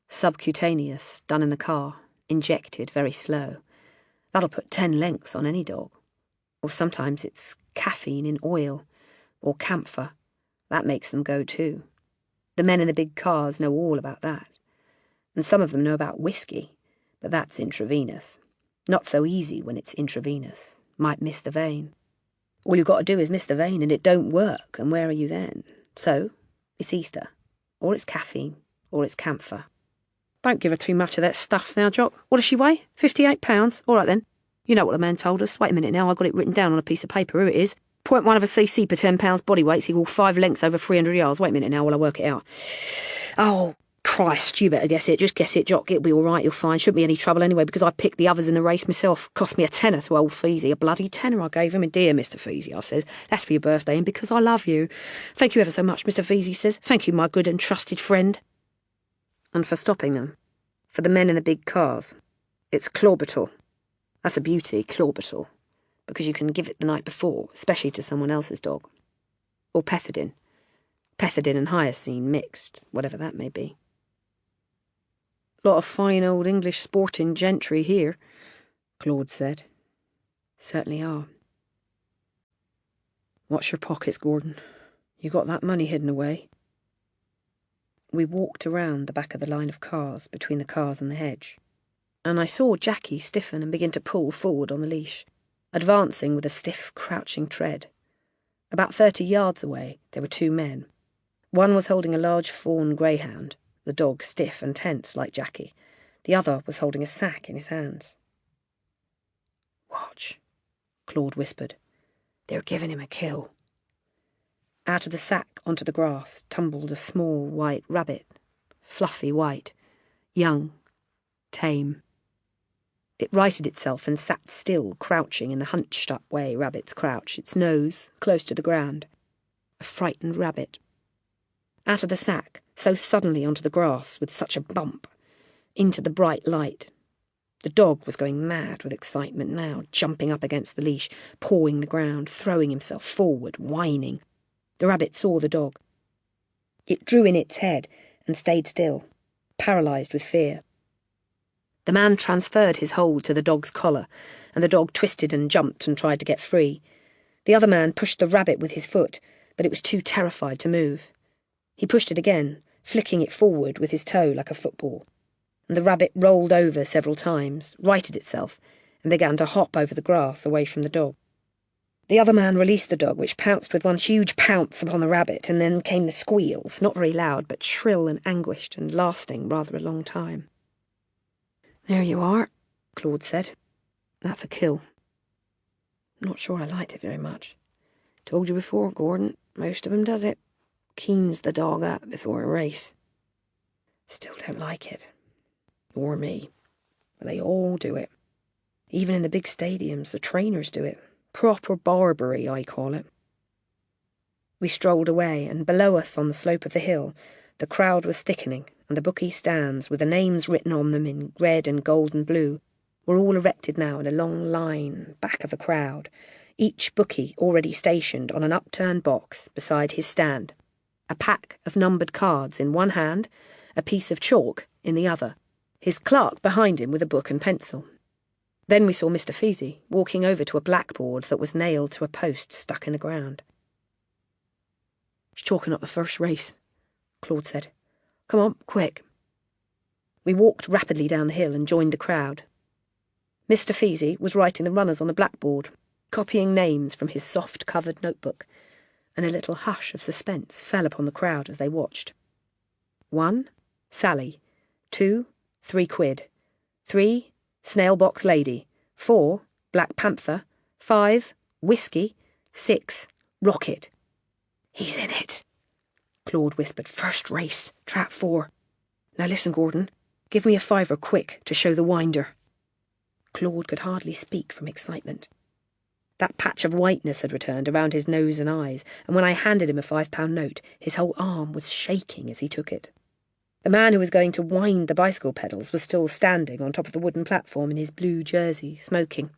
subcutaneous, done in the car, injected very slow. That'll put 10 lengths on any dog. Or sometimes it's caffeine in oil, or camphor. That makes them go too. The men in the big cars know all about that. And some of them know about whiskey, but that's intravenous. Not so easy when it's intravenous. Might miss the vein. All you've got to do is miss the vein and it don't work, and where are you then? So, it's ether, or it's caffeine, or it's camphor. Don't give her too much of that stuff now, Jock. What does she weigh? £58? All right then. You know what the man told us. Wait a minute now, I've got it written down on a piece of paper. Here it is. 0.1 of a cc per 10 pounds body weight equals 5 lengths over 300 yards. Wait a minute now while I work it out. Oh, Christ, you better guess it. Just guess it, Jock. It'll be all right, you'll find. Shouldn't be any trouble anyway, because I picked the others in the race myself. Cost me a tenner to old Feasey. A bloody tenner I gave him. And dear Mr. Feasey, I says, that's for your birthday and because I love you. Thank you ever so much, Mr. Feasey says. Thank you, my good and trusted friend. And for stopping them. For the men in the big cars. It's chlorbital. That's a beauty, chlorbital. Because you can give it the night before, especially to someone else's dog. Or pethidine. Pethidine and hyoscine mixed, whatever that may be. Lot of fine old English sporting gentry here, Claude said. Certainly are. Watch your pockets, Gordon. You got that money hidden away. We walked around the back of the line of cars, between the cars and the hedge, and I saw Jackie stiffen and begin to pull forward on the leash, advancing with a stiff, crouching tread. About 30 yards away, there were 2 men. One was holding a large fawn greyhound, the dog stiff and tense like Jackie. The other was holding a sack in his hands. Watch, Claude whispered. They're giving him a kill. Out of the sack onto the grass tumbled a small white rabbit, fluffy white, young, tame. It righted itself and sat still, crouching in the hunched-up way rabbits crouch, its nose close to the ground. A frightened rabbit. Out of the sack, so suddenly onto the grass with such a bump, into the bright light. The dog was going mad with excitement now, jumping up against the leash, pawing the ground, throwing himself forward, whining. The rabbit saw the dog. It drew in its head and stayed still, paralysed with fear. The man transferred his hold to the dog's collar, and the dog twisted and jumped and tried to get free. The other man pushed the rabbit with his foot, but it was too terrified to move. He pushed it again, flicking it forward with his toe like a football, and the rabbit rolled over several times, righted itself, and began to hop over the grass away from the dog. The other man released the dog, which pounced with one huge pounce upon the rabbit, and then came the squeals, not very loud, but shrill and anguished, and lasting rather a long time. There you are, Claude said. That's a kill. Not sure I liked it very much. Told you before, Gordon, most of 'em does it. Keens the dog up before a race. Still don't like it. Or me. But they all do it. Even in the big stadiums, the trainers do it. Proper barbery, I call it. We strolled away, and below us on the slope of the hill, the crowd was thickening, and the bookie stands, with the names written on them in red and gold and blue, were all erected now in a long line back of the crowd, each bookie already stationed on an upturned box beside his stand, a pack of numbered cards in one hand, a piece of chalk in the other, his clerk behind him with a book and pencil. Then we saw Mr. Feasey walking over to a blackboard that was nailed to a post stuck in the ground. "He's chalking up the first race," Claude said. "Come on, quick." We walked rapidly down the hill and joined the crowd. Mr. Feasey was writing the runners on the blackboard, copying names from his soft-covered notebook, and a little hush of suspense fell upon the crowd as they watched. 1, Sally. 2, 3 quid. 3, Snail-box Lady. 4, Black Panther. 5, Whiskey. 6, Rocket. "He's in it," Claude whispered. "First race, trap 4. Now listen, Gordon. Give me a fiver quick to show the winder." Claude could hardly speak from excitement. That patch of whiteness had returned around his nose and eyes, and when I handed him a £5 note, his whole arm was shaking as he took it. The man who was going to wind the bicycle pedals was still standing on top of the wooden platform in his blue jersey, smoking.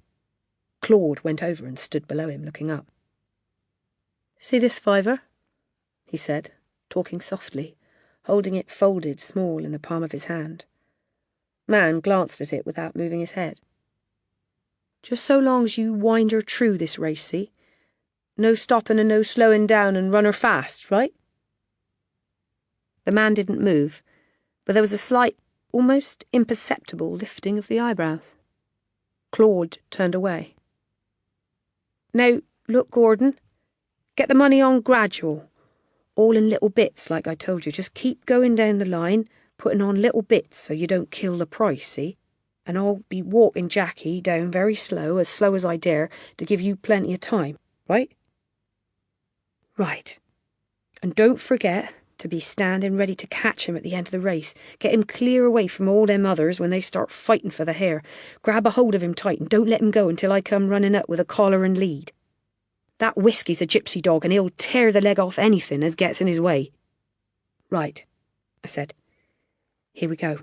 Claude went over and stood below him, looking up. "See this fiver?" he said, talking softly, holding it folded small in the palm of his hand. Man glanced at it without moving his head. "Just so long as you wind her through this race, see? No stopping and no slowing down, and run her fast, right?" The man didn't move, but there was a slight, almost imperceptible lifting of the eyebrows. Claude turned away. "Now, look, Gordon. Get the money on gradual. All in little bits, like I told you. Just keep going down the line, putting on little bits so you don't kill the price, see? And I'll be walking Jackie down very slow as I dare, to give you plenty of time, right?" "Right. And don't forget to be standing ready to catch him at the end of the race. Get him clear away from all them others when they start fighting for the hare. Grab a hold of him tight and don't let him go until I come running up with a collar and lead. That Whiskey's a gypsy dog, and he'll tear the leg off anything as gets in his way." "Right," I said. "Here we go."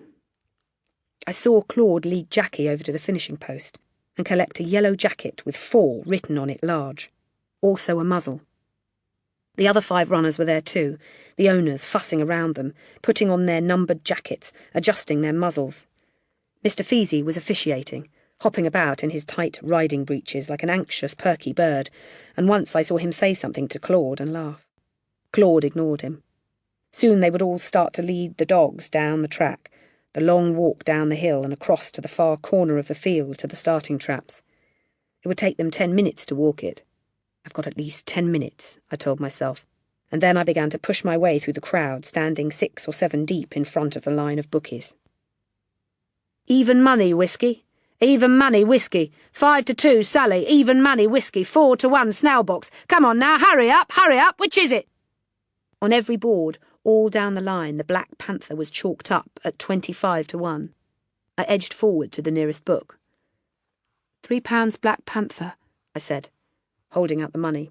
I saw Claude lead Jackie over to the finishing post and collect a yellow jacket with 4 written on it large, also a muzzle. The other 5 runners were there too, the owners fussing around them, putting on their numbered jackets, adjusting their muzzles. Mr. Feasey was officiating, hopping about in his tight riding breeches like an anxious, perky bird, and once I saw him say something to Claude and laugh. Claude ignored him. Soon they would all start to lead the dogs down the track, the long walk down the hill and across to the far corner of the field to the starting traps. It would take them 10 minutes to walk it. "I've got at least 10 minutes, I told myself, and then I began to push my way through the crowd, standing 6 or 7 deep in front of the line of bookies. "Even money, Whiskey. Even money, Whiskey. 5-2, Sally. Even money, Whiskey. 4-1, Snailbox. Come on now, hurry up, which is it?" On every board, all down the line, the Black Panther was chalked up at 25-1. I edged forward to the nearest book. £3 Black Panther, I said, holding out the money.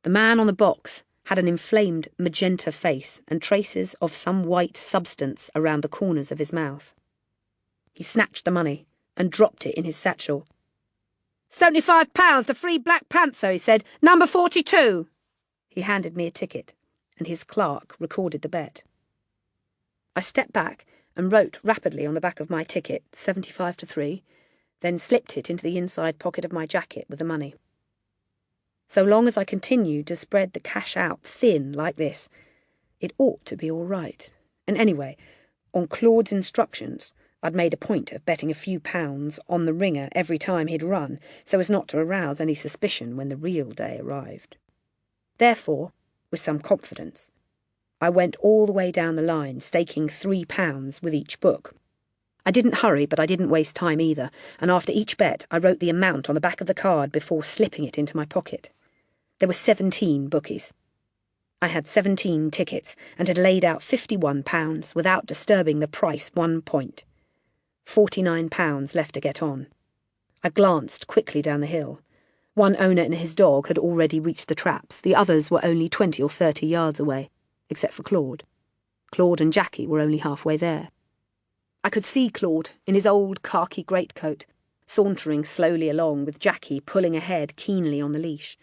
The man on the box had an inflamed magenta face and traces of some white substance around the corners of his mouth. He snatched the money and dropped it in his satchel. £75, the free Black Panther, he said. Number 42. He handed me a ticket, and his clerk recorded the bet. I stepped back and wrote rapidly on the back of my ticket, 75-3, then slipped it into the inside pocket of my jacket with the money. So long as I continued to spread the cash out thin like this, it ought to be all right. And anyway, on Claude's instructions, I'd made a point of betting a few pounds on the ringer every time he'd run, so as not to arouse any suspicion when the real day arrived. Therefore, with some confidence, I went all the way down the line, staking £3 with each book. I didn't hurry, but I didn't waste time either, and after each bet I wrote the amount on the back of the card before slipping it into my pocket. There were 17 bookies. I had 17 tickets and had laid out £51 without disturbing the price 1 point. £49 left to get on. I glanced quickly down the hill. One owner and his dog had already reached the traps. The others were only 20 or 30 yards away, except for Claude. Claude and Jackie were only halfway there. I could see Claude, in his old khaki greatcoat, sauntering slowly along with Jackie pulling ahead keenly on the leash,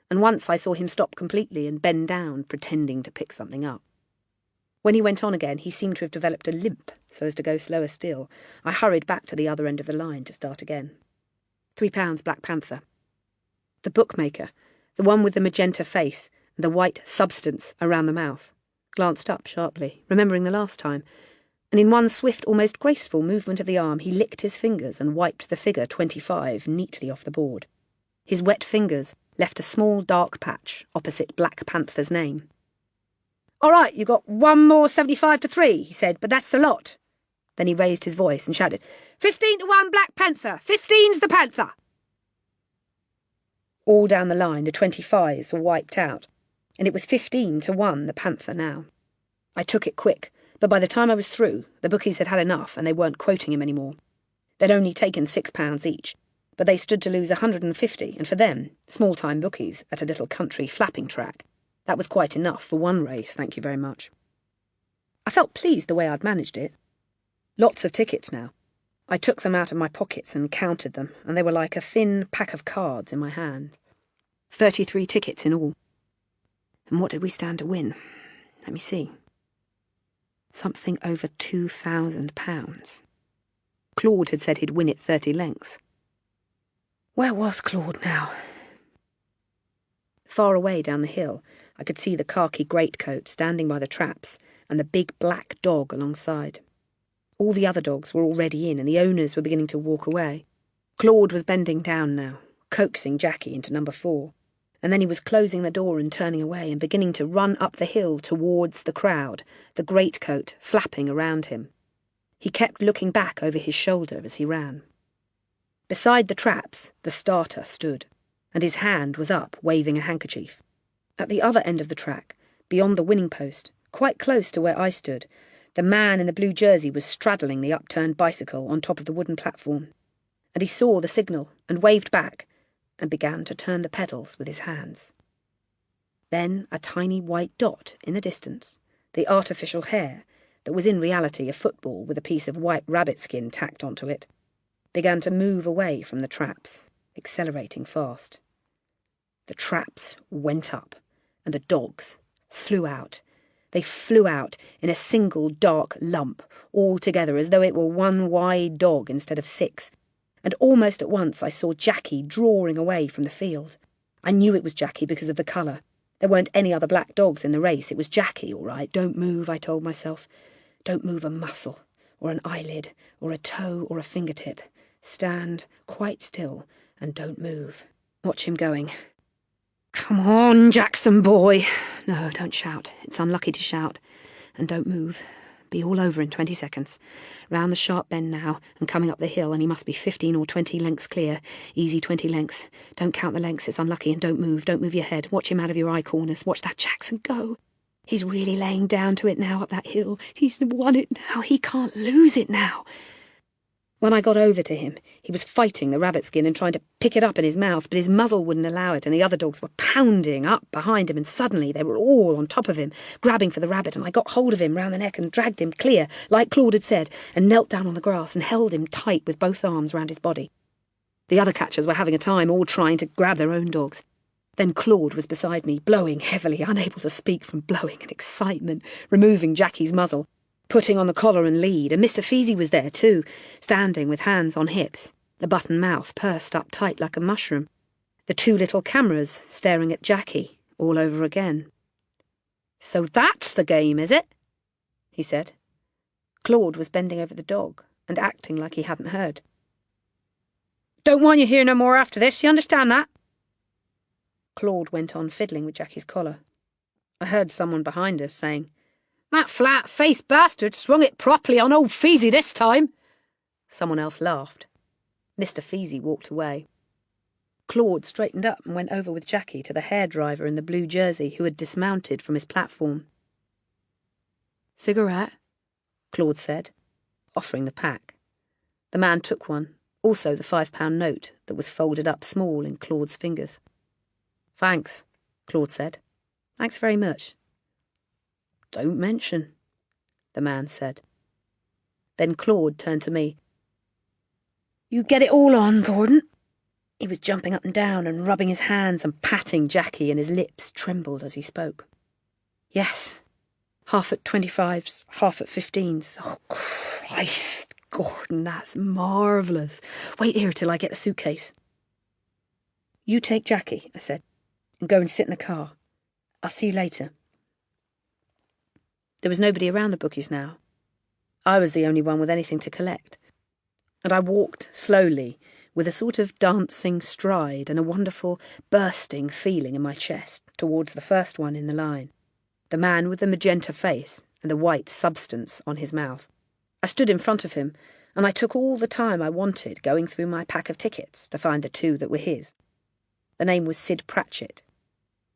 and once I saw him stop completely and bend down, pretending to pick something up. When he went on again, he seemed to have developed a limp, so as to go slower still. I hurried back to the other end of the line to start again. £3 Black Panther. The bookmaker, the one with the magenta face and the white substance around the mouth, glanced up sharply, remembering the last time, and in one swift, almost graceful movement of the arm, he licked his fingers and wiped the figure 25 neatly off the board. His wet fingers left a small dark patch opposite Black Panther's name. "All right, you got one more 75 to 3, he said, but that's the lot." Then he raised his voice and shouted, 15 to 1 Black Panther! 15's the Panther! All down the line, the 25s were wiped out, and it was 15 to 1 the Panther now. I took it quick, but by the time I was through, the bookies had had enough and they weren't quoting him anymore. They'd only taken £6 each, but they stood to lose 150, and for them, small-time bookies at a little country flapping track, that was quite enough for one race, thank you very much. I felt pleased the way I'd managed it. Lots of tickets now. I took them out of my pockets and counted them, and they were like a thin pack of cards in my hand. 33 tickets in all. And what did we stand to win? Let me see. Something over £2,000. Claude had said he'd win it 30 lengths. Where was Claude now? Far away down the hill, I could see the khaki greatcoat standing by the traps and the big black dog alongside. All the other dogs were already in and the owners were beginning to walk away. Claude was bending down now, coaxing Jackie into number 4, and then he was closing the door and turning away and beginning to run up the hill towards the crowd, the greatcoat flapping around him. He kept looking back over his shoulder as he ran. Beside the traps, the starter stood, and his hand was up, waving a handkerchief. At the other end of the track, beyond the winning post, quite close to where I stood, the man in the blue jersey was straddling the upturned bicycle on top of the wooden platform, and he saw the signal and waved back and began to turn the pedals with his hands. Then a tiny white dot in the distance, the artificial hair, that was in reality a football with a piece of white rabbit skin tacked onto it, began to move away from the traps, accelerating fast. The traps went up, and the dogs flew out. They flew out in a single dark lump, all together as though it were one wide dog instead of 6, and almost at once I saw Jackie drawing away from the field. I knew it was Jackie because of the colour. There weren't any other black dogs in the race. It was Jackie, all right. Don't move, I told myself. Don't move a muscle, or an eyelid, or a toe, or a fingertip. Stand quite still and don't move. Watch him going. Come on, Jackson boy. No, don't shout. It's unlucky to shout. And don't move. Be all over in 20 seconds. Round the sharp bend now, and coming up the hill, and he must be 15 or 20 lengths clear. Easy 20 lengths. Don't count the lengths, it's unlucky, and don't move your head. Watch him out of your eye corners. Watch that Jackson go. He's really laying down to it now up that hill. He's won it now. He can't lose it now. When I got over to him, he was fighting the rabbit skin and trying to pick it up in his mouth, but his muzzle wouldn't allow it, and the other dogs were pounding up behind him, and suddenly they were all on top of him, grabbing for the rabbit, and I got hold of him round the neck and dragged him clear, like Claude had said, and knelt down on the grass and held him tight with both arms round his body. The other catchers were having a time, all trying to grab their own dogs. Then Claude was beside me, blowing heavily, unable to speak from blowing and excitement, removing Jackie's muzzle, putting on the collar and lead, and Mr. Feasey was there too, standing with hands on hips, the button mouth pursed up tight like a mushroom, the 2 little cameras staring at Jackie all over again. So that's the game, is it? He said. Claude was bending over the dog and acting like he hadn't heard. Don't want you here no more after this, you understand that? Claude went on fiddling with Jackie's collar. I heard someone behind us saying, That flat-faced bastard swung it properly on old Feasey this time. Someone else laughed. Mr. Feasey walked away. Claude straightened up and went over with Jackie to the hairdriver in the blue jersey who had dismounted from his platform. Cigarette? Claude said, offering the pack. The man took one, Also the £5 note that was folded up small in Claude's fingers. "Thanks," Claude said. "Thanks very much." "Don't mention," the man said. Then Claude turned to me. "You get it all on, Gordon." He was jumping up and down and rubbing his hands and patting Jackie, and his lips trembled as he spoke. "Yes. Half at 25s, half at 15s. Oh, Christ, Gordon, that's marvellous. Wait here till I get the suitcase." "You take Jackie," I said, "and go and sit in the car. I'll see you later." There was nobody around the bookies now. I was the only one with anything to collect, and I walked slowly, with a sort of dancing stride and a wonderful bursting feeling in my chest, towards the first one in the line, the man with the magenta face and the white substance on his mouth. I stood in front of him, and I took all the time I wanted going through my pack of tickets to find the two that were his. The name was Sid Pratchett.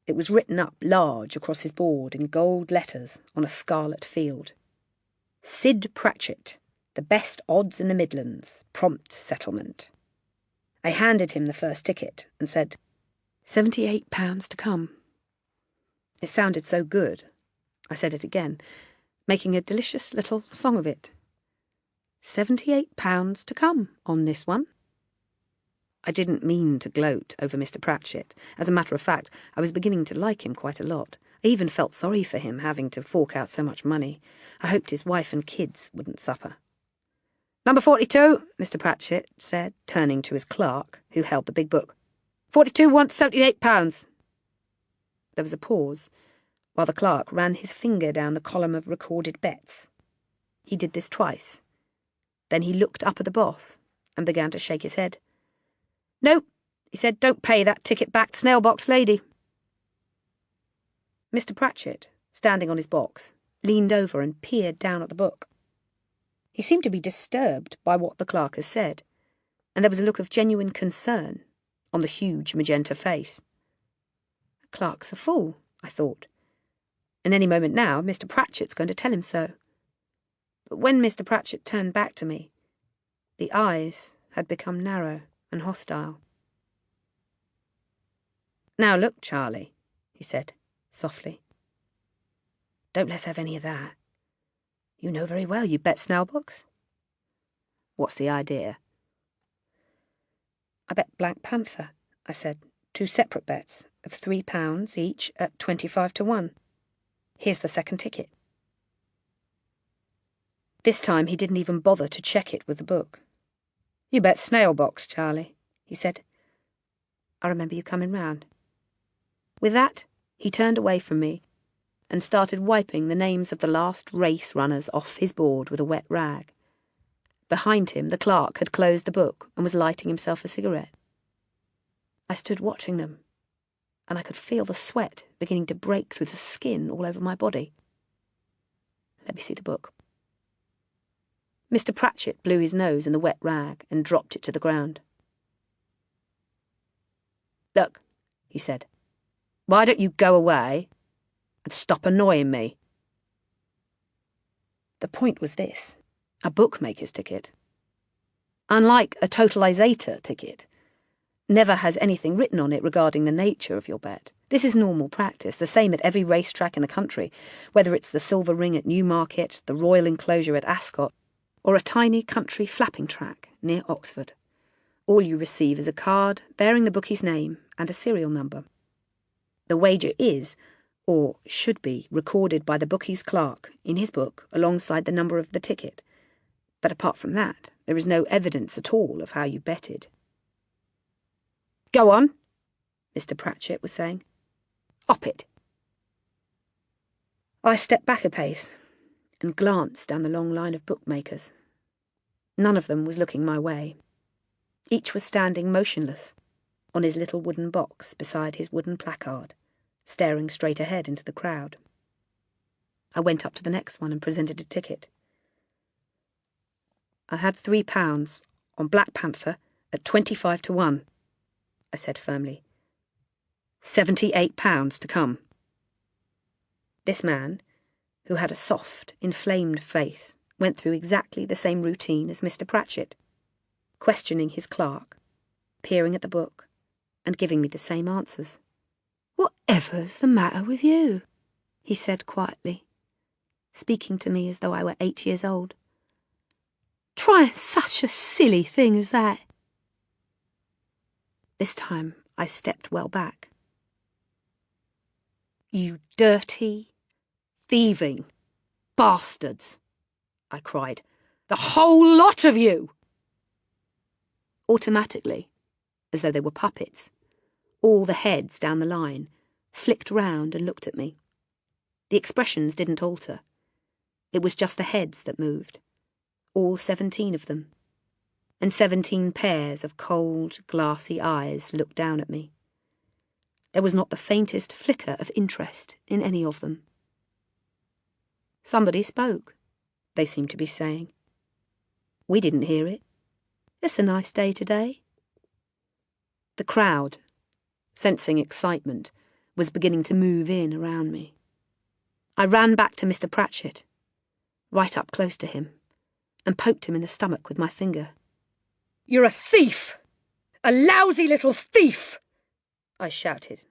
It was written up large across his board in gold letters on a scarlet field. Sid Pratchett, the best odds in the Midlands, prompt settlement. I handed him the first ticket and said, £78 to come. It sounded so good. I said it again, making a delicious little song of it. £78 to come on this one. I didn't mean to gloat over Mr. Pratchett. As a matter of fact, I was beginning to like him quite a lot. I even felt sorry for him having to fork out so much money. I hoped his wife and kids wouldn't suffer. "Number 42, Mr. Pratchett said, turning to his clerk, who held the big book. 42 wants £78. There was a pause, while the clerk ran his finger down the column of recorded bets. He did this twice. Then he looked up at the boss and began to shake his head. "No," he said, "don't pay that ticket-backed snail-box lady." Mr. Pratchett, standing on his box, leaned over and peered down at the book. He seemed to be disturbed by what the clerk had said, and there was a look of genuine concern on the huge magenta face. The clerk's a fool, I thought, and any moment now Mr. Pratchett's going to tell him so. But when Mr. Pratchett turned back to me, the eyes had become narrow and hostile. "Now look, Charlie," he said, softly. "Don't let's have any of that. You know very well you bet snail-box." "What's the idea?" "I bet Black Panther," I said, "2 separate bets of £3 each at 25 to 1. Here's the second ticket." This time he didn't even bother to check it with the book. "You bet snail-box, Charlie," he said. "I remember you coming round." With that, he turned away from me and started wiping the names of the last race runners off his board with a wet rag. Behind him, the clerk had closed the book and was lighting himself a cigarette. I stood watching them, and I could feel the sweat beginning to break through the skin all over my body. "Let me see the book." Mr. Pratchett blew his nose in the wet rag and dropped it to the ground. "Look," he said, "why don't you go away and stop annoying me?" The point was this: a bookmaker's ticket, unlike a totalizator ticket, never has anything written on it regarding the nature of your bet. This is normal practice, the same at every racetrack in the country, whether it's the Silver Ring at Newmarket, the Royal Enclosure at Ascot, or a tiny country flapping track near Oxford. All you receive is a card bearing the bookie's name and a serial number. The wager is, or should be, recorded by the bookie's clerk in his book alongside the number of the ticket. But apart from that, there is no evidence at all of how you betted. "Go on," Mr. Pratchett was saying. "Op it." I stepped back a pace and glanced down the long line of bookmakers. None of them was looking my way. Each was standing motionless on his little wooden box beside his wooden placard, staring straight ahead into the crowd. I went up to the next one and presented a ticket. "I had £3 on Black Panther at 25 to 1, I said firmly. £78 to come. This man, who had a soft, inflamed face, went through exactly the same routine as Mr. Pratchett. questioning his clerk, peering at the book, and giving me the same answers. "Whatever's the matter with you?" he said quietly, speaking to me as though I were 8 years old. "Trying such a silly thing as that." This time I stepped well back. "You dirty, thieving bastards!" I cried. "The whole lot of you!" Automatically, as though they were puppets, all the heads down the line flicked round and looked at me. The expressions didn't alter. It was just the heads that moved, all 17 of them, and 17 pairs of cold, glassy eyes looked down at me. There was not the faintest flicker of interest in any of them. "Somebody spoke," they seemed to be saying. "We didn't hear it. It's a nice day today." The crowd, sensing excitement, was beginning to move in around me. I ran back to Mr. Pratchett, right up close to him, and poked him in the stomach with my finger. "You're a thief! A lousy little thief!" I shouted.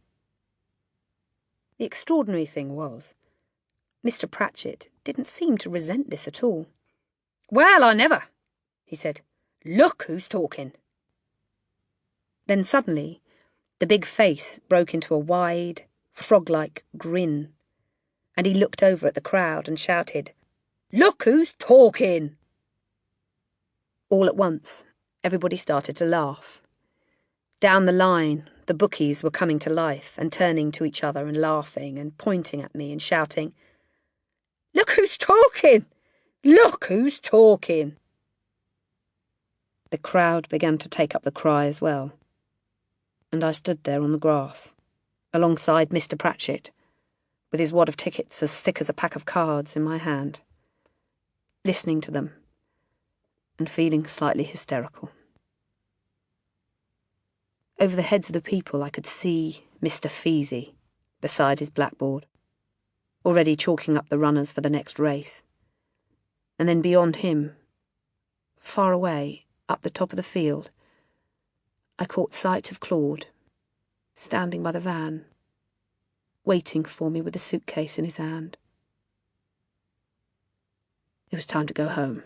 The extraordinary thing was, Mr. Pratchett didn't seem to resent this at all. "Well, I never," he said. "Look who's talking." Then suddenly, the big face broke into a wide, frog-like grin, and he looked over at the crowd and shouted, "Look who's talking!" All at once, everybody started to laugh. Down the line, the bookies were coming to life and turning to each other and laughing and pointing at me and shouting, "Look who's talking! Look who's talking!" The crowd began to take up the cry as well, and I stood there on the grass, alongside Mr. Pratchett, with his wad of tickets as thick as a pack of cards in my hand, listening to them and feeling slightly hysterical. Over the heads of the people I could see Mr. Feasey beside his blackboard, already chalking up the runners for the next race, and then beyond him, far away, up the top of the field, I caught sight of Claude, standing by the van, waiting for me with a suitcase in his hand. It was time to go home.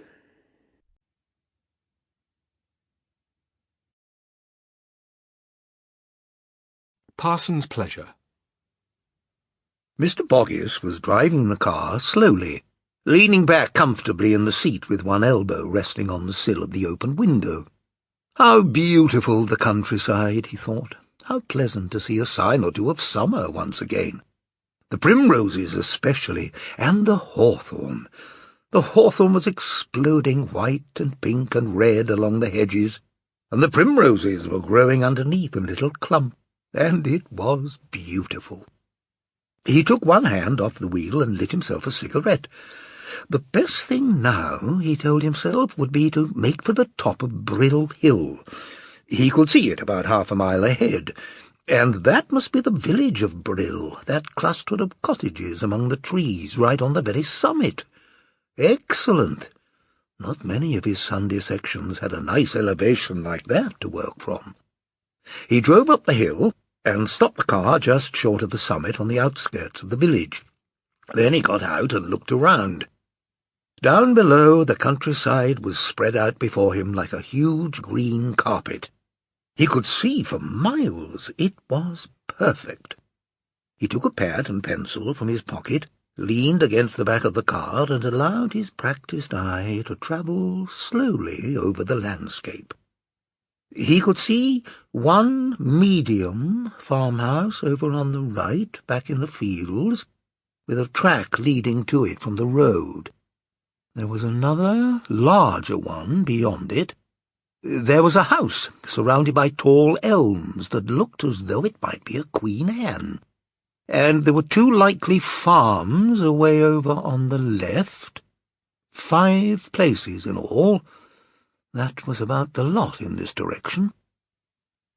Parson's Pleasure. Mr. Boggis was driving the car slowly, leaning back comfortably in the seat with one elbow resting on the sill of the open window. How beautiful the countryside, he thought. How pleasant to see a sign or two of summer once again. The primroses especially, and the hawthorn. The hawthorn was exploding white and pink and red along the hedges, and the primroses were growing underneath in little clumps, and it was beautiful. He took one hand off the wheel and lit himself a cigarette. The best thing now, he told himself, would be to make for the top of Brill Hill. He could see it about half a mile ahead, and that must be the village of Brill, that cluster of cottages among the trees right on the very summit. Excellent! Not many of his Sunday sections had a nice elevation like that to work from. He drove up the hill and stopped the car just short of the summit on the outskirts of the village. Then he got out and looked around. Down below, the countryside was spread out before him like a huge green carpet. He could see for miles. It was perfect. He took a pad and pencil from his pocket, leaned against the back of the car, and allowed his practised eye to travel slowly over the landscape. He could see one medium farmhouse over on the right, back in the fields, with a track leading to it from the road. There was another, larger one beyond it. There was a house surrounded by tall elms that looked as though it might be a Queen Anne. And there were 2 likely farms away over on the left. 5 places in all. That was about the lot in this direction.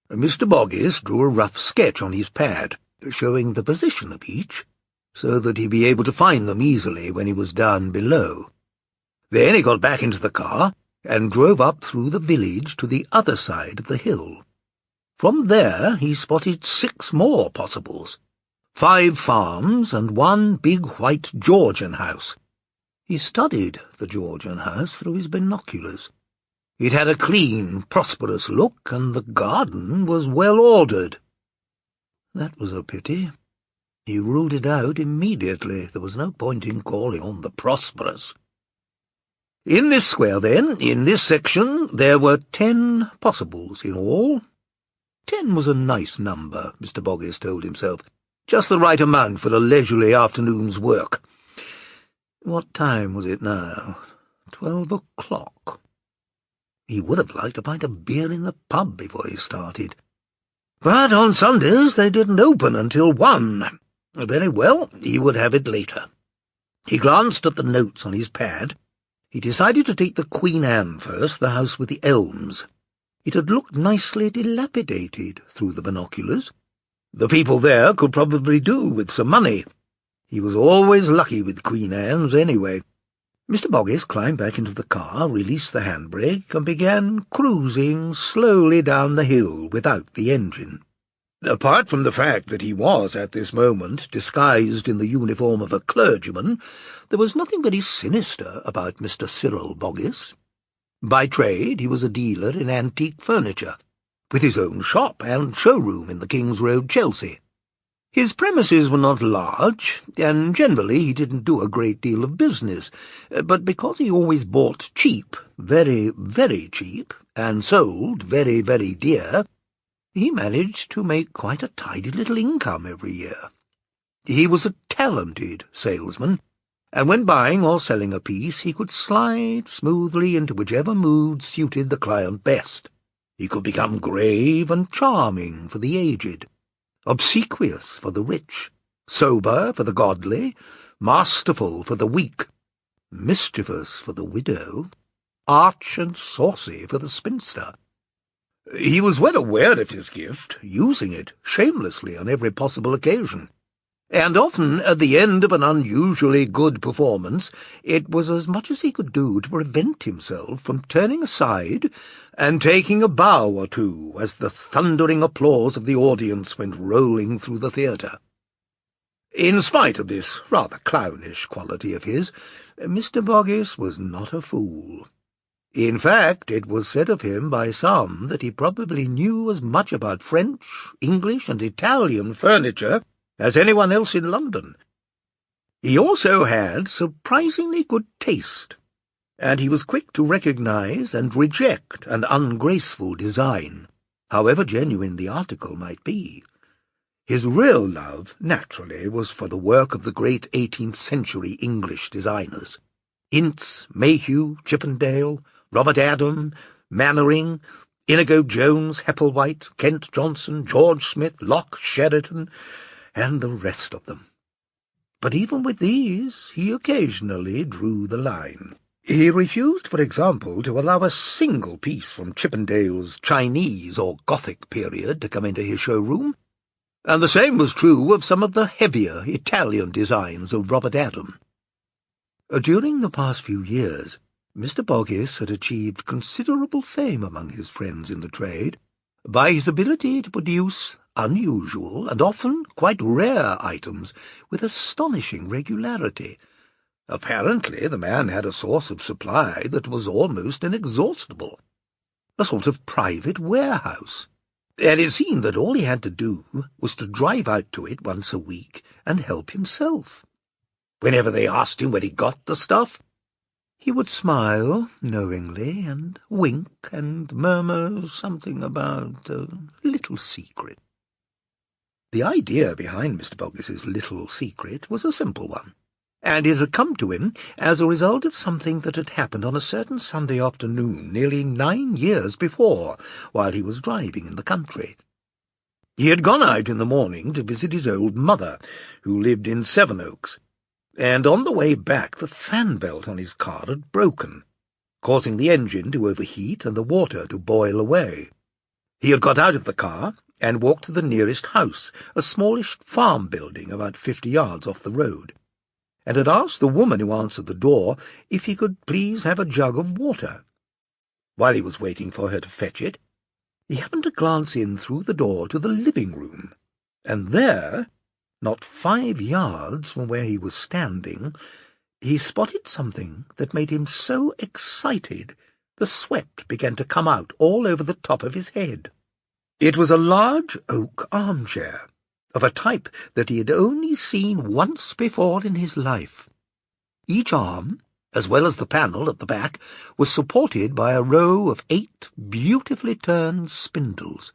Mr. Boggis drew a rough sketch on his pad, showing the position of each, so that he'd be able to find them easily when he was down below. Then he got back into the car and drove up through the village to the other side of the hill. From there he spotted 6 more possibles, 5 farms and 1 big white Georgian house. He studied the Georgian house through his binoculars. It had a clean, prosperous look, and the garden was well ordered. That was a pity. He ruled it out immediately. There was no point in calling on the prosperous. In this square, then, in this section, there were 10 possibles in all. 10 was a nice number, Mr. Boggis told himself. Just the right amount for a leisurely afternoon's work. What time was it now? 12 o'clock. He would have liked a pint of beer in the pub before he started. But on Sundays they didn't open until 1. Very well, he would have it later. He glanced at the notes on his pad. He decided to take the Queen Anne first, the house with the elms. It had looked nicely dilapidated through the binoculars. The people there could probably do with some money. He was always lucky with Queen Anne's anyway. Mr. Boggis climbed back into the car, released the handbrake, and began cruising slowly down the hill without the engine. Apart from the fact that he was, at this moment, disguised in the uniform of a clergyman, there was nothing very sinister about Mr. Cyril Boggis. By trade he was a dealer in antique furniture, with his own shop and showroom in the King's Road, Chelsea. His premises were not large, and generally he didn't do a great deal of business, but because he always bought cheap, very, very cheap, and sold very, very dear, he managed to make quite a tidy little income every year. He was a talented salesman, and when buying or selling a piece, he could slide smoothly into whichever mood suited the client best. He could become grave and charming for the aged, obsequious for the rich, sober for the godly, masterful for the weak, mischievous for the widow, arch and saucy for the spinster. He was well aware of his gift, using it shamelessly on every possible occasion, and often, at the end of an unusually good performance, it was as much as he could do to prevent himself from turning aside and taking a bow or two as the thundering applause of the audience went rolling through the theatre. In spite of this rather clownish quality of his, Mr. Boggis was not a fool. In fact, it was said of him by some that he probably knew as much about French, English, and Italian furniture as anyone else in London. He also had surprisingly good taste, and he was quick to recognize and reject an ungraceful design, however genuine the article might be. His real love, naturally, was for the work of the great 18th-century English designers. Ince, Mayhew, Chippendale, Robert Adam, Mannering, Inigo Jones, Hepplewhite, Kent Johnson, George Smith, Locke, Sheridan, and the rest of them. But even with these, he occasionally drew the line. He refused, for example, to allow a single piece from Chippendale's Chinese or Gothic period to come into his showroom, and the same was true of some of the heavier Italian designs of Robert Adam. During the past few years, Mr. Boggis had achieved considerable fame among his friends in the trade by his ability to produce unusual and often quite rare items with astonishing regularity. Apparently the man had a source of supply that was almost inexhaustible, a sort of private warehouse, and it seemed that all he had to do was to drive out to it once a week and help himself. Whenever they asked him where he got the stuff, he would smile knowingly and wink and murmur something about a little secret. The idea behind Mr. Boggis's little secret was a simple one, and it had come to him as a result of something that had happened on a certain Sunday afternoon nearly 9 years before, while he was driving in the country. He had gone out in the morning to visit his old mother, who lived in Sevenoaks, and on the way back the fan belt on his car had broken, causing the engine to overheat and the water to boil away. He had got out of the car and walked to the nearest house, a smallish farm building about 50 yards off the road, and had asked the woman who answered the door if he could please have a jug of water. While he was waiting for her to fetch it, he happened to glance in through the door to the living room, and there, not 5 yards from where he was standing, he spotted something that made him so excited the sweat began to come out all over the top of his head. It was a large oak armchair, of a type that he had only seen once before in his life. Each arm, as well as the panel at the back, was supported by a row of 8 beautifully turned spindles.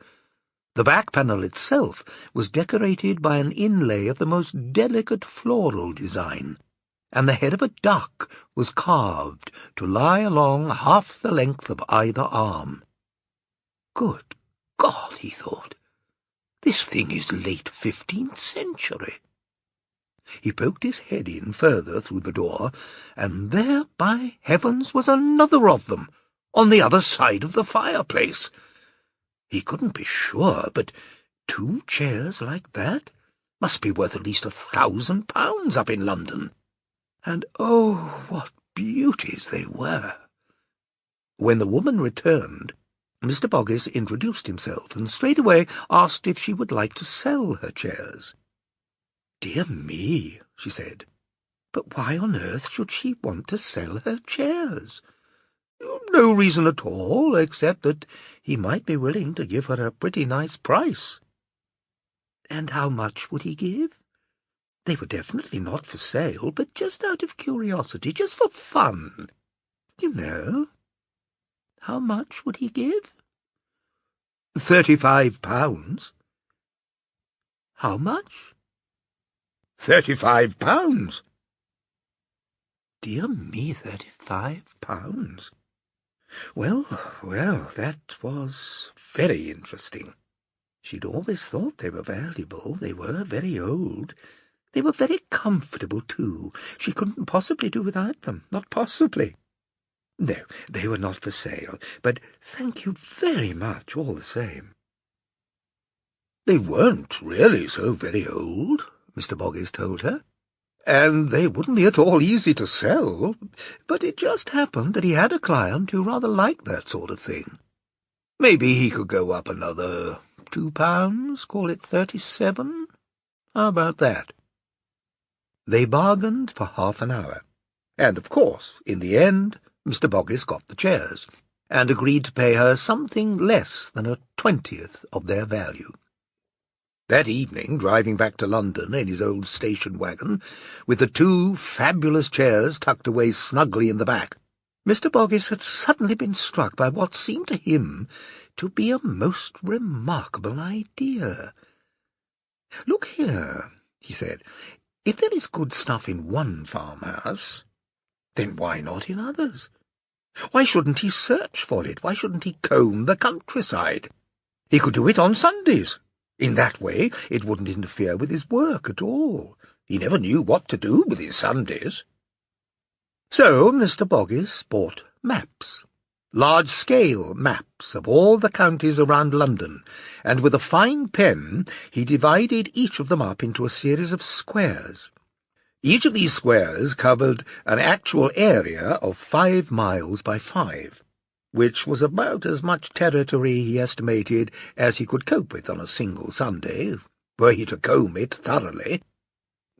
The back panel itself was decorated by an inlay of the most delicate floral design, and the head of a duck was carved to lie along half the length of either arm. Good God, he thought, this thing is late 15th century. He poked his head in further through the door, and there, by heavens, was another of them, on the other side of the fireplace. He couldn't be sure, but 2 chairs like that must be worth at least £1,000 up in London. And oh, what beauties they were! When the woman returned, Mr. Boggis introduced himself and straightway asked if she would like to sell her chairs. "Dear me," she said, "but why on earth should she want to sell her chairs?" "No reason at all, except that he might be willing to give her a pretty nice price." "And how much would he give?" They were definitely not for sale, but just out of curiosity, just for fun. You know. How much would he give? £35. How much? £35. Dear me, £35. Well, that was very interesting. She'd always thought they were valuable. They were very old. They were very comfortable, too. She couldn't possibly do without them, not possibly. No, they were not for sale, but thank you very much all the same. They weren't really so very old, Mr. Boggis told her, and they wouldn't be at all easy to sell, but it just happened that he had a client who rather liked that sort of thing. Maybe he could go up another £2, call it 37. How about that? They bargained for half an hour, and of course, in the end, Mr. Boggis got the chairs, and agreed to pay her something less than 1/20th of their value. That evening, driving back to London in his old station wagon, with the 2 fabulous chairs tucked away snugly in the back, Mr. Boggis had suddenly been struck by what seemed to him to be a most remarkable idea. "Look here," he said, "if there is good stuff in one farmhouse, then why not in others? Why shouldn't he search for it? Why shouldn't he comb the countryside? He could do it on Sundays. In that way it wouldn't interfere with his work at all. He never knew what to do with his Sundays." So Mr. Boggis bought maps, large-scale maps of all the counties around London, and with a fine pen he divided each of them up into a series of squares. Each of these squares covered an actual area of 5 miles by 5, which was about as much territory, he estimated, as he could cope with on a single Sunday, were he to comb it thoroughly.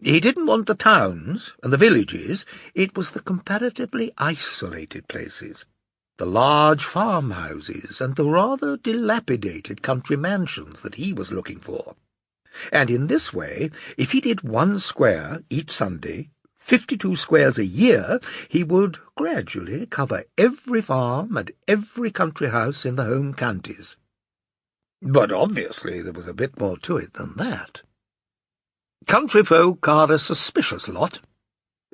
He didn't want the towns and the villages. It was the comparatively isolated places, the large farmhouses and the rather dilapidated country mansions that he was looking for. And in this way, if he did 1 square each Sunday, 52 squares a year, he would gradually cover every farm and every country house in the home counties. But obviously there was a bit more to it than that. Country folk are a suspicious lot.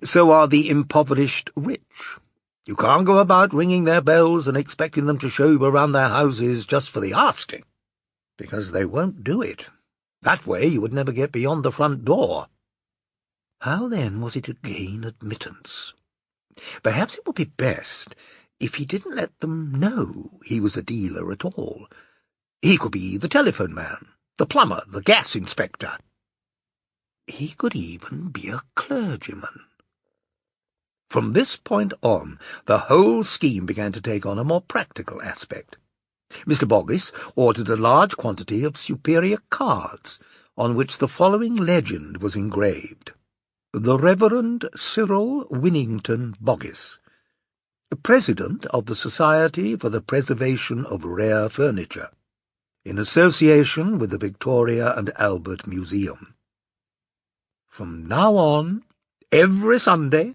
So are the impoverished rich. You can't go about ringing their bells and expecting them to show you around their houses just for the asking, because they won't do it. That way you would never get beyond the front door. How then was he to gain admittance? Perhaps it would be best if he didn't let them know he was a dealer at all. He could be the telephone man, the plumber, the gas inspector. He could even be a clergyman. From this point on, the whole scheme began to take on a more practical aspect. Mr. Boggis ordered a large quantity of superior cards, on which the following legend was engraved: The Reverend Cyril Winnington Boggis, President of the Society for the Preservation of Rare Furniture, in association with the Victoria and Albert Museum. From now on, every Sunday,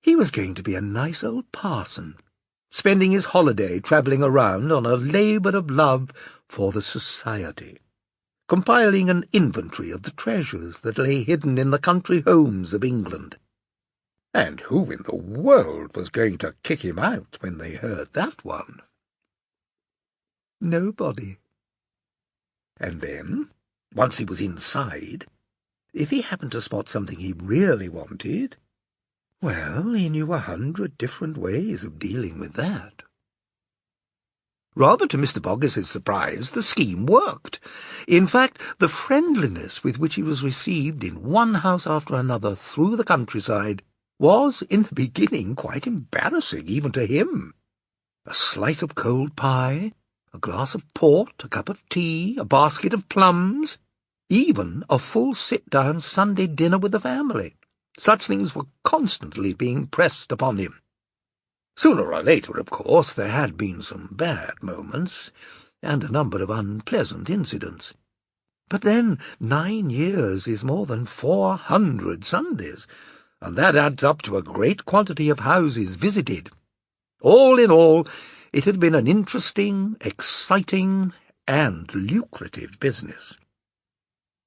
he was going to be a nice old parson, spending his holiday travelling around on a labour of love for the Society, compiling an inventory of the treasures that lay hidden in the country homes of England. And who in the world was going to kick him out when they heard that one? Nobody. And then, once he was inside, if he happened to spot something he really wanted, well, he knew 100 different ways of dealing with that. Rather to Mr. Boggis's surprise, the scheme worked. In fact, the friendliness with which he was received in one house after another through the countryside was, in the beginning, quite embarrassing even to him. A slice of cold pie, a glass of port, a cup of tea, a basket of plums, even a full sit-down Sunday dinner with the family. Such things were constantly being pressed upon him. Sooner or later, of course, there had been some bad moments, and a number of unpleasant incidents. But then 9 years is more than 400 Sundays, and that adds up to a great quantity of houses visited. All in all, it had been an interesting, exciting, and lucrative business.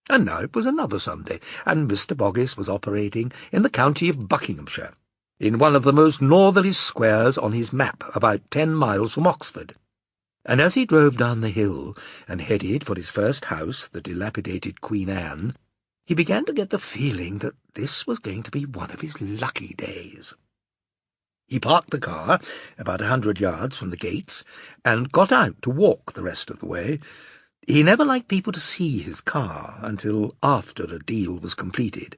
And now it was another Sunday, and Mr. Boggis was operating in the county of Buckinghamshire, in one of the most northerly squares on his map, about 10 miles from Oxford. And as he drove down the hill and headed for his first house, the dilapidated Queen Anne, he began to get the feeling that this was going to be one of his lucky days. He parked the car about 100 yards from the gates and got out to walk the rest of the way. He never liked people to see his car until after a deal was completed.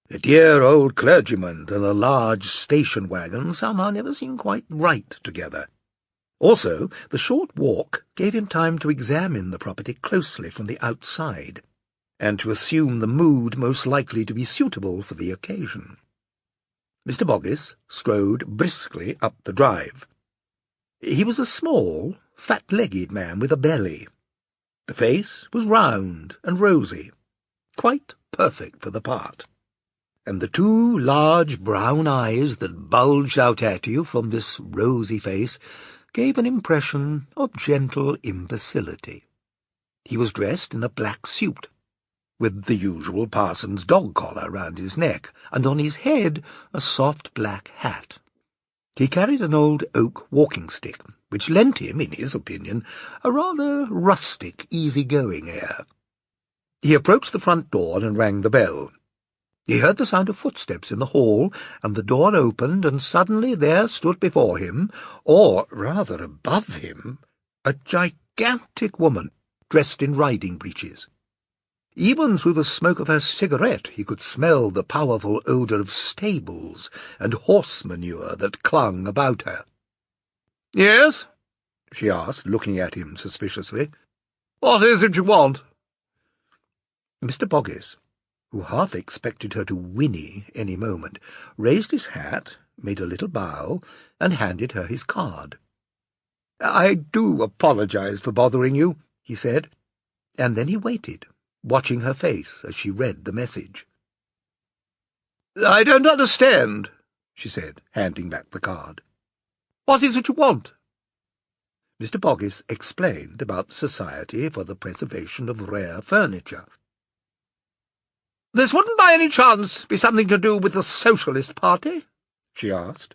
A dear old clergyman and a large station wagon somehow never seemed quite right together. Also, the short walk gave him time to examine the property closely from the outside, and to assume the mood most likely to be suitable for the occasion. Mr. Boggis strode briskly up the drive. He was a small, fat-legged man with a belly. The face was round and rosy, quite perfect for the part, and the 2 large brown eyes that bulged out at you from this rosy face gave an impression of gentle imbecility. He was dressed in a black suit, with the usual parson's dog collar round his neck, and on his head a soft black hat. He carried an old oak walking-stick, which lent him, in his opinion, a rather rustic, easy-going air. He approached the front door and rang the bell. He heard the sound of footsteps in the hall, and the door opened, and suddenly there stood before him, or rather above him, a gigantic woman dressed in riding breeches. Even through the smoke of her cigarette he could smell the powerful odour of stables and horse manure that clung about her. "Yes?" she asked, looking at him suspiciously. "What is it you want?" Mr. Boggis, who half expected her to whinny any moment, raised his hat, made a little bow, and handed her his card. "I do apologize for bothering you," he said, and then he waited, watching her face as she read the message. "I don't understand," she said, handing back the card. "What is it you want?" Mr. Boggis explained about the Society for the Preservation of Rare Furniture. "This wouldn't by any chance be something to do with the Socialist Party?" she asked,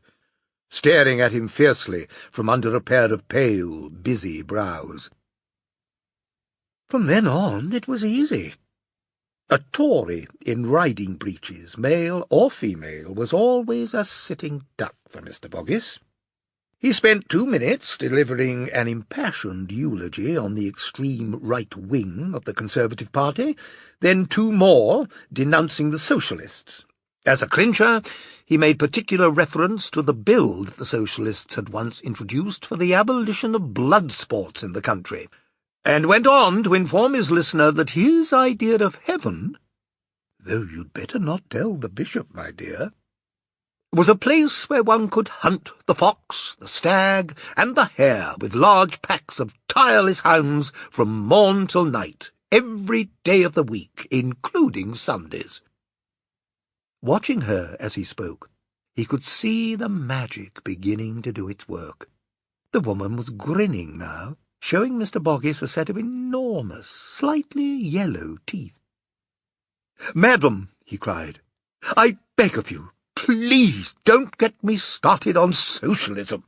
staring at him fiercely from under a pair of pale, busy brows. From then on it was easy. A Tory in riding breeches, male or female, was always a sitting duck for Mr. Boggis. He spent 2 minutes delivering an impassioned eulogy on the extreme right wing of the Conservative Party, then 2 more denouncing the Socialists, As a clincher, he made particular reference to the bill that the Socialists had once introduced for the abolition of blood sports in the country, and went on to inform his listener that his idea of heaven, though you'd better not tell the bishop, my dear, was a place where one could hunt the fox, the stag, and the hare with large packs of tireless hounds from morn till night, every day of the week, including Sundays. Watching her as he spoke, he could see the magic beginning to do its work. The woman was grinning now, showing Mr. Boggis a set of enormous, slightly yellow teeth. "Madam," he cried, "I beg of you, please don't get me started on socialism."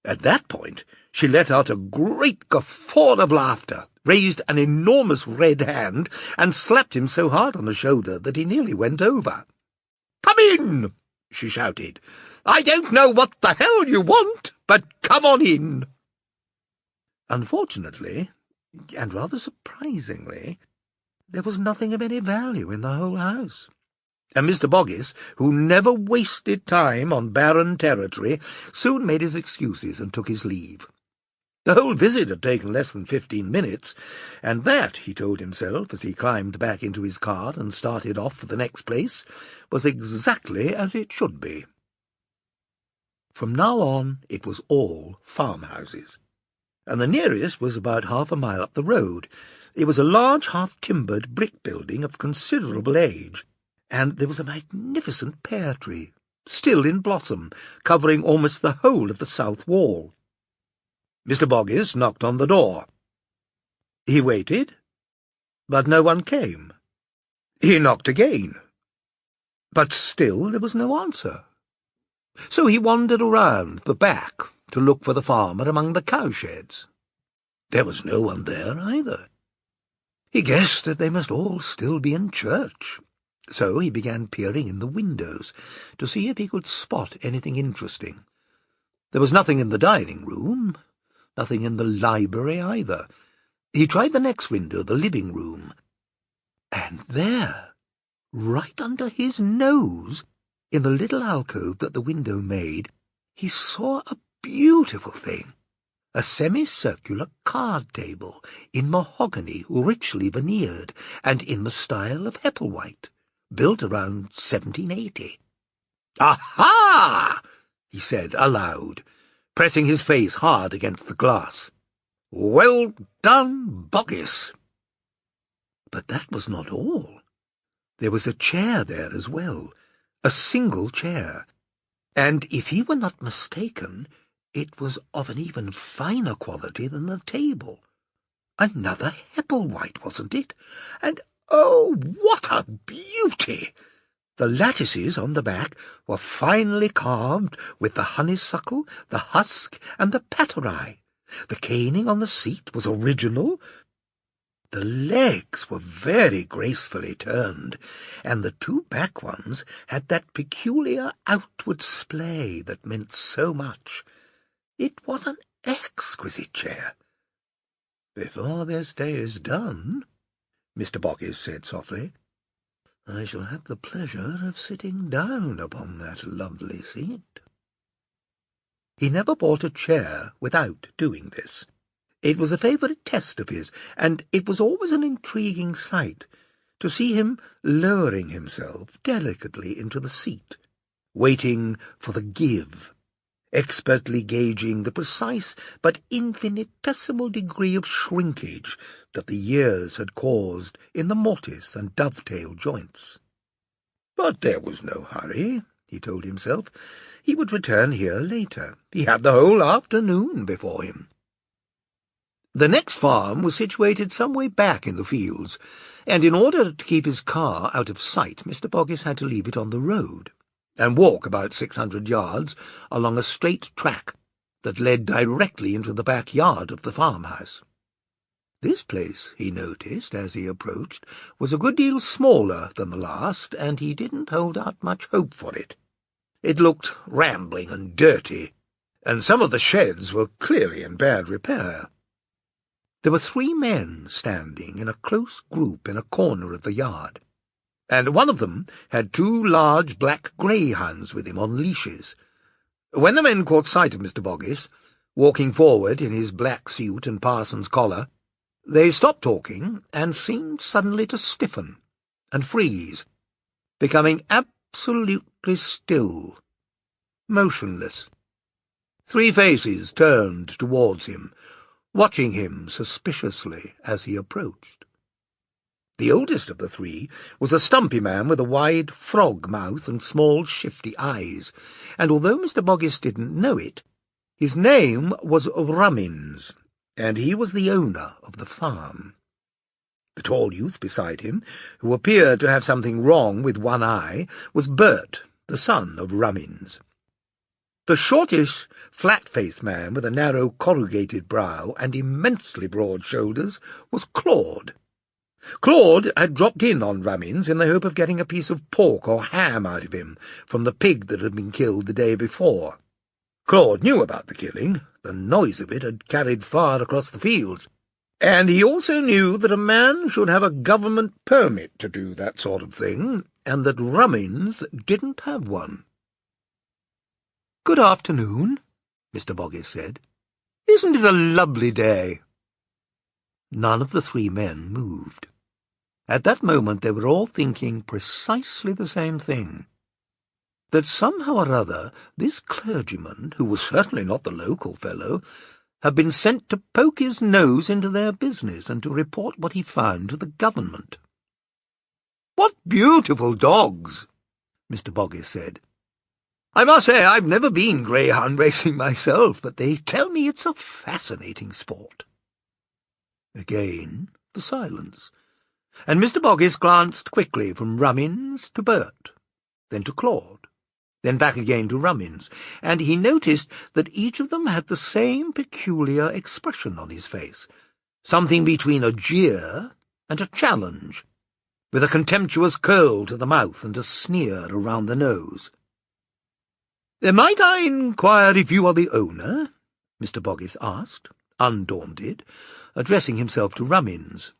At that point, she let out a great guffaw of laughter, raised an enormous red hand, and slapped him so hard on the shoulder that he nearly went over. "Come in," she shouted. "I don't know what the hell you want, but come on in." Unfortunately, and rather surprisingly, there was nothing of any value in the whole house, and Mr. Boggis, who never wasted time on barren territory, soon made his excuses and took his leave. The whole visit had taken less than 15 minutes, and that, he told himself as he climbed back into his car and started off for the next place, was exactly as it should be. From now on it was all farmhouses, and the nearest was about half a mile up the road. It was a large half-timbered brick building of considerable age, and there was a magnificent pear tree, still in blossom, covering almost the whole of the south wall. Mr. Boggis knocked on the door. He waited, but no one came. He knocked again, but still there was no answer. So he wandered around the back to look for the farmer among the cowsheds. There was no one there either. He guessed that they must all still be in church, so he began peering in the windows to see if he could spot anything interesting. There was nothing in the dining room, nothing in the library either. He tried the next window, the living room, and there, right under his nose, in the little alcove that the window made, he saw a beautiful thing, a semicircular card table in mahogany, richly veneered, and in the style of Hepplewhite, built around 1780. "Aha!" he said aloud, pressing his face hard against the glass. "Well done, Boggis." But that was not all. There was a chair there as well, a single chair, and if he were not mistaken, it was of an even finer quality than the table. Another Hepplewhite, wasn't it? And oh, what a beauty! The lattices on the back were finely carved with the honeysuckle, the husk, and the paterae. The caning on the seat was original. The legs were very gracefully turned, and the two back ones had that peculiar outward splay that meant so much. It was an exquisite chair. "Before this day is done," Mr. Boggis said softly, "I shall have the pleasure of sitting down upon that lovely seat." He never bought a chair without doing this. It was a favourite test of his, and it was always an intriguing sight to see him lowering himself delicately into the seat, waiting for the give, expertly gauging the precise but infinitesimal degree of shrinkage that the years had caused in the mortice and dovetail joints. But there was no hurry, he told himself. He would return here later. He had the whole afternoon before him. The next farm was situated some way back in the fields, and in order to keep his car out of sight, Mr. Boggis had to leave it on the road and walk about 600 yards along a straight track that led directly into the backyard of the farmhouse. This place, he noticed as he approached, was a good deal smaller than the last, and he didn't hold out much hope for it. It looked rambling and dirty, and some of the sheds were clearly in bad repair. There were 3 men standing in a close group in a corner of the yard. and one of them had 2 large black greyhounds with him on leashes. When the men caught sight of Mr. Boggis, walking forward in his black suit and parson's collar, they stopped talking and seemed suddenly to stiffen and freeze, becoming absolutely still, motionless. 3 faces turned towards him, watching him suspiciously as he approached. The oldest of the 3 was a stumpy man with a wide frog mouth and small shifty eyes, and although Mr. Boggis didn't know it, his name was Rummins, and he was the owner of the farm. The tall youth beside him, who appeared to have something wrong with one eye, was Bert, the son of Rummins. The shortish, flat-faced man with a narrow corrugated brow and immensely broad shoulders was Claude. Claude had dropped in on Rummins in the hope of getting a piece of pork or ham out of him from the pig that had been killed the day before. Claude knew about the killing. The noise of it had carried far across the fields, and he also knew that a man should have a government permit to do that sort of thing, and that Rummins didn't have one. "Good afternoon," Mr. Boggis said. "Isn't it a lovely day?" None of the 3 men moved. At that moment they were all thinking precisely the same thing, that somehow or other this clergyman, who was certainly not the local fellow, had been sent to poke his nose into their business and to report what he found to the government. "What beautiful dogs!" Mr. Boggis said. "I must say I've never been greyhound racing myself, but they tell me it's a fascinating sport." Again the silence, and Mr. Boggis glanced quickly from Rummins to Bert, then to Claude, then back again to Rummins, and he noticed that each of them had the same peculiar expression on his face, something between a jeer and a challenge, with a contemptuous curl to the mouth and a sneer around the nose. "Might I inquire if you are the owner?" Mr. Boggis asked, undaunted, addressing himself to Rummins.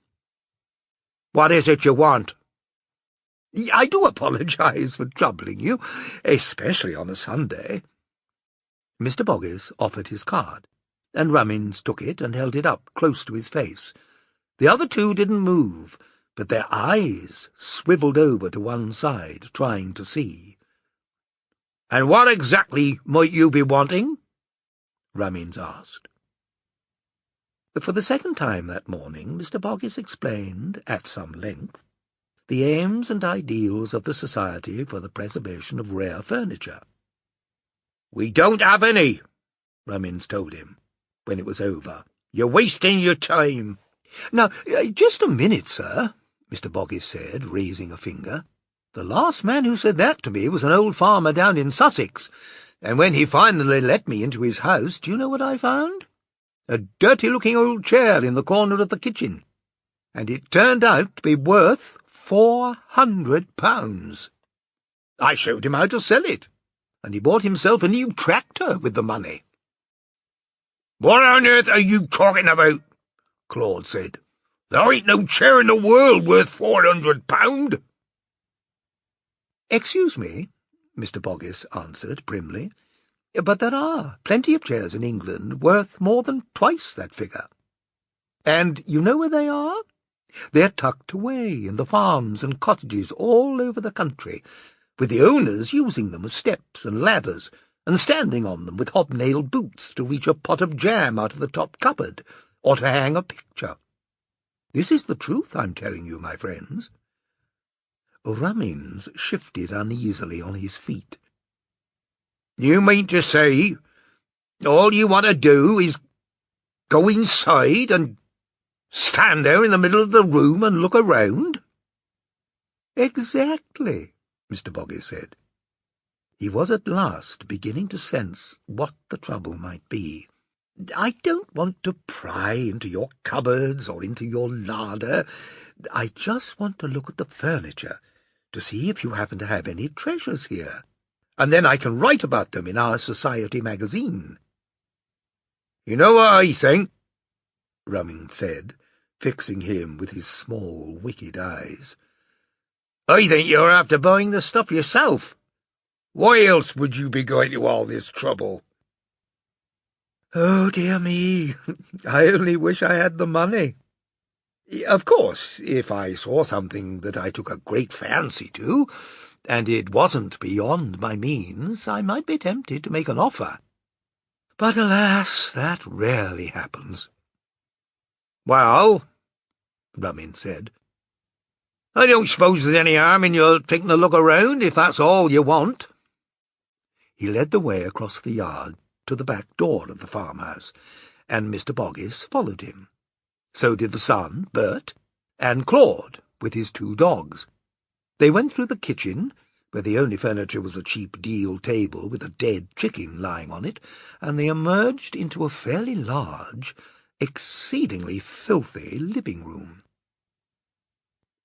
"What is it you want?" "I do apologize for troubling you, especially on a Sunday." Mr. Boggis offered his card, and Rummins took it and held it up close to his face. The other 2 didn't move, but their eyes swivelled over to one side, trying to see. "And what exactly might you be wanting?" Rummins asked. For the second time that morning Mr. Boggis explained, at some length, the aims and ideals of the Society for the Preservation of Rare Furniture. "We don't have any," Rummins told him, when it was over. "You're wasting your time." "Now, just a minute, sir," Mr. Boggis said, raising a finger. "The last man who said that to me was an old farmer down in Sussex, and when he finally let me into his house, do you know what I found? A dirty-looking old chair in the corner of the kitchen, and it turned out to be worth £400. I showed him how to sell it, and he bought himself a new tractor with the money." "What on earth are you talking about?" Claude said. "There ain't no chair in the world worth £400. "Excuse me," Mr. Boggis answered primly, "but there are plenty of chairs in England worth more than twice that figure. And you know where they are? They're tucked away in the farms and cottages all over the country, with the owners using them as steps and ladders, and standing on them with hobnailed boots to reach a pot of jam out of the top cupboard, or to hang a picture. This is the truth I'm telling you, my friends." Rummins shifted uneasily on his feet. "You mean to say all you want to do is go inside and stand there in the middle of the room and look around?" "Exactly," Mr. Boggis said. He was at last beginning to sense what the trouble might be. "I don't want to pry into your cupboards or into your larder. I just want to look at the furniture to see if you happen to have any treasures here, and then I can write about them in our society magazine." "You know what I think?" Rummins said, fixing him with his small, wicked eyes. I think you're after buying the stuff yourself. Why else would you be going to all this trouble? Oh, dear me, I only wish I had the money. Of course, if I saw something that I took a great fancy to, and it wasn't beyond my means, I might be tempted to make an offer. But alas, that rarely happens. Well, Rummin said, I don't suppose there's any harm in your taking a look around, if that's all you want. He led the way across the yard to the back door of the farmhouse, and Mr. Boggis followed him. So did the son, Bert, and Claude, with his 2 dogs. They went through the kitchen, where the only furniture was a cheap deal table with a dead chicken lying on it, and they emerged into a fairly large, exceedingly filthy living room.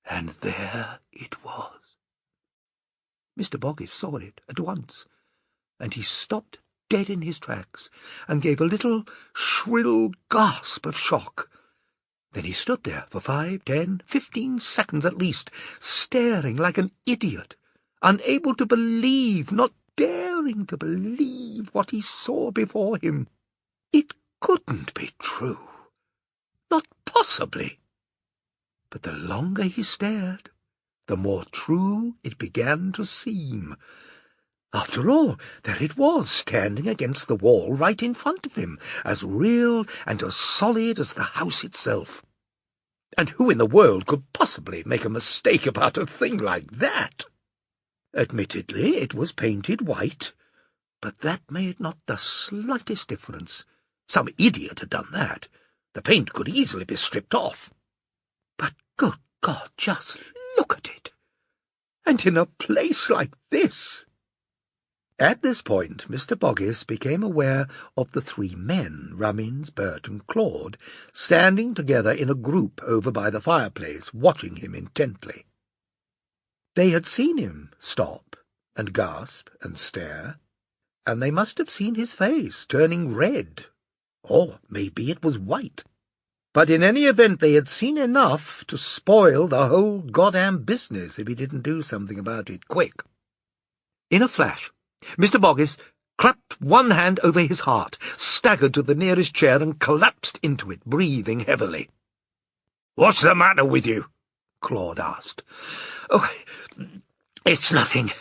And there it was. Mr. Boggis saw it at once, and he stopped dead in his tracks and gave a little shrill gasp of shock. Then he stood there for 5, 10, 15 seconds at least, staring like an idiot, unable to believe, not daring to believe what he saw before him. It couldn't be true. Not possibly. But the longer he stared, the more true it began to seem. After all, there it was, standing against the wall right in front of him, as real and as solid as the house itself. And who in the world could possibly make a mistake about a thing like that? Admittedly, it was painted white, but that made not the slightest difference. Some idiot had done that. The paint could easily be stripped off. But, good God, just look at it! And in a place like this! At this point, Mr. Boggis became aware of the 3 men, Rummins, Bert, and Claude, standing together in a group over by the fireplace, watching him intently. They had seen him stop and gasp and stare, and they must have seen his face turning red, or maybe it was white. But in any event, they had seen enough to spoil the whole goddamn business if he didn't do something about it quick. In a flash, Mr. Boggis clapped one hand over his heart, staggered to the nearest chair, and collapsed into it, breathing heavily. "What's the matter with you?" Claude asked. "Oh, it's nothing,"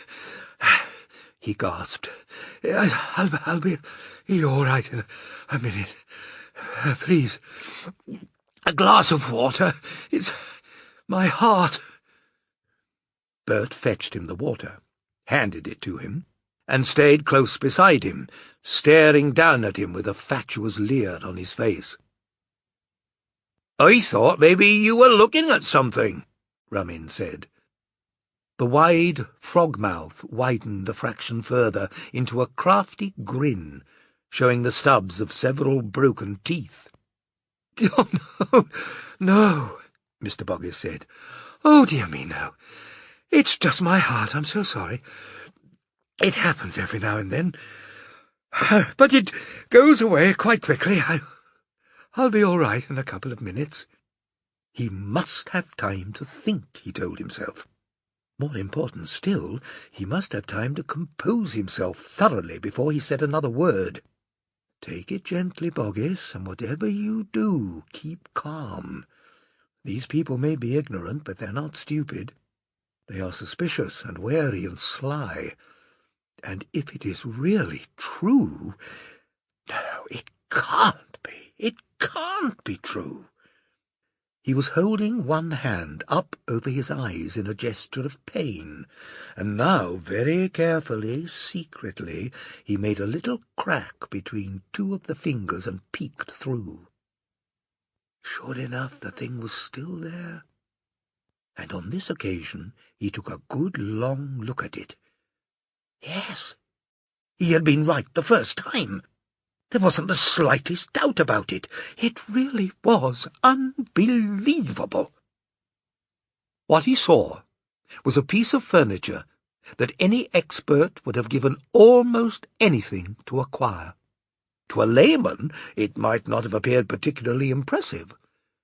he gasped. I'll be all right in a minute. Please, a glass of water. It's my heart." Bert fetched him the water, handed it to him, and stayed close beside him, staring down at him with a fatuous leer on his face. "I thought maybe you were looking at something," Rummin said. The wide frog mouth widened a fraction further into a crafty grin, showing the stubs of several broken teeth. "Oh, no, Mr. Boggis said. "Oh, dear me, no. It's just my heart. I'm so sorry. It happens every now and then. But it goes away quite quickly. I'll be all right in a couple of minutes." He must have time to think, he told himself. More important still, he must have time to compose himself thoroughly before he said another word. "Take it gently, Boggis, and whatever you do, keep calm. These people may be ignorant, but they're not stupid. They are suspicious and wary and sly. And if it is really true— No, it can't be. It can't be true." He was holding one hand up over his eyes in a gesture of pain, and now, very carefully, secretly, he made a little crack between 2 of the fingers and peeked through. Sure enough, the thing was still there. And on this occasion he took a good long look at it. Yes, he had been right the first time. There wasn't the slightest doubt about it. It really was unbelievable. What he saw was a piece of furniture that any expert would have given almost anything to acquire. To a layman it might not have appeared particularly impressive,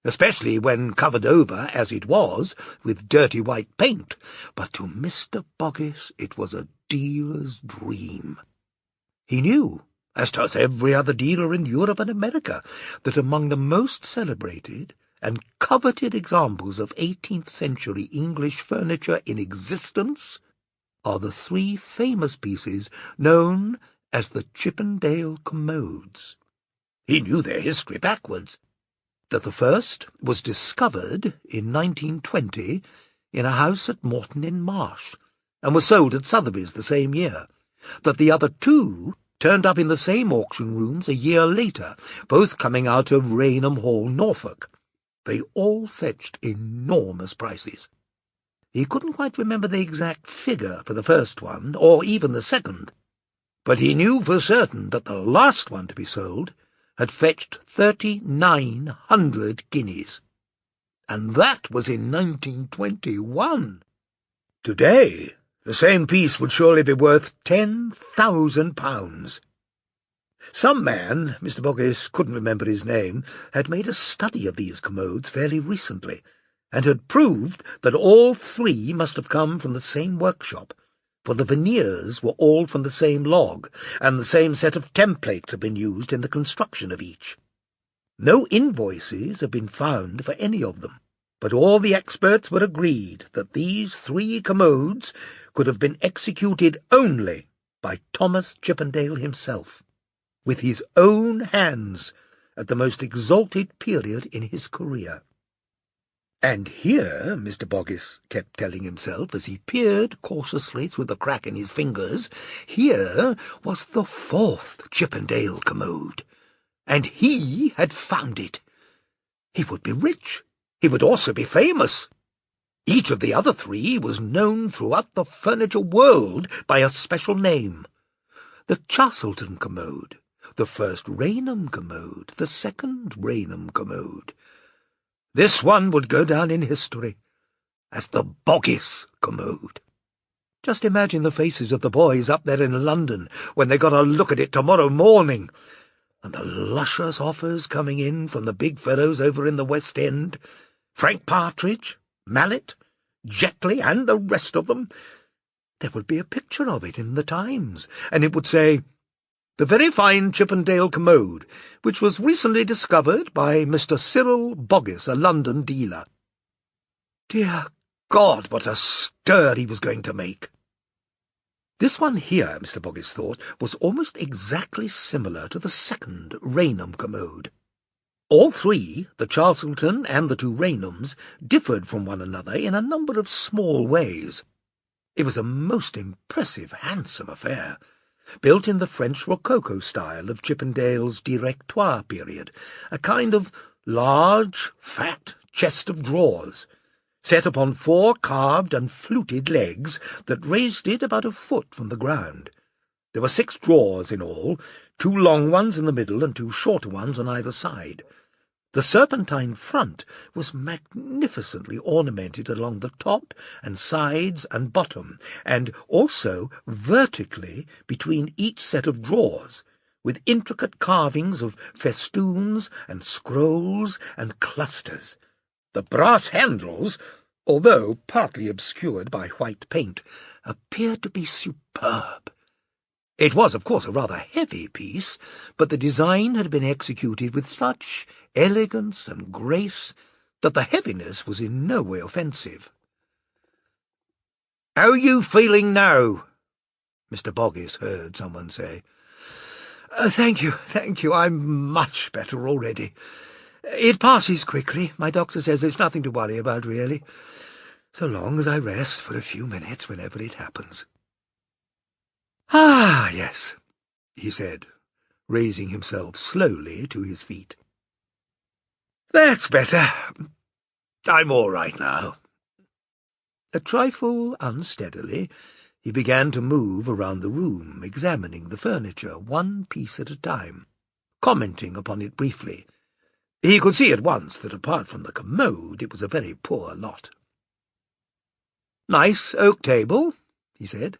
especially when covered over, as it was, with dirty white paint. But to Mr. Boggis it was a dealer's dream. He knew, as does every other dealer in Europe and America, that among the most celebrated and coveted examples of 18th century English furniture in existence are the three famous pieces known as the Chippendale commodes. He knew their history backwards. That the first was discovered in 1920 in a house at Morton-in-Marsh, and was sold at Sotheby's the same year. That the other two turned up in the same auction rooms a year later, both coming out of Rainham Hall, Norfolk. They all fetched enormous prices. He couldn't quite remember the exact figure for the first one, or even the second, but he knew for certain that the last one to be sold had fetched 3,900 guineas. And that was in 1921. Today, the same piece would surely be worth £10,000. Some man, Mr. Boggis couldn't remember his name, had made a study of these commodes fairly recently, and had proved that all three must have come from the same workshop, for the veneers were all from the same log, and the same set of templates had been used in the construction of each. No invoices have been found for any of them, but all the experts were agreed that these three commodes could have been executed only by Thomas Chippendale himself, with his own hands, at the most exalted period in his career. And here, Mr. Boggis kept telling himself as he peered cautiously through the crack in his fingers, here was the fourth Chippendale commode, and he had found it. He would be rich. He would also be famous. Each of the other three was known throughout the furniture world by a special name. The Chastleton commode, the first Rainham commode, the second Rainham commode. This one would go down in history as the Boggis commode. Just imagine the faces of the boys up there in London when they got a look at it tomorrow morning, and the luscious offers coming in from the big fellows over in the West End, Frank Partridge, Mallet, Jetley, and the rest of them. There would be a picture of it in the Times, and it would say, "The very fine Chippendale commode, which was recently discovered by Mr. Cyril Boggis, a London dealer." Dear God, what a stir he was going to make! This one here, Mr. Boggis thought, was almost exactly similar to the second Rainham commode. All three, the Chastleton and the two Rainhams, differed from one another in a number of small ways. It was a most impressive, handsome affair, built in the French Rococo style of Chippendale's Directoire period, a kind of large, fat chest of drawers, set upon four carved and fluted legs that raised it about a foot from the ground. There were 6 drawers in all, 2 long ones in the middle and 2 shorter ones on either side. The serpentine front was magnificently ornamented along the top and sides and bottom, and also vertically between each set of drawers, with intricate carvings of festoons and scrolls and clusters. The brass handles, although partly obscured by white paint, appeared to be superb. It was, of course, a rather heavy piece, but the design had been executed with such elegance and grace that the heaviness was in no way offensive. "How are you feeling now?" Mr. Boggis heard someone say. Thank you, I'm much better already. It passes quickly. My doctor says there's nothing to worry about, really, so long as I rest for a few minutes whenever it happens." "Ah, yes," he said, raising himself slowly to his feet. "That's better. I'm all right now." A trifle unsteadily, he began to move around the room, examining the furniture one piece at a time, commenting upon it briefly. He could see at once that, apart from the commode, it was a very poor lot. "Nice oak table," he said,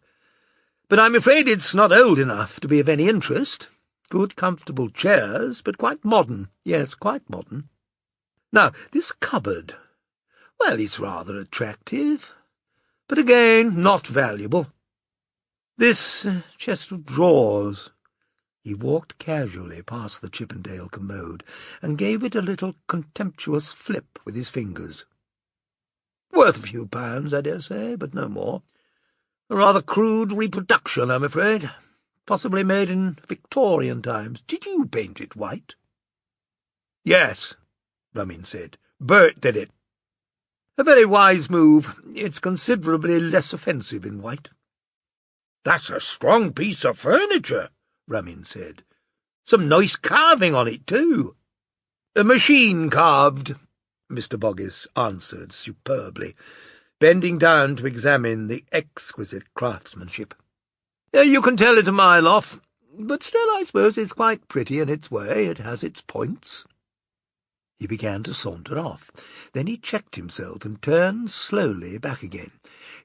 "but I'm afraid it's not old enough to be of any interest. Good comfortable chairs, but quite modern. Yes, quite modern. Now, this cupboard, well, it's rather attractive, but again, not valuable. This chest of drawers. He walked casually past the Chippendale commode and gave it a little contemptuous flip with his fingers. Worth a few pounds, I dare say, but no more. A rather crude reproduction, I'm afraid. Possibly made in Victorian times. Did you paint it white? Yes, Rummin said. Bert did it. A very wise move. It's considerably less offensive in white. That's a strong piece of furniture, Rummin said. Some nice carving on it, too. A machine carved, Mr. Boggis answered superbly, bending down to examine the exquisite craftsmanship. You can tell it a mile off, but still I suppose it's quite pretty in its way. It has its points. He began to saunter off. Then he checked himself and turned slowly back again.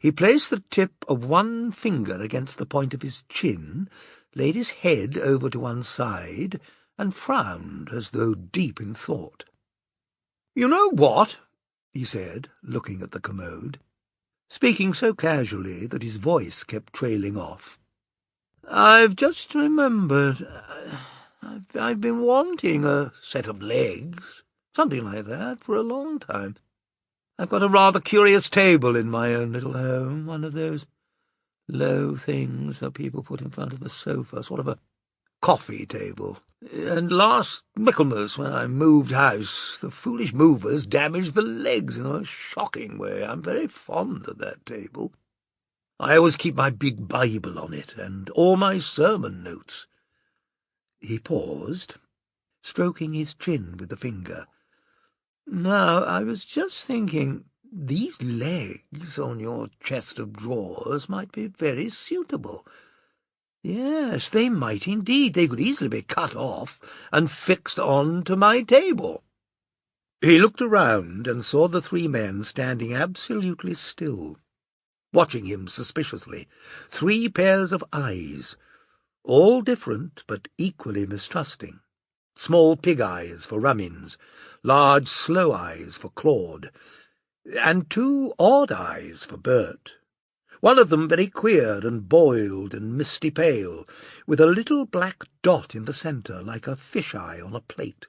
He placed the tip of one finger against the point of his chin, laid his head over to one side, and frowned as though deep in thought. "You know what?" he said, looking at the commode, speaking so casually that his voice kept trailing off. "I've just remembered. I've been wanting a set of legs, something like that, for a long time. I've got a rather curious table in my own little home, one of those low things that people put in front of a sofa, sort of a coffee table. And last Michaelmas, when I moved house, the foolish movers damaged the legs in a shocking way. I'm very fond of that table. I always keep my big Bible on it, and all my sermon notes." He paused, stroking his chin with the finger. "Now, I was just thinking, these legs on your chest of drawers might be very suitable. Yes, they might indeed. They could easily be cut off and fixed on to my table." He looked around and saw the three men standing absolutely still, watching him suspiciously. 3 pairs of eyes, all different but equally mistrusting. Small pig eyes for Rummins, large slow eyes for Claude, and 2 odd eyes for Bert. One of them very queer and boiled and misty pale, with a little black dot in the centre like a fish-eye on a plate.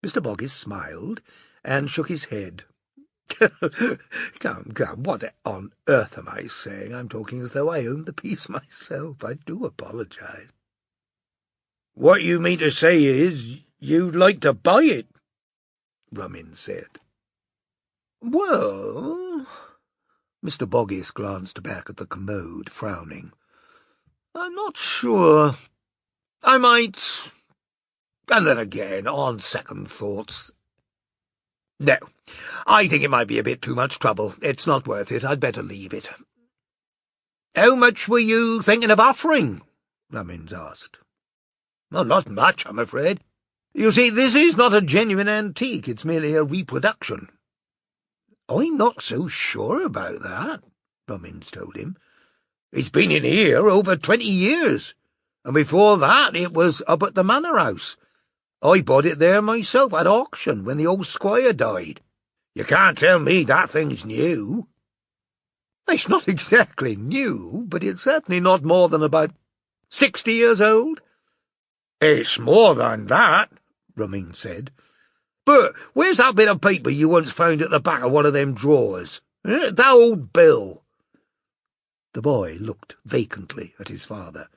Mr. Boggis smiled and shook his head. Come, what on earth am I saying? I'm talking as though I owned the piece myself. I do apologise. "What you mean to say is, you'd like to buy it," Rummin said. "Well," Mr. Boggis glanced back at the commode, frowning, "I'm not sure. I might. And then again, on second thoughts, no, I think it might be a bit too much trouble. It's not worth it. I'd better leave it." "How much were you thinking of offering?" Rummins asked. "Well, not much, I'm afraid. You see, this is not a genuine antique. It's merely a reproduction." "I'm not so sure about that," Rummins told him. "It's been in here over 20 years, and before that it was up at the manor house. I bought it there myself at auction when the old squire died. You can't tell me that thing's new." "It's not exactly new, but it's certainly not more than about 60 years old." "It's more than that," Rummin said. "Bert, where's that bit of paper you once found at the back of one of them drawers? That old bill?" The boy looked vacantly at his father.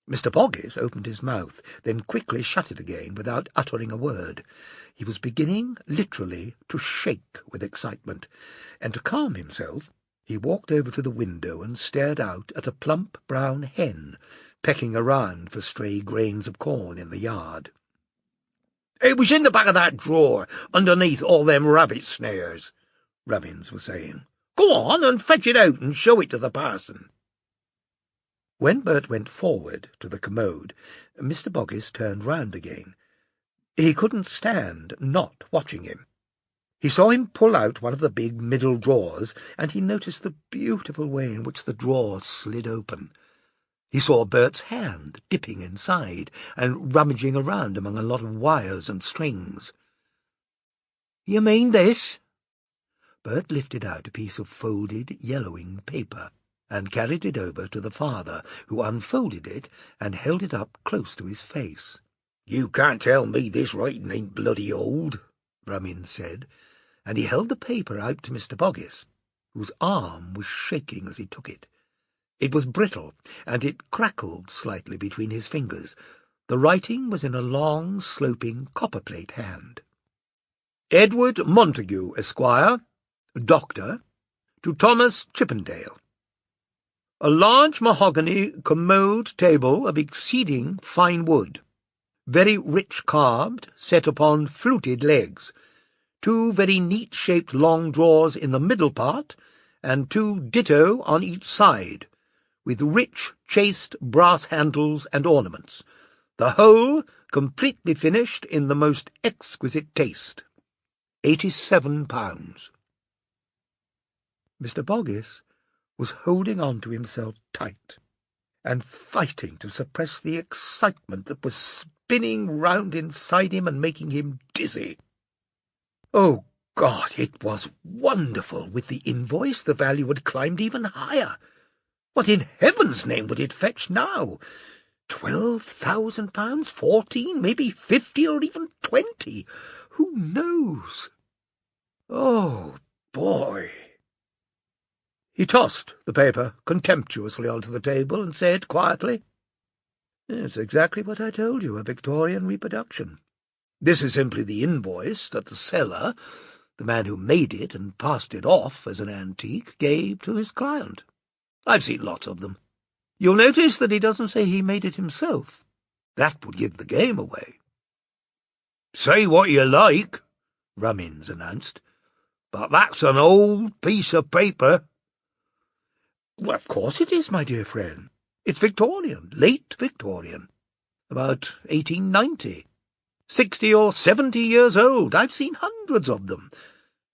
Mr. Boggis opened his mouth, then quickly shut it again without uttering a word. He was beginning, literally, to shake with excitement, and to calm himself, he walked over to the window and stared out at a plump brown hen pecking around for stray grains of corn in the yard. "It was in the back of that drawer, underneath all them rabbit snares," Rummins was saying. "Go on and fetch it out and show it to the parson." When Bert went forward to the commode, Mr. Boggis turned round again. He couldn't stand not watching him. He saw him pull out one of the big middle drawers, and he noticed the beautiful way in which the drawer slid open. He saw Bert's hand dipping inside and rummaging around among a lot of wires and strings. You mean this?" Bert lifted out a piece of folded, yellowing paper and carried it over to the father, who unfolded it and held it up close to his face. "You can't tell me this writing ain't bloody old," Rummins said, and he held the paper out to Mr. Boggis, whose arm was shaking as he took it. It was brittle, and it crackled slightly between his fingers. The writing was in a long, sloping, copperplate hand. "Edward Montague, Esquire, Doctor, to Thomas Chippendale. A large mahogany commode table of exceeding fine wood, very rich carved, set upon fluted legs, 2 very neat-shaped long drawers in the middle part, and 2 ditto on each side, with rich chased brass handles and ornaments, the whole completely finished in the most exquisite taste. £87. Mr. Boggis was holding on to himself tight and fighting to suppress the excitement that was spinning round inside him and making him dizzy. Oh, God, it was wonderful. With the invoice, the value had climbed even higher. What in heaven's name would it fetch now? £12,000, 14, maybe 50, or even 20. Who knows? Oh, boy. He tossed the paper contemptuously onto the table and said quietly, "It's exactly what I told you, a Victorian reproduction. This is simply the invoice that the seller, the man who made it and passed it off as an antique, gave to his client. I've seen lots of them. You'll notice that he doesn't say he made it himself. That would give the game away." "Say what you like," Rummins announced, "but that's an old piece of paper." "Well, of course it is, my dear friend. It's Victorian, late Victorian, about 1890. 60 or 70 years old. I've seen hundreds of them.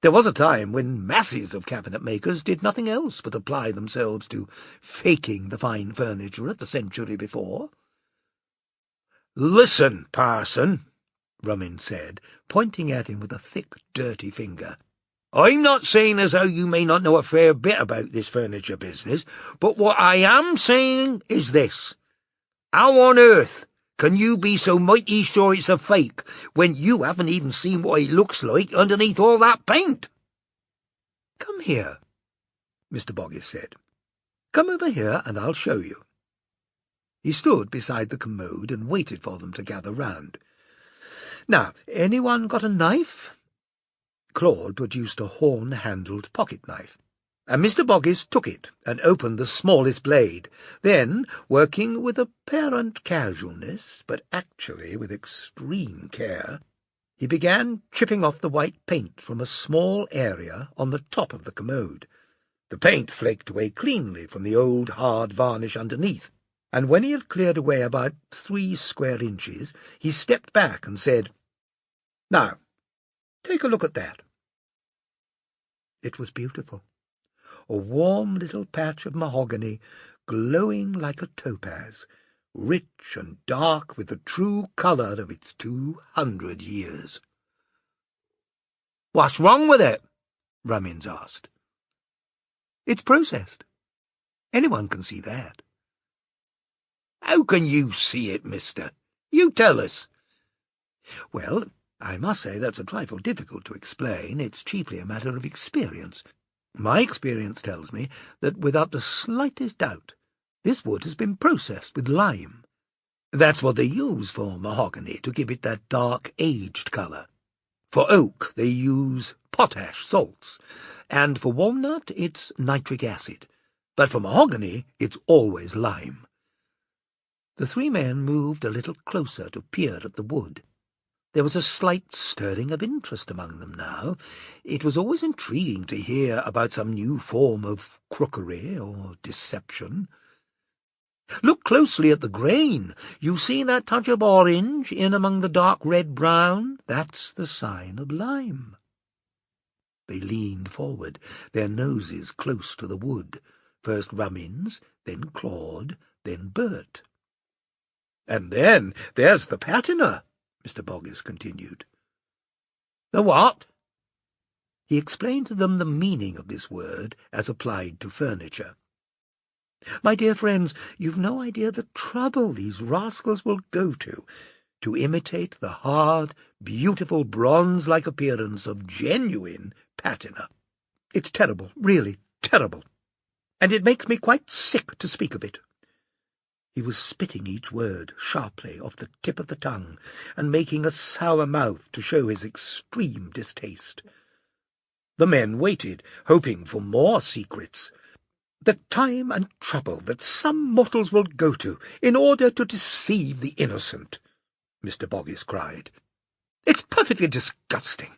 There was a time when masses of cabinet-makers did nothing else but apply themselves to faking the fine furniture of the century before." "Listen, Parson," Rummins said, pointing at him with a thick, dirty finger. "I'm not saying as how you may not know a fair bit about this furniture business, but what I am saying is this. How on earth can you be so mighty sure it's a fake when you haven't even seen what it looks like underneath all that paint?" "Come here," Mr. Boggis said. "Come over here and I'll show you." He stood beside the commode and waited for them to gather round. "Now, anyone got a knife?" Claude produced a horn-handled pocket-knife, and Mr. Boggis took it and opened the smallest blade. Then, working with apparent casualness, but actually with extreme care, he began chipping off the white paint from a small area on the top of the commode. The paint flaked away cleanly from the old hard varnish underneath, and when he had cleared away about 3 square inches, he stepped back and said, "Now, take a look at that." It was beautiful. A warm little patch of mahogany, glowing like a topaz, rich and dark with the true colour of its 200 years. "What's wrong with it?" Rummins asked. "It's processed. Anyone can see that." "How can you see it, mister? You tell us." "Well, I must say that's a trifle difficult to explain. It's chiefly a matter of experience. My experience tells me that without the slightest doubt this wood has been processed with lime. That's what they use for mahogany, to give it that dark, aged colour. For oak they use potash salts, and for walnut it's nitric acid. But for mahogany it's always lime." The 3 men moved a little closer to peer at the wood. There was a slight stirring of interest among them now. It was always intriguing to hear about some new form of crookery or deception. "Look closely at the grain. You see that touch of orange in among the dark red-brown? That's the sign of lime." They leaned forward, their noses close to the wood. First Rummins, then Claude, then Bert. "And then there's the patina," Mr. Boggis continued. "The what?" He explained to them the meaning of this word as applied to furniture. My dear friends, you've no idea the trouble these rascals will go to imitate the hard, beautiful, bronze-like appearance of genuine patina. It's terrible, really terrible, and it makes me quite sick to speak of it. He was spitting each word sharply off the tip of the tongue and making a sour mouth to show his extreme distaste. The men waited, hoping for more secrets. The time and trouble that some mortals will go to in order to deceive the innocent, Mr. Boggis cried. It's perfectly disgusting.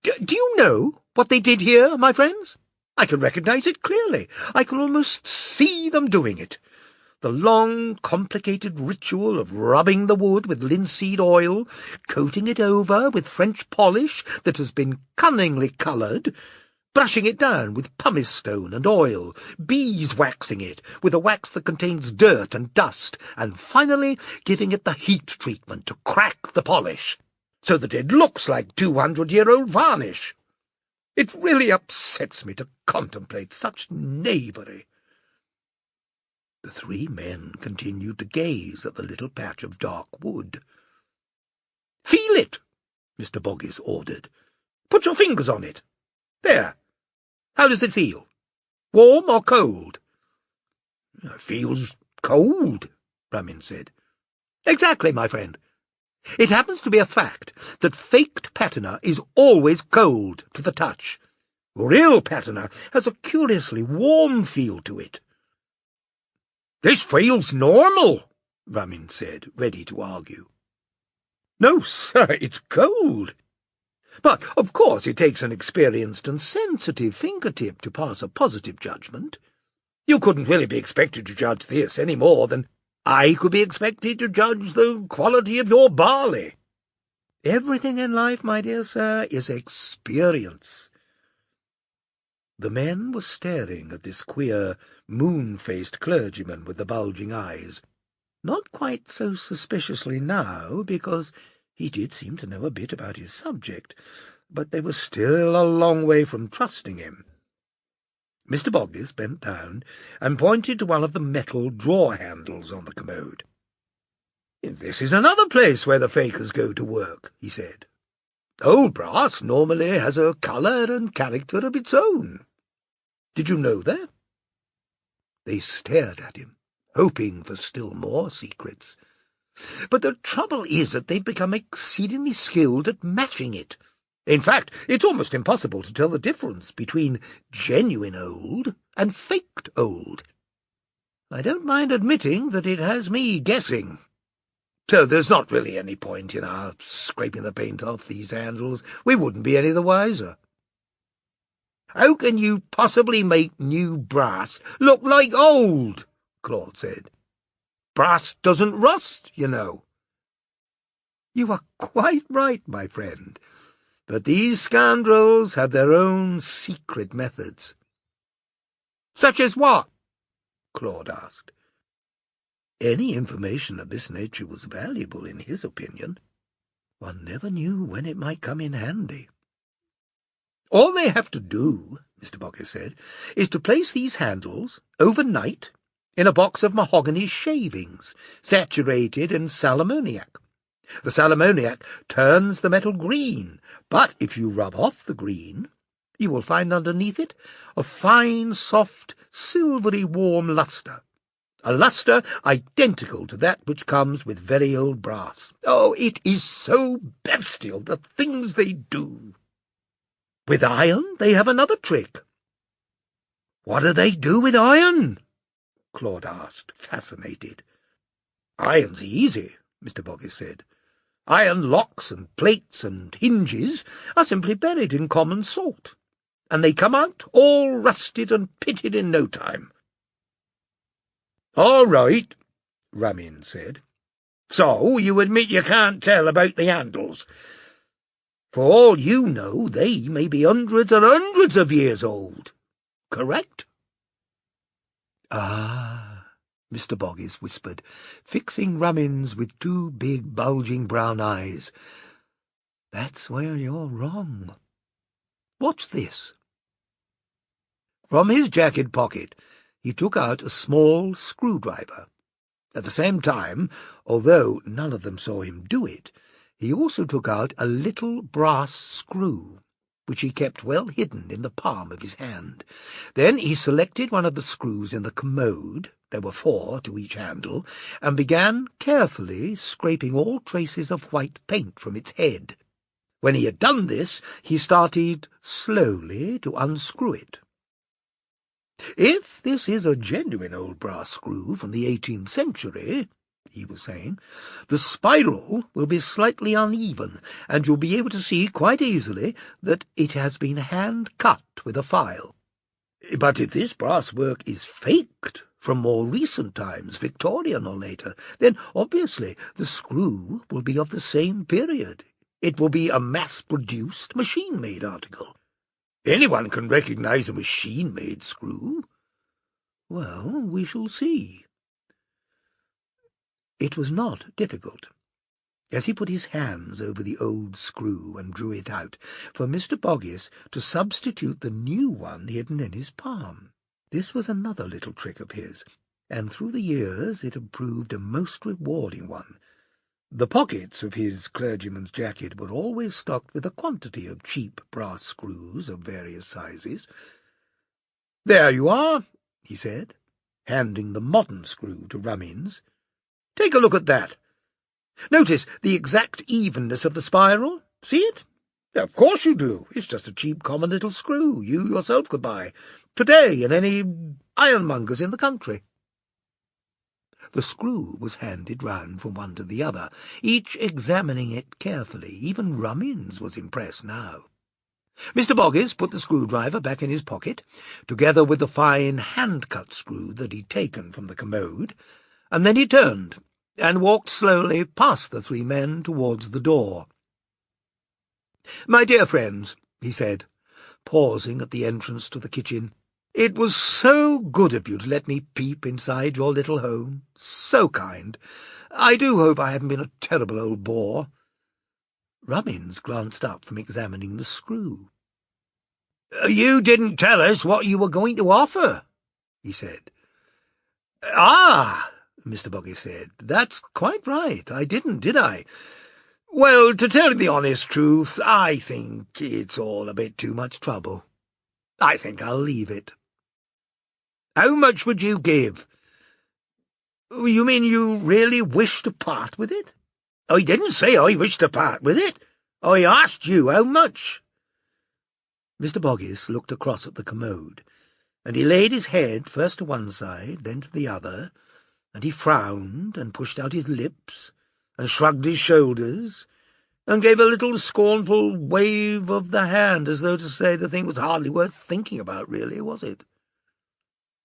Do you know what they did here, my friends? I can recognize it clearly. I can almost see them doing it. The long, complicated ritual of rubbing the wood with linseed oil, coating it over with French polish that has been cunningly coloured, brushing it down with pumice stone and oil, beeswaxing it with a wax that contains dirt and dust, and finally giving it the heat treatment to crack the polish, so that it looks like 200-year-old varnish. It really upsets me to contemplate such knavery. The three men continued to gaze at the little patch of dark wood. "Feel it," Mr. Boggis ordered. "Put your fingers on it. There. How does it feel? Warm or cold?" "It feels cold," Ramin said. "Exactly, my friend. It happens to be a fact that faked patina is always cold to the touch. Real patina has a curiously warm feel to it." "This feels normal," Ramin said, ready to argue. "No, sir, it's cold. But, of course, it takes an experienced and sensitive fingertip to pass a positive judgment. You couldn't really be expected to judge this any more than I could be expected to judge the quality of your barley. Everything in life, my dear sir, is experience." The men were staring at this queer, moon-faced clergyman with the bulging eyes, not quite so suspiciously now, because he did seem to know a bit about his subject, but they were still a long way from trusting him. Mr. Boggis bent down and pointed to one of the metal drawer handles on the commode. "This is another place where the fakers go to work," he said. "Old brass normally has a colour and character of its own. Did you know that?" They stared at him, hoping for still more secrets. "But the trouble is that they've become exceedingly skilled at matching it. In fact, it's almost impossible to tell the difference between genuine old and faked old. I don't mind admitting that it has me guessing. So there's not really any point in our scraping the paint off these handles. We wouldn't be any the wiser." "How can you possibly make new brass look like old?" Claude said. "Brass doesn't rust, you know." "You are quite right, my friend. But these scoundrels have their own secret methods." "Such as what?" Claude asked. Any information of this nature was valuable in his opinion. One never knew when it might come in handy. "All they have to do," Mr. Boggis said, "is to place these handles overnight in a box of mahogany shavings, saturated in sal ammoniac. The sal ammoniac turns the metal green, but if you rub off the green, you will find underneath it a fine, soft, silvery warm lustre, a lustre identical to that which comes with very old brass. Oh, it is so bestial, the things they do. With iron they have another trick." "What do they do with iron?" Claude asked, fascinated. "Iron's easy," Mr. Boggis said. "Iron locks and plates and hinges are simply buried in common salt, and they come out all rusted and pitted in no time." "All right," Ramin said. "So you admit you can't tell about the handles. For all you know, they may be hundreds and hundreds of years old. Correct?" "Ah," Mr. Boggis whispered, fixing Ramin's with two big bulging brown eyes. "That's where you're wrong. What's this?" From his jacket pocket he took out a small screwdriver. At the same time, although none of them saw him do it, he also took out a little brass screw, which he kept well hidden in the palm of his hand. Then he selected one of the screws in the commode, there were 4 to each handle, and began carefully scraping all traces of white paint from its head. When he had done this, he started slowly to unscrew it. "If this is a genuine old brass screw from the 18th century," he was saying, "the spiral will be slightly uneven, and you'll be able to see quite easily that it has been hand-cut with a file. But if this brass work is faked from more recent times, Victorian or later, then obviously the screw will be of the same period. It will be a mass-produced, machine-made article. Anyone can recognize a machine-made screw. Well, we shall see." It was not difficult, as he put his hands over the old screw and drew it out, for Mr. Boggis to substitute the new one hidden in his palm. This was another little trick of his, and through the years it had proved a most rewarding one. The pockets of his clergyman's jacket were always stocked with a quantity of cheap brass screws of various sizes. "There you are," he said, handing the modern screw to Rummins. "Take a look at that. Notice the exact evenness of the spiral. See it? Of course you do. It's just a cheap common little screw you yourself could buy today in any ironmonger's in the country." The screw was handed round from one to the other, each examining it carefully. Even Rummins was impressed now. Mr. Boggis put the screwdriver back in his pocket, together with the fine hand-cut screw that he'd taken from the commode, and then he turned and walked slowly past the 3 men towards the door. "My dear friends," he said, pausing at the entrance to the kitchen, "it was so good of you to let me peep inside your little home. So kind. I do hope I haven't been a terrible old bore." Rummins glanced up from examining the screw. "You didn't tell us what you were going to offer," he said. "Ah," Mr. Boggis said, "that's quite right. I didn't, did I? Well, to tell you the honest truth, I think it's all a bit too much trouble. I think I'll leave it." "How much would you give?" "You mean you really wish to part with it?" "I didn't say I wish to part with it. I asked you how much." Mr. Boggis looked across at the commode, and he laid his head first to one side, then to the other, and he frowned and pushed out his lips and shrugged his shoulders and gave a little scornful wave of the hand, as though to say the thing was hardly worth thinking about, really, was it?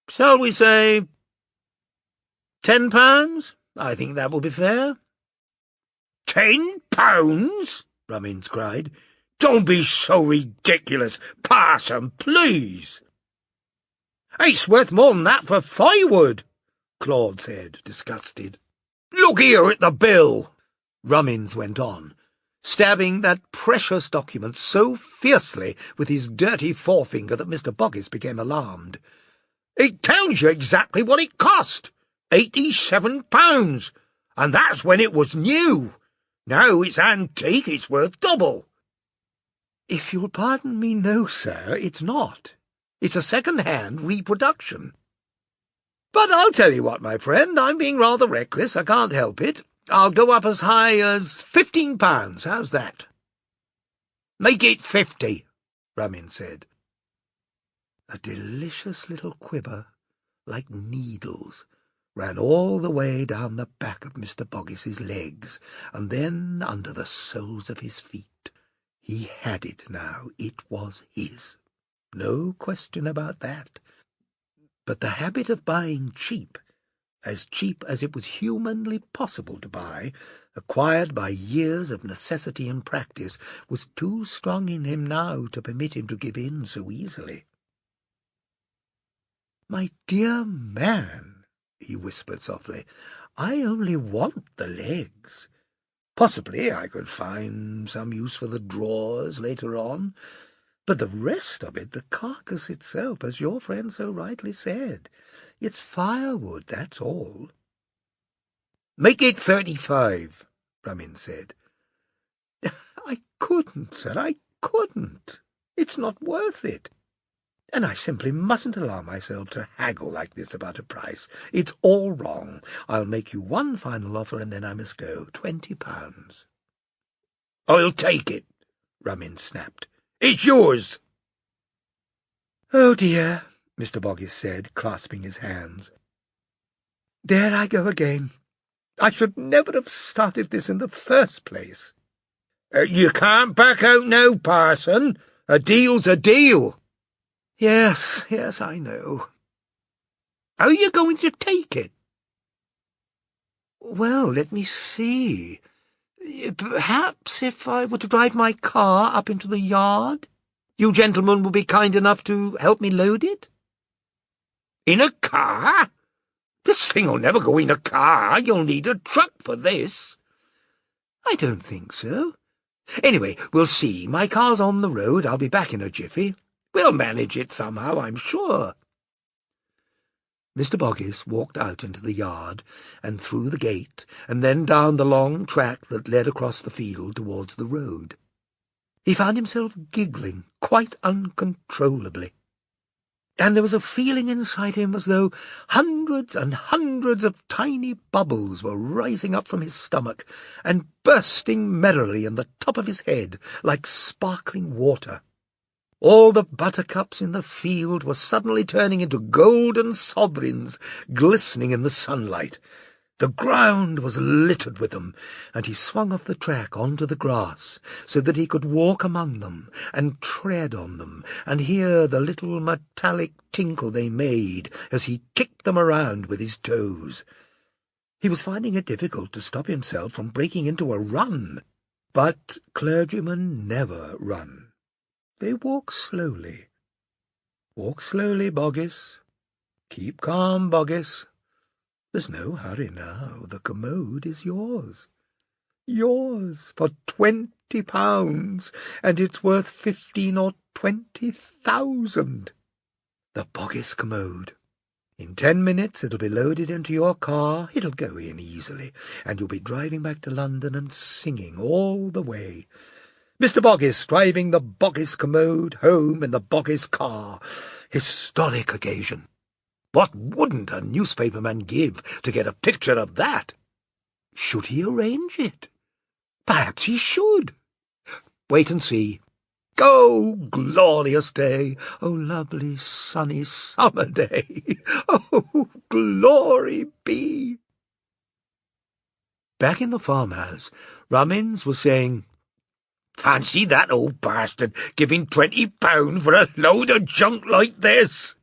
"Shall we say £10? I think that will be fair." £10? Rummins cried. "Don't be so ridiculous, Parson, please." "It's worth more than that for firewood," Claude said, disgusted. "Look here at the bill," Rummins went on, stabbing that precious document so fiercely with his dirty forefinger that Mr. Boggis became alarmed. "It tells you exactly what it cost. £87, and that's when it was new. Now it's antique, it's worth double." "If you'll pardon me, no, sir, it's not. It's a second-hand reproduction. But I'll tell you what, my friend, I'm being rather reckless, I can't help it. I'll go up as high as £15. How's that?" "Make it 50, Rummins said. A delicious little quiver, like needles, ran all the way down the back of Mr. Boggis's legs, and then under the soles of his feet. He had it now. It was his. No question about that. But the habit of buying cheap as it was humanly possible to buy, acquired by years of necessity and practice, was too strong in him now to permit him to give in so easily. "My dear man," he whispered softly, "I only want the legs. Possibly I could find some use for the drawers later on. But the rest of it, the carcass itself, as your friend so rightly said, it's firewood, that's all. Make it 35, Rummins said. I couldn't, sir, I couldn't. It's not worth it. And I simply mustn't allow myself to haggle like this about a price. It's all wrong. I'll make you one final offer and then I must go. £20. I'll take it, Rummins snapped. It's yours. Oh dear, Mr. Boggis said, clasping his hands. There I go again. I should never have started this in the first place. You can't back out now, Parson. A deal's a deal. Yes, I know. How are you going to take it? Well, let me see. Perhaps if I were to drive my car up into the yard, you gentlemen will be kind enough to help me load it? In a car? This thing'll never go in a car. You'll need a truck for this. I don't think so. Anyway, we'll see. My car's on the road. I'll be back in a jiffy. We'll manage it somehow, I'm sure. Mr. Boggis walked out into the yard and through the gate and then down the long track that led across the field towards the road. He found himself giggling quite uncontrollably, and there was a feeling inside him as though hundreds and hundreds of tiny bubbles were rising up from his stomach and bursting merrily in the top of his head like sparkling water. All the buttercups in the field were suddenly turning into golden sovereigns, glistening in the sunlight. The ground was littered with them, and he swung off the track onto the grass so that he could walk among them and tread on them and hear the little metallic tinkle they made as he kicked them around with his toes. He was finding it difficult to stop himself from breaking into a run, but clergymen never run. They walk slowly. Walk slowly, Boggis. Keep calm, Boggis. There's no hurry now. The commode is yours. Yours for £20, and it's worth 15 or 20,000. The Boggis commode. In 10 minutes it'll be loaded into your car. It'll go in easily, and you'll be driving back to London and singing all the way. Mr. Boggis driving the Boggis commode home in the Boggis car. Historic occasion. What wouldn't a newspaperman give to get a picture of that? Should he arrange it? Perhaps he should. Wait and see. Oh, glorious day! Oh, lovely, sunny summer day! Oh, glory be! Back in the farmhouse, Rummins was saying, Fancy that old bastard giving £20 for a load of junk like this.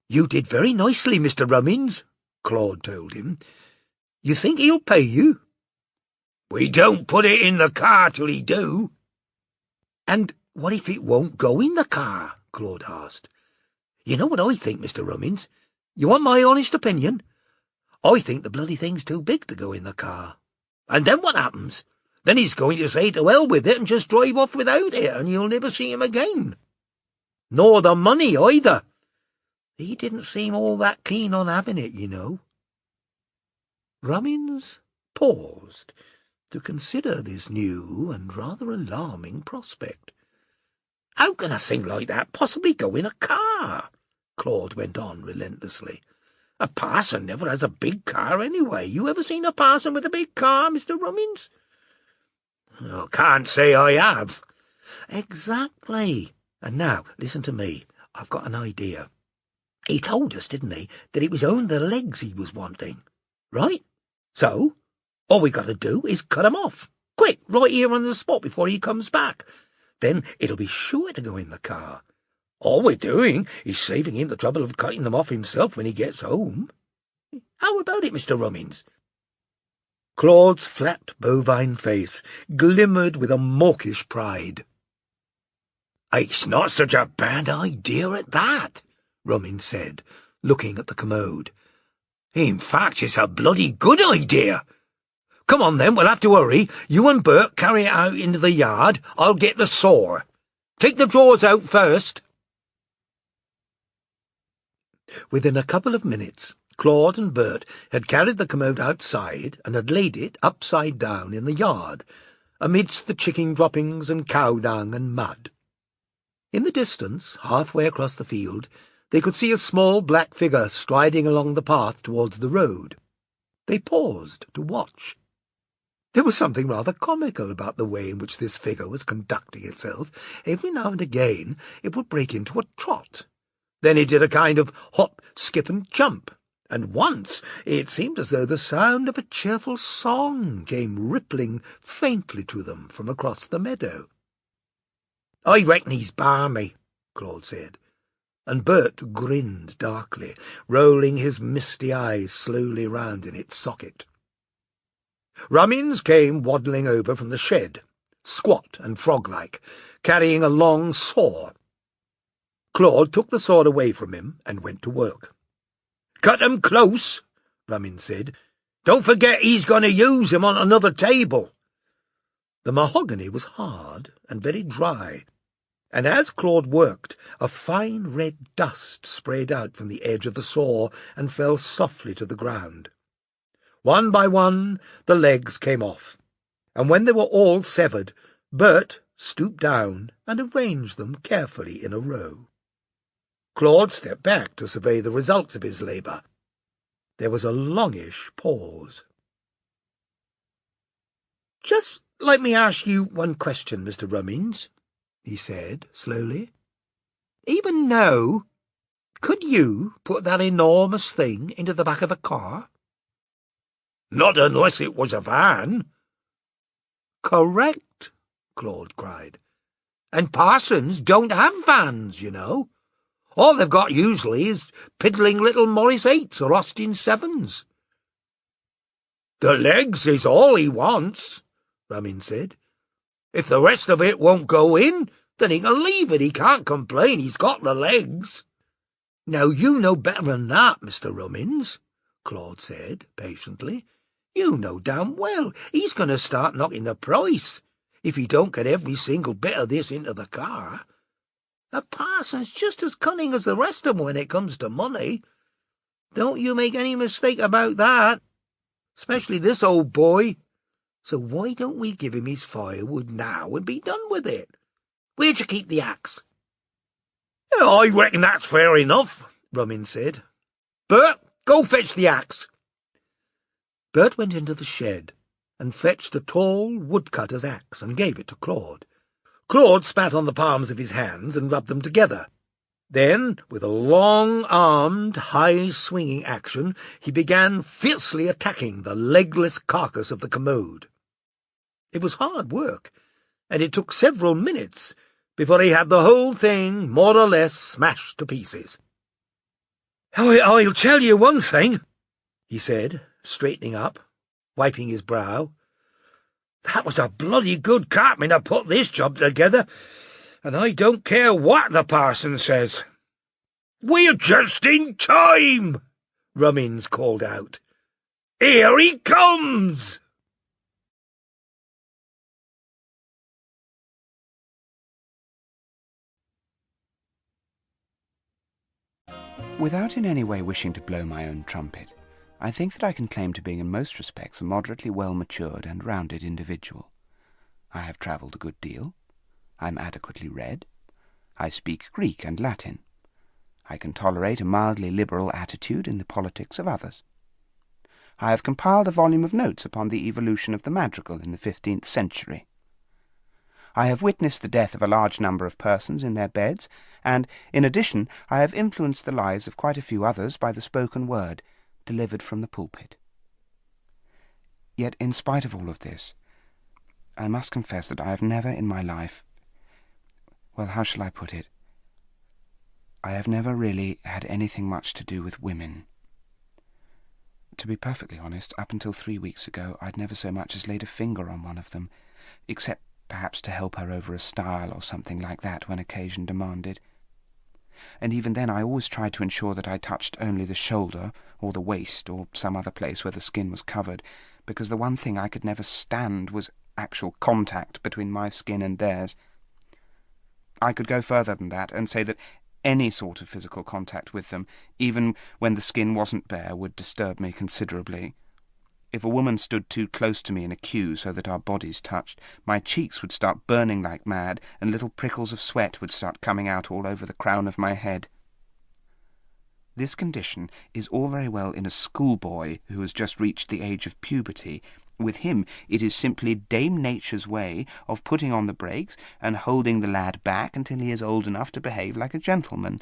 You did very nicely, Mr. Rummins, Claude told him. You think he'll pay you? We don't put it in the car till he do. And what if it won't go in the car? Claude asked. You know what I think, Mr. Rummins? You want my honest opinion? I think the bloody thing's too big to go in the car. And then what happens? Then he's going to say to hell with it and just drive off without it, and you'll never see him again. Nor the money either. He didn't seem all that keen on having it, you know. Rummins paused to consider this new and rather alarming prospect. How can a thing like that possibly go in a car? Claude went on relentlessly. A parson never has a big car anyway. You ever seen a parson with a big car, Mr. Rummins? I can't say I have. Exactly. And now, listen to me. I've got an idea. He told us, didn't he, that it was only the legs he was wanting. Right? So, all we got to do is cut 'em off. Quick, right here on the spot before he comes back. Then it'll be sure to go in the car. All we're doing is saving him the trouble of cutting them off himself when he gets home. How about it, Mr. Rummins? Claude's flat bovine face glimmered with a mawkish pride. It's not such a bad idea at that, Rummins said, looking at the commode. In fact, it's a bloody good idea. Come on then, we'll have to hurry. You and Bert carry it out into the yard. I'll get the saw. Take the drawers out first. Within a couple of minutes, Claude and Bert had carried the commode outside and had laid it upside down in the yard, amidst the chicken droppings and cow dung and mud. In the distance, halfway across the field, they could see a small black figure striding along the path towards the road. They paused to watch. There was something rather comical about the way in which this figure was conducting itself. Every now and again it would break into a trot. Then it did a kind of hop, skip, and jump, and once it seemed as though the sound of a cheerful song came rippling faintly to them from across the meadow. "I reckon he's balmy," Claude said, and Bert grinned darkly, rolling his misty eyes slowly round in its socket. Rummins came waddling over from the shed, squat and frog-like, carrying a long saw. Claude took the sword away from him and went to work. "Cut 'em close," Rummins said. "Don't forget he's going to use 'em on another table." The mahogany was hard and very dry, and as Claude worked, a fine red dust sprayed out from the edge of the saw and fell softly to the ground. One by one the legs came off, and when they were all severed, Bert stooped down and arranged them carefully in a row. Claude stepped back to survey the results of his labour. There was a longish pause. "Just let me ask you one question, Mr. Rummins," he said slowly. "Even now, could you put that enormous thing into the back of a car?" "Not unless it was a van." "Correct," Claude cried. "And parsons don't have vans, you know. All they've got usually is piddling little Morris 8s or Austin 7s. "The legs is all he wants," Rummins said. "If the rest of it won't go in, then he can leave it. He can't complain. He's got the legs." "Now you know better than that, Mr. Rummins," Claude said patiently. "You know damn well he's going to start knocking the price if he don't get every single bit of this into the car. A parson's just as cunning as the rest of 'em when it comes to money. Don't you make any mistake about that, especially this old boy. So why don't we give him his firewood now and be done with it? Where'd you keep the axe?" "I reckon that's fair enough," Rummins said. "Bert, go fetch the axe." Bert went into the shed and fetched a tall woodcutter's axe and gave it to Claude. Claude spat on the palms of his hands and rubbed them together. Then, with a long-armed, high-swinging action, he began fiercely attacking the legless carcass of the commode. It was hard work, and it took several minutes before he had the whole thing more or less smashed to pieces. "I'll tell you one thing," he said, straightening up, wiping his brow. "That was a bloody good carpenter put this job together, and I don't care what the parson says." "We're just in time," Rummins called out. "Here he comes!" Without in any way wishing to blow my own trumpet, I think that I can claim to being in most respects a moderately well-matured and rounded individual. I have travelled a good deal. I am adequately read. I speak Greek and Latin. I can tolerate a mildly liberal attitude in the politics of others. I have compiled a volume of notes upon the evolution of the madrigal in the 15th century. I have witnessed the death of a large number of persons in their beds, and, in addition, I have influenced the lives of quite a few others by the spoken word, delivered from the pulpit. Yet, in spite of all of this, I must confess that I have never in my life, well, how shall I put it? I have never really had anything much to do with women. To be perfectly honest, up until 3 weeks ago, I'd never so much as laid a finger on one of them, except perhaps to help her over a stile or something like that when occasion demanded. And even then I always tried to ensure that I touched only the shoulder or the waist or some other place where the skin was covered, because the one thing I could never stand was actual contact between my skin and theirs. I could go further than that and say that any sort of physical contact with them, even when the skin wasn't bare, would disturb me considerably. If a woman stood too close to me in a queue so that our bodies touched, my cheeks would start burning like mad, and little prickles of sweat would start coming out all over the crown of my head. This condition is all very well in a schoolboy who has just reached the age of puberty. With him it is simply Dame Nature's way of putting on the brakes and holding the lad back until he is old enough to behave like a gentleman.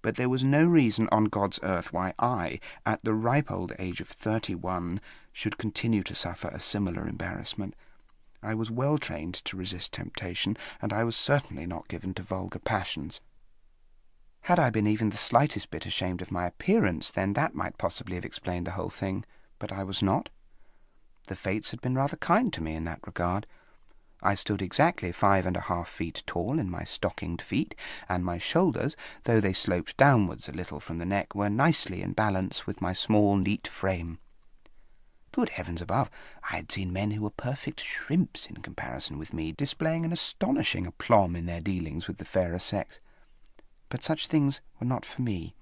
But there was no reason on God's earth why I, at the ripe old age of 31, should continue to suffer a similar embarrassment. I was well trained to resist temptation, and I was certainly not given to vulgar passions. Had I been even the slightest bit ashamed of my appearance, then that might possibly have explained the whole thing, but I was not. The fates had been rather kind to me in that regard. I stood exactly 5.5 feet tall in my stockinged feet, and my shoulders, though they sloped downwards a little from the neck, were nicely in balance with my small, neat frame. Good heavens above, I had seen men who were perfect shrimps in comparison with me, displaying an astonishing aplomb in their dealings with the fairer sex. But such things were not for me.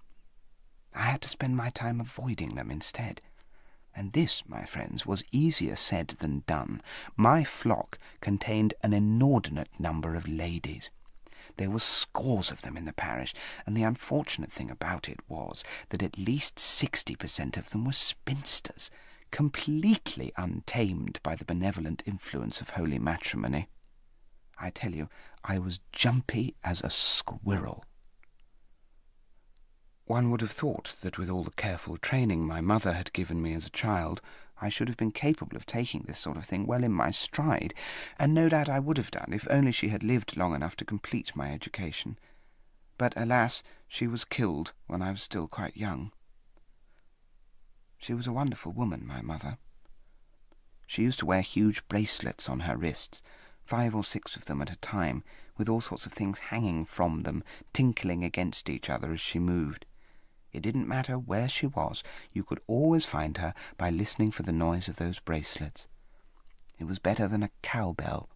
I had to spend my time avoiding them instead. And this, my friends, was easier said than done. My flock contained an inordinate number of ladies. There were scores of them in the parish, and the unfortunate thing about it was that at least 60% of them were spinsters, completely untamed by the benevolent influence of holy matrimony. I tell you, I was jumpy as a squirrel. One would have thought that with all the careful training my mother had given me as a child, I should have been capable of taking this sort of thing well in my stride, and no doubt I would have done if only she had lived long enough to complete my education. But alas, she was killed when I was still quite young. She was a wonderful woman, my mother. She used to wear huge bracelets on her wrists, 5 or 6 of them at a time, with all sorts of things hanging from them, tinkling against each other as she moved. It didn't matter where she was, you could always find her by listening for the noise of those bracelets. It was better than a cowbell.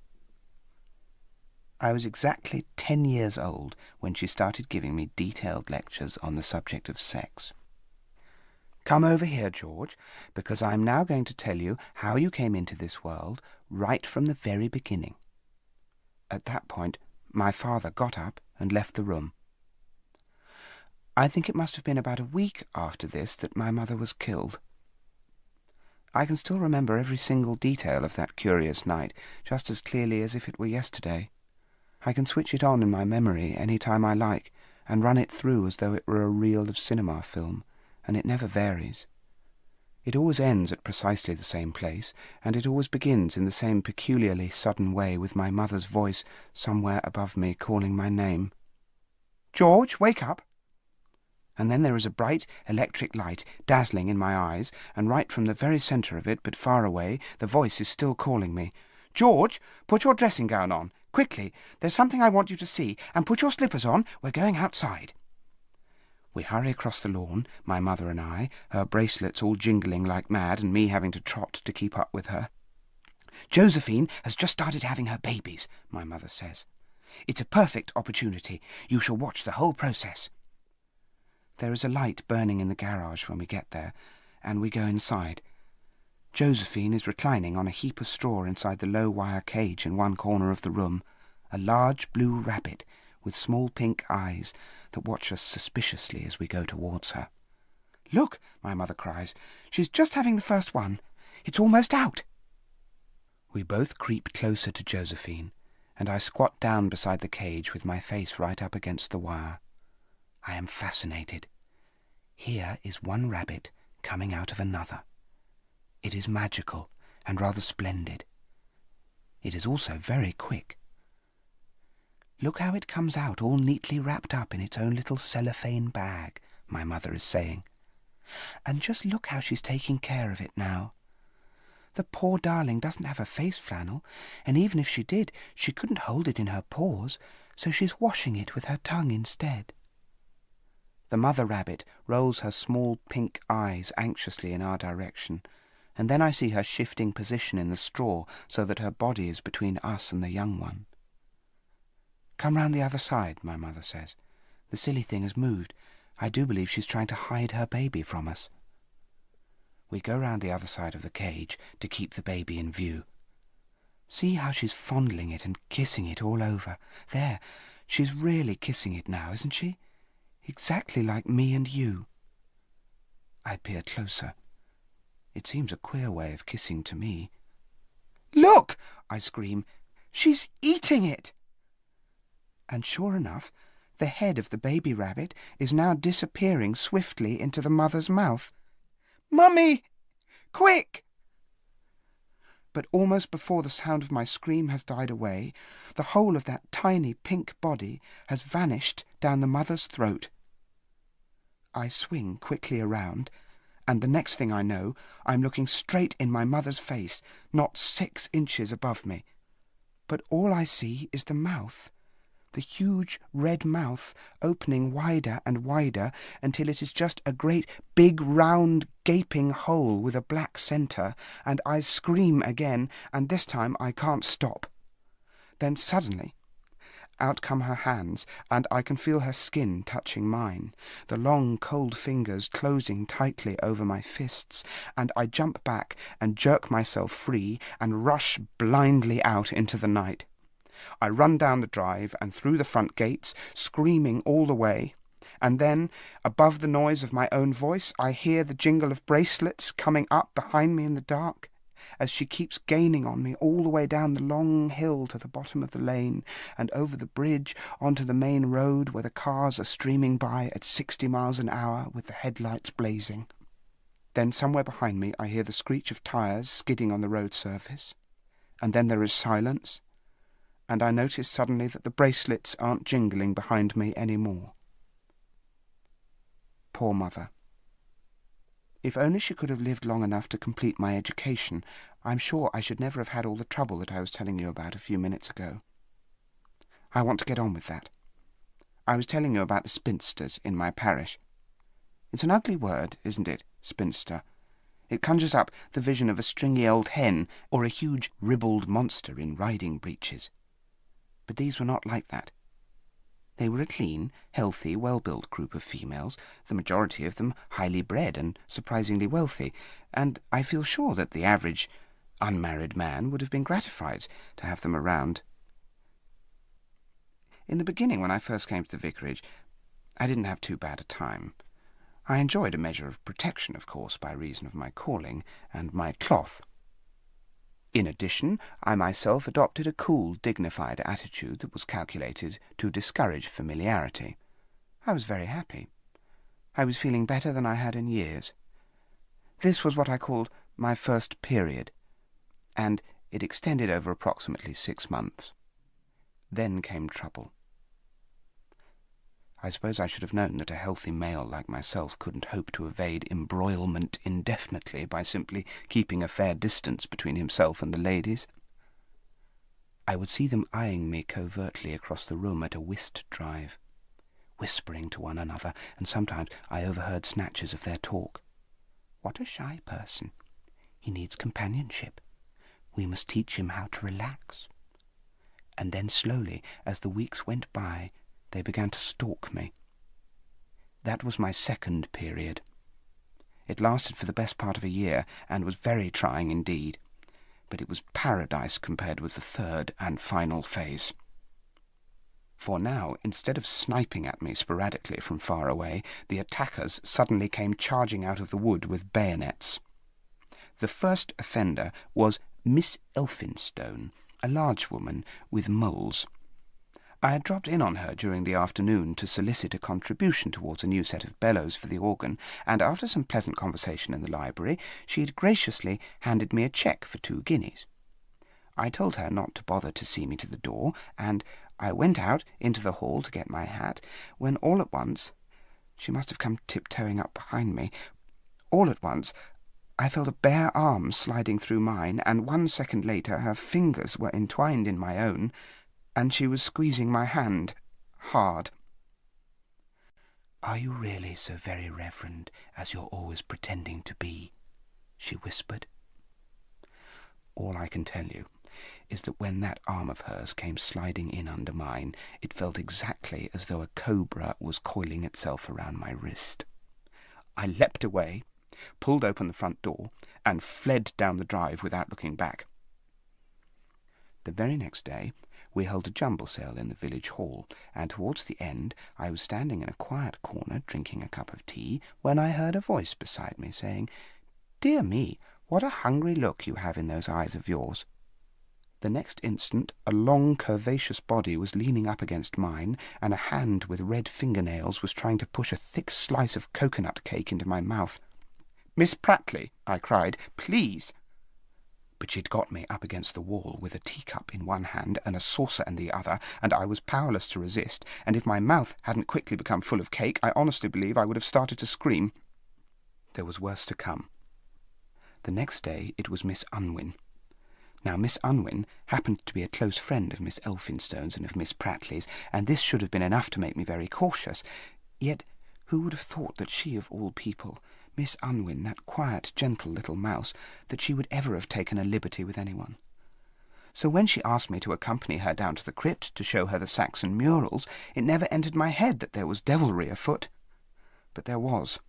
I was exactly 10 years old when she started giving me detailed lectures on the subject of sex. Come over here, George, because I'm now going to tell you how you came into this world right from the very beginning. At that point, my father got up and left the room. I think it must have been about a week after this that my mother was killed. I can still remember every single detail of that curious night, just as clearly as if it were yesterday. I can switch it on in my memory any time I like, and run it through as though it were a reel of cinema film, and it never varies. It always ends at precisely the same place, and it always begins in the same peculiarly sudden way with my mother's voice somewhere above me calling my name. "George, wake up!" And then there is a bright electric light dazzling in my eyes, and right from the very centre of it, but far away, the voice is still calling me. "George, put your dressing gown on. Quickly, there's something I want you to see, and put your slippers on. We're going outside." We hurry across the lawn, my mother and I, her bracelets all jingling like mad, and me having to trot to keep up with her. "Josephine has just started having her babies," my mother says. "It's a perfect opportunity. You shall watch the whole process." There is a light burning in the garage when we get there, and we go inside. Josephine is reclining on a heap of straw inside the low wire cage in one corner of the room, a large blue rabbit with small pink eyes that watch us suspiciously as we go towards her. "Look," my mother cries, "she's just having the first one. It's almost out." We both creep closer to Josephine, and I squat down beside the cage with my face right up against the wire. I am fascinated. Here is one rabbit coming out of another. It is magical and rather splendid. It is also very quick. "Look how it comes out all neatly wrapped up in its own little cellophane bag," my mother is saying. "And just look how she's taking care of it now. The poor darling doesn't have a face flannel, and even if she did, she couldn't hold it in her paws, so she's washing it with her tongue instead." The mother rabbit rolls her small pink eyes anxiously in our direction, and then I see her shifting position in the straw so that her body is between us and the young one. Come round the other side, my mother says. The silly thing has moved. I do believe she's trying to hide her baby from us. We go round the other side of the cage to keep the baby in view. See how she's fondling it and kissing it all over. There, she's really kissing it now, isn't she? Exactly like me and you. I peer closer. It seems a queer way of kissing to me. Look! I scream. She's eating it! And sure enough, the head of the baby rabbit is now disappearing swiftly into the mother's mouth. Mummy! Quick! But almost before the sound of my scream has died away, the whole of that tiny pink body has vanished down the mother's throat. I swing quickly around, and the next thing I know, I'm looking straight in my mother's face, not 6 inches above me. But all I see is the mouth, the huge red mouth opening wider and wider until it is just a great big round gaping hole with a black centre, and I scream again, and this time I can't stop. Then suddenly out come her hands, and I can feel her skin touching mine, the long cold fingers closing tightly over my fists, and I jump back and jerk myself free and rush blindly out into the night. I run down the drive and through the front gates, screaming all the way, and then, above the noise of my own voice, I hear the jingle of bracelets coming up behind me in the dark, as she keeps gaining on me all the way down the long hill to the bottom of the lane, and over the bridge onto the main road where the cars are streaming by at 60 miles an hour with the headlights blazing. Then somewhere behind me I hear the screech of tyres skidding on the road surface, and then there is silence, and I notice suddenly that the bracelets aren't jingling behind me any more. Poor mother. If only she could have lived long enough to complete my education, I'm sure I should never have had all the trouble that I was telling you about a few minutes ago. I want to get on with that. I was telling you about the spinsters in my parish. It's an ugly word, isn't it, spinster? It conjures up the vision of a stringy old hen or a huge ribald monster in riding breeches. But these were not like that. They were a clean, healthy, well-built group of females, the majority of them highly bred and surprisingly wealthy, and I feel sure that the average unmarried man would have been gratified to have them around. In the beginning, when I first came to the vicarage, I didn't have too bad a time. I enjoyed a measure of protection, of course, by reason of my calling and my cloth. In addition, I myself adopted a cool, dignified attitude that was calculated to discourage familiarity. I was very happy. I was feeling better than I had in years. This was what I called my first period, and it extended over approximately 6 months. Then came trouble. I suppose I should have known that a healthy male like myself couldn't hope to evade embroilment indefinitely by simply keeping a fair distance between himself and the ladies. I would see them eyeing me covertly across the room at a whist drive, whispering to one another, and sometimes I overheard snatches of their talk. What a shy person. He needs companionship. We must teach him how to relax. And then slowly, as the weeks went by, they began to stalk me. That was my second period. It lasted for the best part of a year, and was very trying indeed, but it was paradise compared with the third and final phase. For now, instead of sniping at me sporadically from far away, the attackers suddenly came charging out of the wood with bayonets. The first offender was Miss Elphinstone, a large woman with moles. I had dropped in on her during the afternoon to solicit a contribution towards a new set of bellows for the organ, and after some pleasant conversation in the library, she had graciously handed me a cheque for 2 guineas. I told her not to bother to see me to the door, and I went out into the hall to get my hat, when all at once, she must have come tiptoeing up behind me, all at once I felt a bare arm sliding through mine, and 1 second later her fingers were entwined in my own, and she was squeezing my hand hard. "Are you really so very reverend as you're always pretending to be?" she whispered. All I can tell you is that when that arm of hers came sliding in under mine, it felt exactly as though a cobra was coiling itself around my wrist. I leapt away, pulled open the front door, and fled down the drive without looking back. The very next day we held a jumble sale in the village hall, and towards the end I was standing in a quiet corner drinking a cup of tea when I heard a voice beside me saying, "Dear me, what a hungry look you have in those eyes of yours." The next instant a long curvaceous body was leaning up against mine, and a hand with red fingernails was trying to push a thick slice of coconut cake into my mouth. "Miss Prattley," I cried, "please!" But she'd got me up against the wall with a teacup in one hand and a saucer in the other, and I was powerless to resist, and if my mouth hadn't quickly become full of cake, I honestly believe I would have started to scream. There was worse to come. The next day it was Miss Unwin. Now, Miss Unwin happened to be a close friend of Miss Elphinstone's and of Miss Prattley's, and this should have been enough to make me very cautious. Yet who would have thought that she, of all people, Miss Unwin, that quiet, gentle little mouse, that she would ever have taken a liberty with anyone? So when she asked me to accompany her down to the crypt to show her the Saxon murals, it never entered my head that there was devilry afoot. But there was.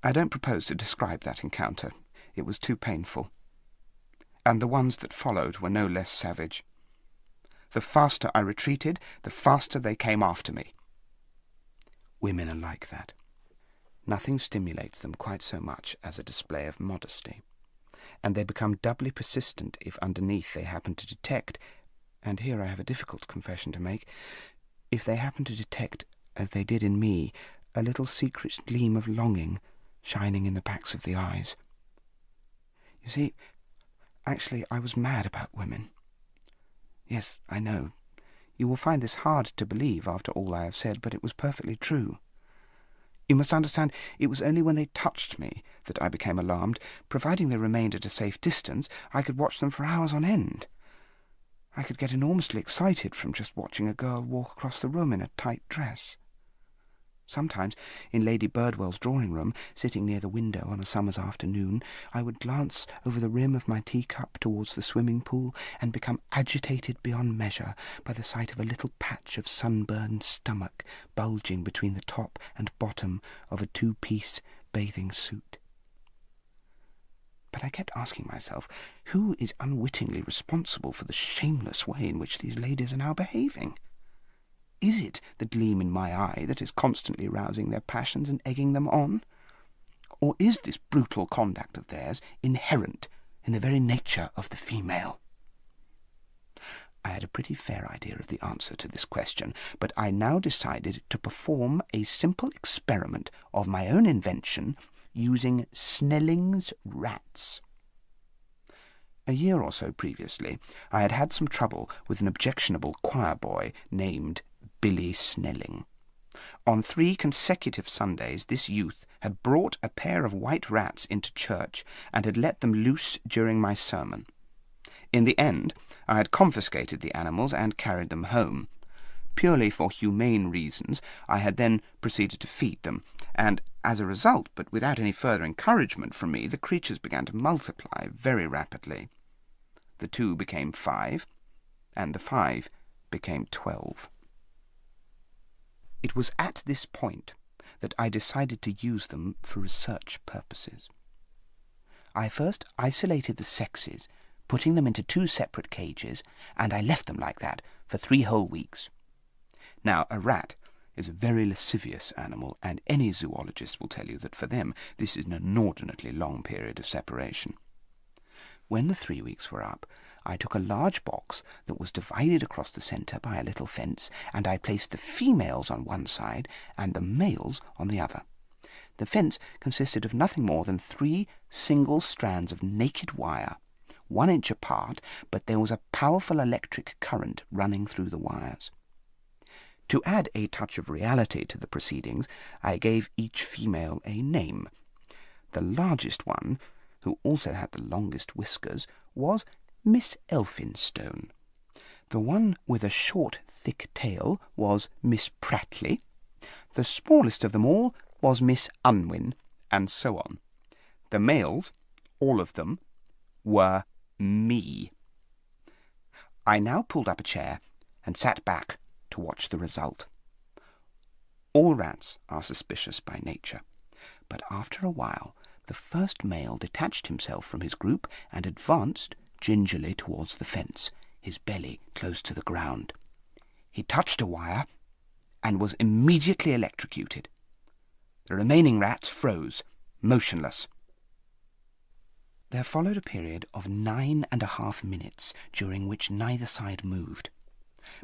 I don't propose to describe that encounter. It was too painful. And the ones that followed were no less savage. The faster I retreated, the faster they came after me. Women are like that. Nothing stimulates them quite so much as a display of modesty, and they become doubly persistent if underneath they happen to detect, and here I have a difficult confession to make, if they happen to detect, as they did in me, a little secret gleam of longing shining in the backs of the eyes. You see, actually I was mad about women. Yes, I know. You will find this hard to believe after all I have said, but it was perfectly true. You must understand, it was only when they touched me that I became alarmed. Providing they remained at a safe distance, I could watch them for hours on end. I could get enormously excited from just watching a girl walk across the room in a tight dress. Sometimes, in Lady Birdwell's drawing-room, sitting near the window on a summer's afternoon, I would glance over the rim of my teacup towards the swimming pool and become agitated beyond measure by the sight of a little patch of sunburned stomach bulging between the top and bottom of a two-piece bathing suit. But I kept asking myself, who is unwittingly responsible for the shameless way in which these ladies are now behaving? Is it the gleam in my eye that is constantly rousing their passions and egging them on? Or is this brutal conduct of theirs inherent in the very nature of the female? I had a pretty fair idea of the answer to this question, but I now decided to perform a simple experiment of my own invention using Snelling's rats. A year or so previously, I had had some trouble with an objectionable choir boy named Billy Snelling. On 3 consecutive Sundays this youth had brought a pair of white rats into church and had let them loose during my sermon. In the end, I had confiscated the animals and carried them home. Purely for humane reasons, I had then proceeded to feed them, and as a result, but without any further encouragement from me, the creatures began to multiply very rapidly. The 2 became 5, and the 5 became 12. It was at this point that I decided to use them for research purposes. I first isolated the sexes, putting them into 2 separate cages, and I left them like that for 3 whole weeks. Now, a rat is a very lascivious animal, and any zoologist will tell you that for them this is an inordinately long period of separation. When the 3 weeks were up, I took a large box that was divided across the centre by a little fence, and I placed the females on one side and the males on the other. The fence consisted of nothing more than 3 single strands of naked wire, 1 inch apart, but there was a powerful electric current running through the wires. To add a touch of reality to the proceedings, I gave each female a name. The largest one, who also had the longest whiskers, was Miss Elphinstone. The one with a short, thick tail was Miss Prattley. The smallest of them all was Miss Unwin, and so on. The males, all of them, were me. I now pulled up a chair and sat back to watch the result. All rats are suspicious by nature, but after a while the first male detached himself from his group and advanced gingerly towards the fence, his belly close to the ground. He touched a wire and was immediately electrocuted. The remaining rats froze, motionless. There followed a period of 9.5 minutes, during which neither side moved.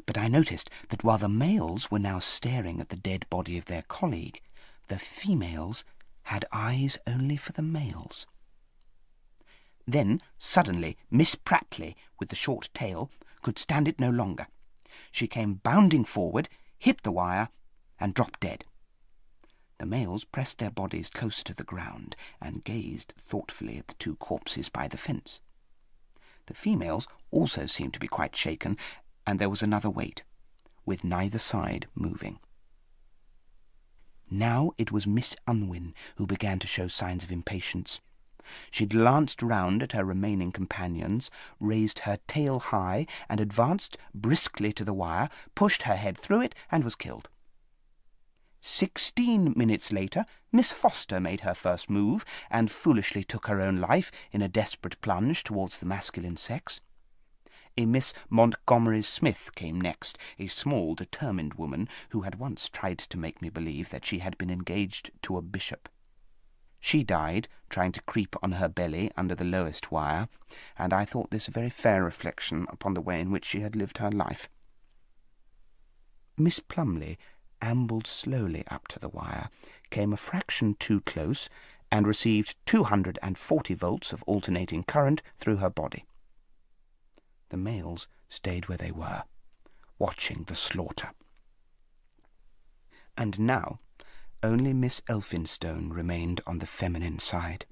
But I noticed that while the males were now staring at the dead body of their colleague, the females had eyes only for the males. Then, suddenly, Miss Prattley, with the short tail, could stand it no longer. She came bounding forward, hit the wire, and dropped dead. The males pressed their bodies closer to the ground and gazed thoughtfully at the two corpses by the fence. The females also seemed to be quite shaken, and there was another wait, with neither side moving. Now it was Miss Unwin who began to show signs of impatience. She glanced round at her remaining companions, raised her tail high, and advanced briskly to the wire, pushed her head through it, and was killed. 16 minutes later, Miss Foster made her first move, and foolishly took her own life in a desperate plunge towards the masculine sex. A Miss Montgomery Smith came next, a small, determined woman who had once tried to make me believe that she had been engaged to a bishop. She died trying to creep on her belly under the lowest wire, and I thought this a very fair reflection upon the way in which she had lived her life. Miss Plumley ambled slowly up to the wire, came a fraction too close, and received 240 volts of alternating current through her body. The males stayed where they were, watching the slaughter. And now only Miss Elphinstone remained on the feminine side.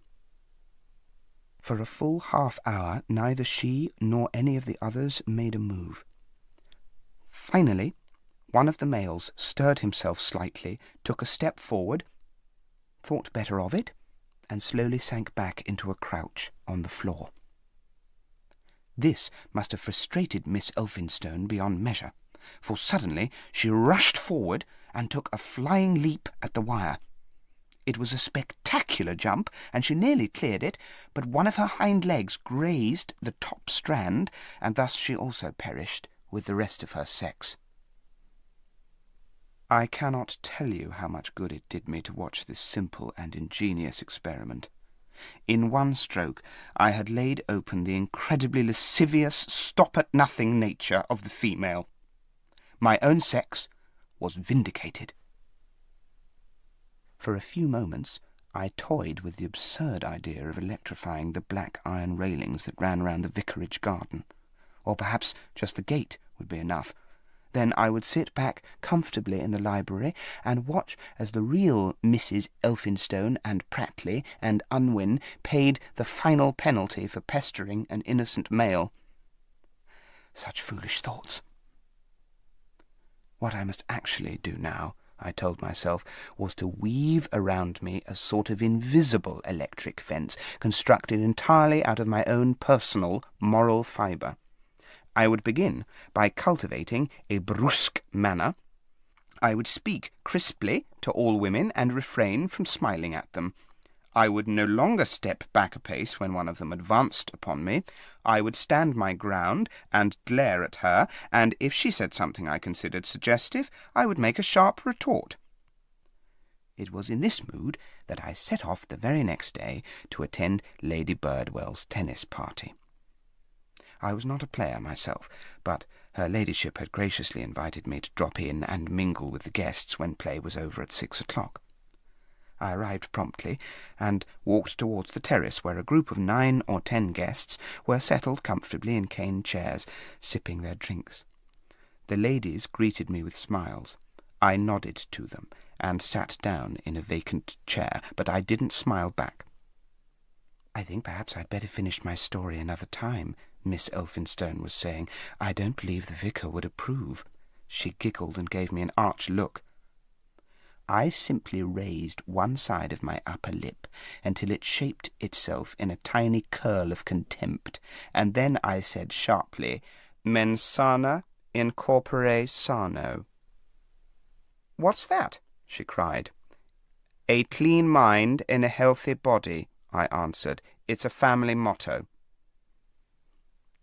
For a full half-hour neither she nor any of the others made a move. Finally, one of the males stirred himself slightly, took a step forward, thought better of it, and slowly sank back into a crouch on the floor. This must have frustrated Miss Elphinstone beyond measure, for suddenly she rushed forward and took a flying leap at the wire. It was a spectacular jump, and she nearly cleared it, but one of her hind legs grazed the top strand, and thus she also perished with the rest of her sex. I cannot tell you how much good it did me to watch this simple and ingenious experiment. In one stroke I had laid open the incredibly lascivious, stop-at-nothing nature of the female. My own sex was vindicated. For a few moments I toyed with the absurd idea of electrifying the black iron railings that ran round the vicarage garden, or perhaps just the gate would be enough. Then I would sit back comfortably in the library and watch as the real Mrs. Elphinstone and Prattley and Unwin paid the final penalty for pestering an innocent male. Such foolish thoughts. What I must actually do now, I told myself, was to weave around me a sort of invisible electric fence, constructed entirely out of my own personal moral fibre. I would begin by cultivating a brusque manner. I would speak crisply to all women and refrain from smiling at them. I would no longer step back a pace when one of them advanced upon me. I would stand my ground and glare at her, and if she said something I considered suggestive, I would make a sharp retort. It was in this mood that I set off the very next day to attend Lady Birdwell's tennis party. I was not a player myself, but her ladyship had graciously invited me to drop in and mingle with the guests when play was over at 6 o'clock. I arrived promptly and walked towards the terrace, where a group of 9 or 10 guests were settled comfortably in cane chairs, sipping their drinks. The ladies greeted me with smiles. I nodded to them and sat down in a vacant chair, but I didn't smile back. "I think perhaps I'd better finish my story another time," Miss Elphinstone was saying. "I don't believe the vicar would approve." She giggled and gave me an arch look. I simply raised one side of my upper lip until it shaped itself in a tiny curl of contempt, and then I said sharply, Mens sana in corpore sano. What's that? She cried. A clean mind in a healthy body, I answered. It's a family motto.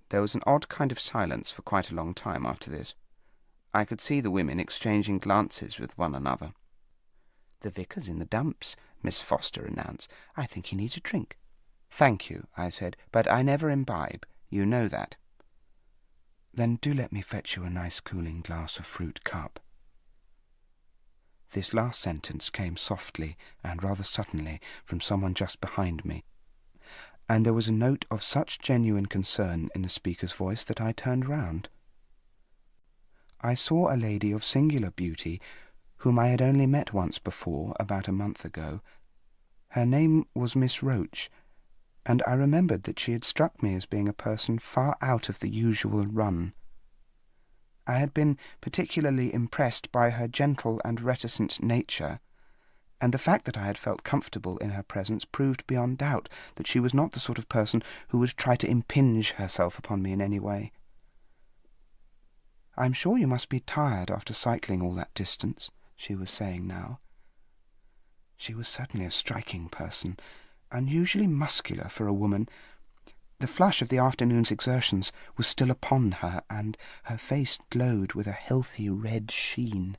There was an odd kind of silence for quite a long time after this. I could see the women exchanging glances with one another. The vicar's in the dumps, Miss Foster announced. I think he needs a drink. Thank you, I said, but I never imbibe. You know that. Then do let me fetch you a nice cooling glass of fruit cup. This last sentence came softly and rather suddenly from someone just behind me, and there was a note of such genuine concern in the speaker's voice that I turned round. I saw a lady of singular beauty whom I had only met once before, about a month ago. Her name was Miss Roach, and I remembered that she had struck me as being a person far out of the usual run. I had been particularly impressed by her gentle and reticent nature, and the fact that I had felt comfortable in her presence proved beyond doubt that she was not the sort of person who would try to impinge herself upon me in any way. "I'm sure you must be tired after cycling all that distance," she was saying now. She was certainly a striking person, unusually muscular for a woman. The flush of the afternoon's exertions was still upon her, and her face glowed with a healthy red sheen.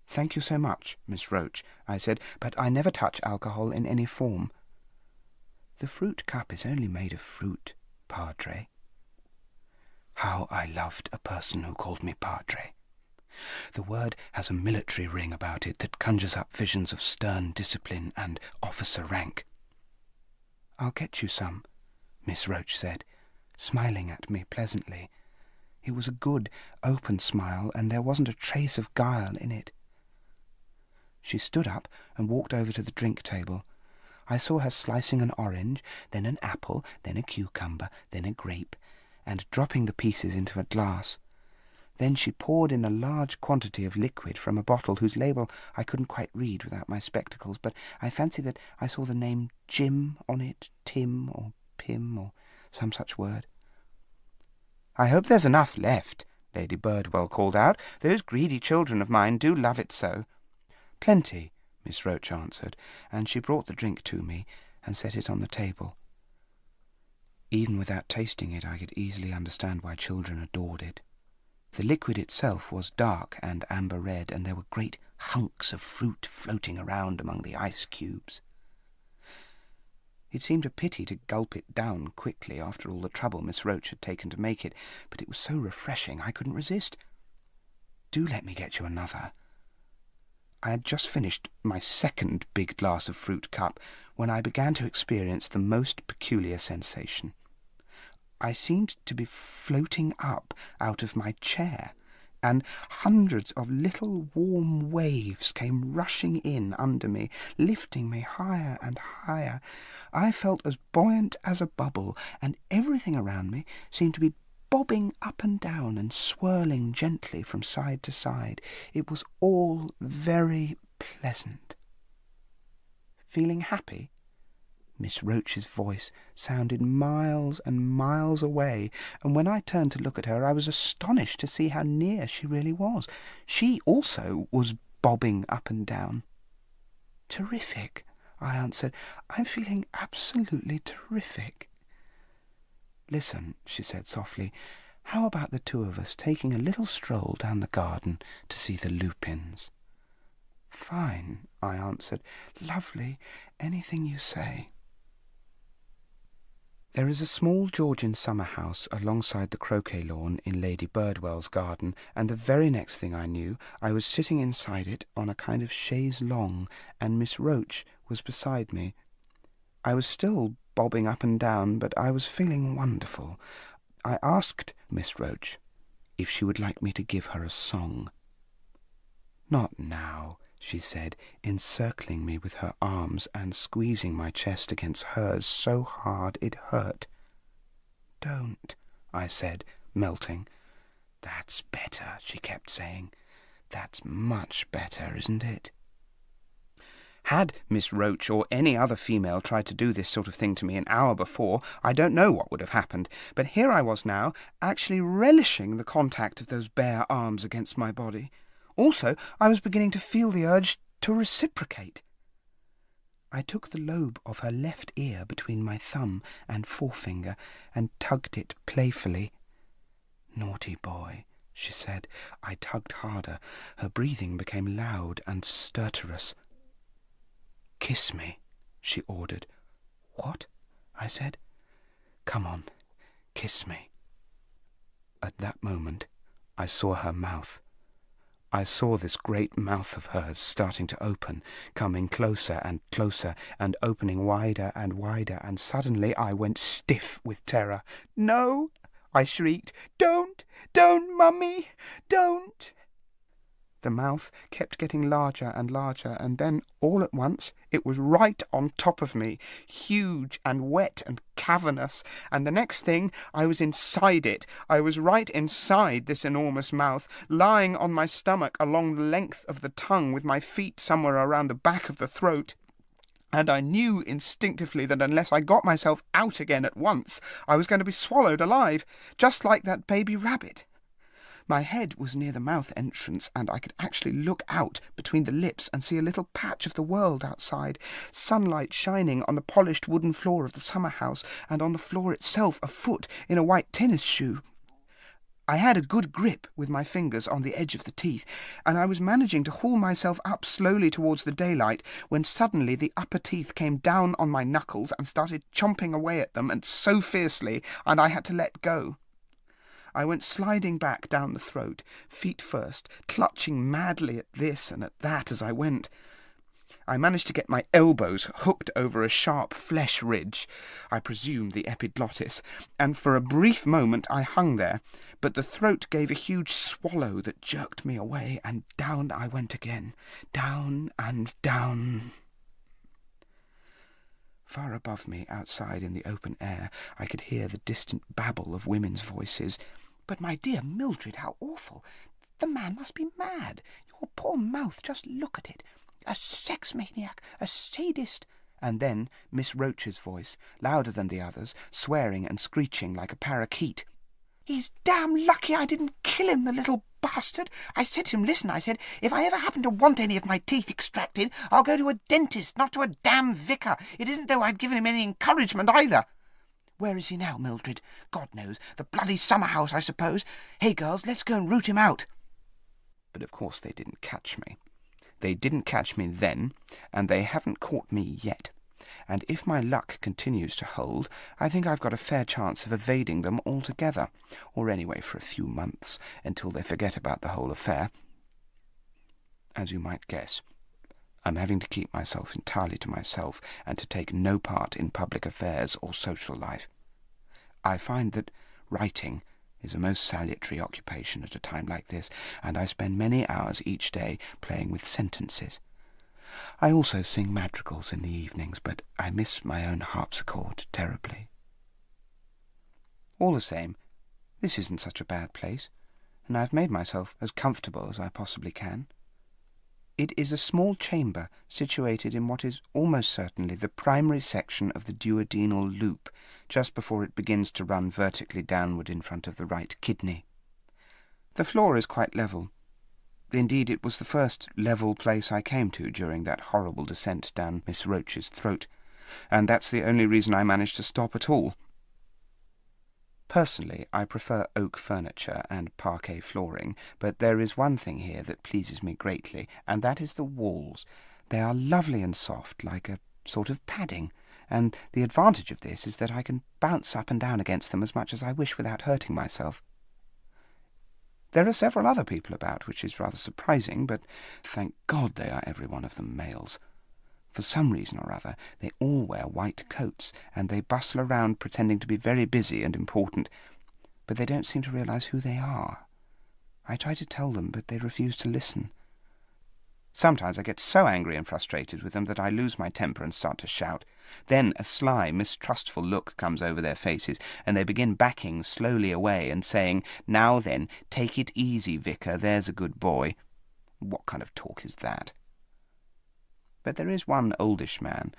"Thank you so much, Miss Roach," I said, "but I never touch alcohol in any form." "The fruit cup is only made of fruit, Padre." How I loved a person who called me Padre. The word has a military ring about it that conjures up visions of stern discipline and officer rank. "I'll get you some," Miss Roach said, smiling at me pleasantly. It was a good, open smile, and there wasn't a trace of guile in it. She stood up and walked over to the drink table. I saw her slicing an orange, then an apple, then a cucumber, then a grape, and dropping the pieces into a glass. Then she poured in a large quantity of liquid from a bottle whose label I couldn't quite read without my spectacles, but I fancy that I saw the name Jim on it, Tim or Pim or some such word. "I hope there's enough left," Lady Birdwell called out. "Those greedy children of mine do love it so." "Plenty," Miss Roach answered, and she brought the drink to me and set it on the table. Even without tasting it, I could easily understand why children adored it. The liquid itself was dark and amber red, and there were great hunks of fruit floating around among the ice cubes. It seemed a pity to gulp it down quickly after all the trouble Miss Roach had taken to make it, but it was so refreshing I couldn't resist. "Do let me get you another." I had just finished my second big glass of fruit cup when I began to experience the most peculiar sensation. I seemed to be floating up out of my chair, and hundreds of little warm waves came rushing in under me, lifting me higher and higher. I felt as buoyant as a bubble, and everything around me seemed to be bobbing up and down and swirling gently from side to side. It was all very pleasant. "Feeling happy?" Miss Roach's voice sounded miles and miles away, and when I turned to look at her I was astonished to see how near she really was. She also was bobbing up and down. "Terrific," I answered. "I'm feeling absolutely terrific." "Listen," she said softly, "how about the two of us taking a little stroll down the garden to see the lupins?" "Fine," I answered. "Lovely. Anything you say." There is a small Georgian summer house alongside the croquet lawn in Lady Birdwell's garden, and the very next thing I knew I was sitting inside it on a kind of chaise longue, and Miss Roach was beside me. I was still bobbing up and down, but I was feeling wonderful. I asked Miss Roach if she would like me to give her a song. "Not now," she said, encircling me with her arms and squeezing my chest against hers so hard it hurt. "Don't," I said, melting. "That's better," she kept saying. "That's much better, isn't it?" Had Miss Roach or any other female tried to do this sort of thing to me an hour before, I don't know what would have happened. But here I was now, actually relishing the contact of those bare arms against my body. Also, I was beginning to feel the urge to reciprocate. I took the lobe of her left ear between my thumb and forefinger and tugged it playfully. "Naughty boy," she said. I tugged harder. Her breathing became loud and stertorous. "Kiss me," she ordered. "What?" I said. "Come on, kiss me." At that moment, I saw her mouth. I saw this great mouth of hers starting to open, coming closer and closer, and opening wider and wider, and suddenly I went stiff with terror. "No!" I shrieked. "Don't! Don't, Mummy! Don't!" The mouth kept getting larger and larger, and then, all at once, it was right on top of me, huge and wet and cavernous, and the next thing I was inside it. I was right inside this enormous mouth, lying on my stomach along the length of the tongue with my feet somewhere around the back of the throat. And I knew instinctively that unless I got myself out again at once, I was going to be swallowed alive, just like that baby rabbit. My head was near the mouth entrance, and I could actually look out between the lips and see a little patch of the world outside, sunlight shining on the polished wooden floor of the summer house, and on the floor itself a foot in a white tennis shoe. I had a good grip with my fingers on the edge of the teeth, and I was managing to haul myself up slowly towards the daylight, when suddenly the upper teeth came down on my knuckles and started chomping away at them, and so fiercely, and I had to let go. I went sliding back down the throat, feet first, clutching madly at this and at that as I went. I managed to get my elbows hooked over a sharp flesh ridge, I presume the epiglottis, and for a brief moment I hung there, but the throat gave a huge swallow that jerked me away, and down I went again, down and down. Far above me, outside in the open air, I could hear the distant babble of women's voices. "But, my dear Mildred, how awful! The man must be mad. Your poor mouth, just look at it. A sex-maniac, a sadist." And then Miss Roach's voice, louder than the others, swearing and screeching like a parakeet. "He's damn lucky I didn't kill him, the little bastard. I said to him, listen, I said, if I ever happen to want any of my teeth extracted, I'll go to a dentist, not to a damn vicar. It isn't though I'd given him any encouragement either. Where is he now, Mildred? God knows. The bloody summer house, I suppose. Hey, girls, let's go and root him out." But of course they didn't catch me. They didn't catch me then, and they haven't caught me yet. And if my luck continues to hold, I think I've got a fair chance of evading them altogether, or anyway for a few months, until they forget about the whole affair. As you might guess, I'm having to keep myself entirely to myself, and to take no part in public affairs or social life. I find that writing is a most salutary occupation at a time like this, and I spend many hours each day playing with sentences. I also sing madrigals in the evenings, but I miss my own harpsichord terribly. All the same, this isn't such a bad place, and I've made myself as comfortable as I possibly can. It is a small chamber situated in what is almost certainly the primary section of the duodenal loop, just before it begins to run vertically downward in front of the right kidney. The floor is quite level. Indeed, it was the first level place I came to during that horrible descent down Miss Roach's throat, and that's the only reason I managed to stop at all. Personally, I prefer oak furniture and parquet flooring, but there is one thing here that pleases me greatly, and that is the walls. They are lovely and soft, like a sort of padding, and the advantage of this is that I can bounce up and down against them as much as I wish without hurting myself. There are several other people about, which is rather surprising, but thank God they are every one of them males. For some reason or other, they all wear white coats, and they bustle around pretending to be very busy and important, but they don't seem to realize who they are. I try to tell them, but they refuse to listen. Sometimes I get so angry and frustrated with them that I lose my temper and start to shout. Then a sly, mistrustful look comes over their faces, and they begin backing slowly away and saying, "Now then, take it easy, Vicar, there's a good boy." What kind of talk is that? But there is one oldish man,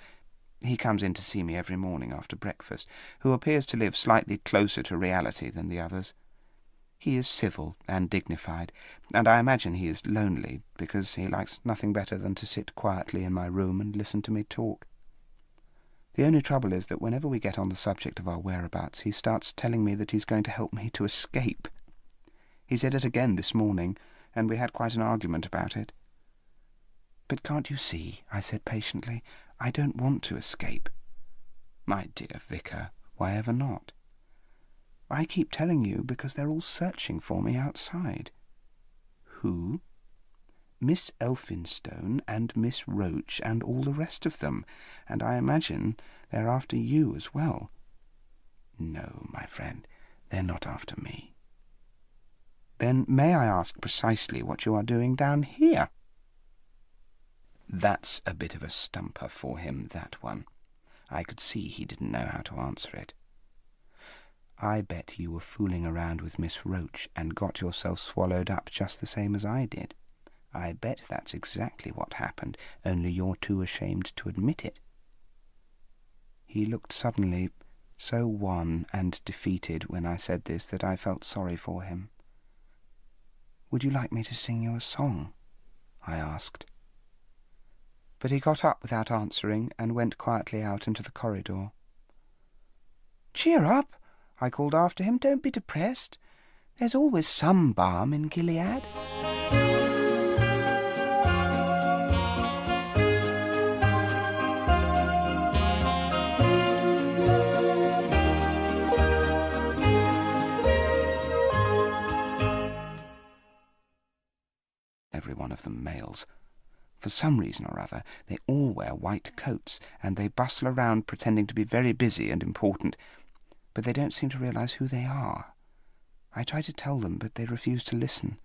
he comes in to see me every morning after breakfast, who appears to live slightly closer to reality than the others. He is civil and dignified, and I imagine he is lonely, because he likes nothing better than to sit quietly in my room and listen to me talk. The only trouble is that whenever we get on the subject of our whereabouts, he starts telling me that he's going to help me to escape. He said it again this morning, and we had quite an argument about it. "But can't you see," I said patiently, "I don't want to escape." "My dear vicar, why ever not?" "I keep telling you because they're all searching for me outside." "Who?" "Miss Elphinstone and Miss Roach and all the rest of them, and I imagine they're after you as well." "No, my friend, they're not after me." "Then may I ask precisely what you are doing down here?" That's a bit of a stumper for him, that one. I could see he didn't know how to answer it. "I bet you were fooling around with Miss Roach and got yourself swallowed up just the same as I did. I bet that's exactly what happened, only you're too ashamed to admit it." He looked suddenly so wan and defeated when I said this that I felt sorry for him. "Would you like me to sing you a song?" I asked. But he got up without answering and went quietly out into the corridor. "Cheer up," I called after him. "Don't be depressed. There's always some balm in Gilead." Every one of them males. For some reason or other, they all wear white coats, and they bustle around pretending to be very busy and important, but they don't seem to realize who they are. I try to tell them, but they refuse to listen.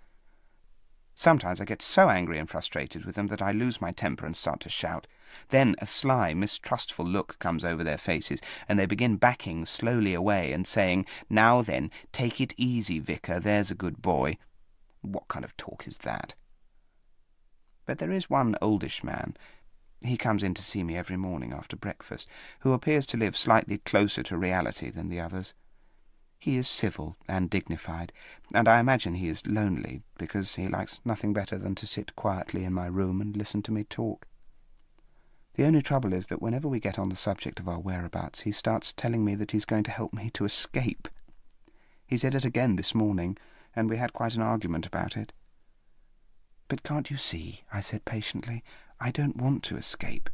Sometimes I get so angry and frustrated with them that I lose my temper and start to shout. Then a sly, mistrustful look comes over their faces, and they begin backing slowly away and saying, "Now then, take it easy, vicar, there's a good boy." What kind of talk is that? But there is one oldish man, he comes in to see me every morning after breakfast, who appears to live slightly closer to reality than the others. He is civil and dignified, and I imagine he is lonely, because he likes nothing better than to sit quietly in my room and listen to me talk. The only trouble is that whenever we get on the subject of our whereabouts, he starts telling me that he's going to help me to escape. He said it again this morning, and we had quite an argument about it. "But can't you see," I said patiently, "I don't want to escape."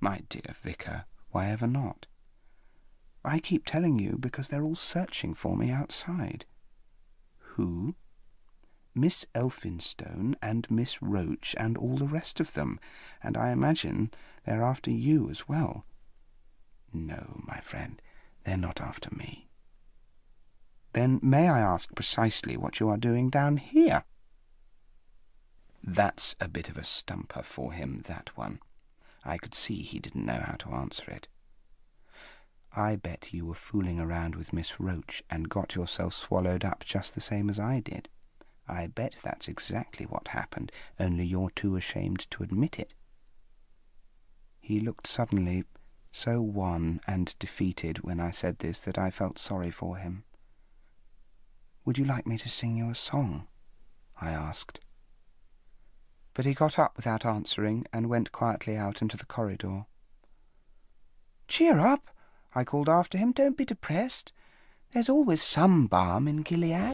"My dear vicar, why ever not?" "I keep telling you because they're all searching for me outside." "Who?" "Miss Elphinstone and Miss Roach and all the rest of them, and I imagine they're after you as well." "No, my friend, they're not after me." "Then may I ask precisely what you are doing down here?" That's a bit of a stumper for him, that one. I could see he didn't know how to answer it. "I bet you were fooling around with Miss Roach and got yourself swallowed up just the same as I did. I bet that's exactly what happened, only you're too ashamed to admit it." He looked suddenly so wan and defeated when I said this that I felt sorry for him. "Would you like me to sing you a song?" I asked. But he got up without answering and went quietly out into the corridor. "Cheer up," I called after him. "Don't be depressed. There's always some balm in Gilead."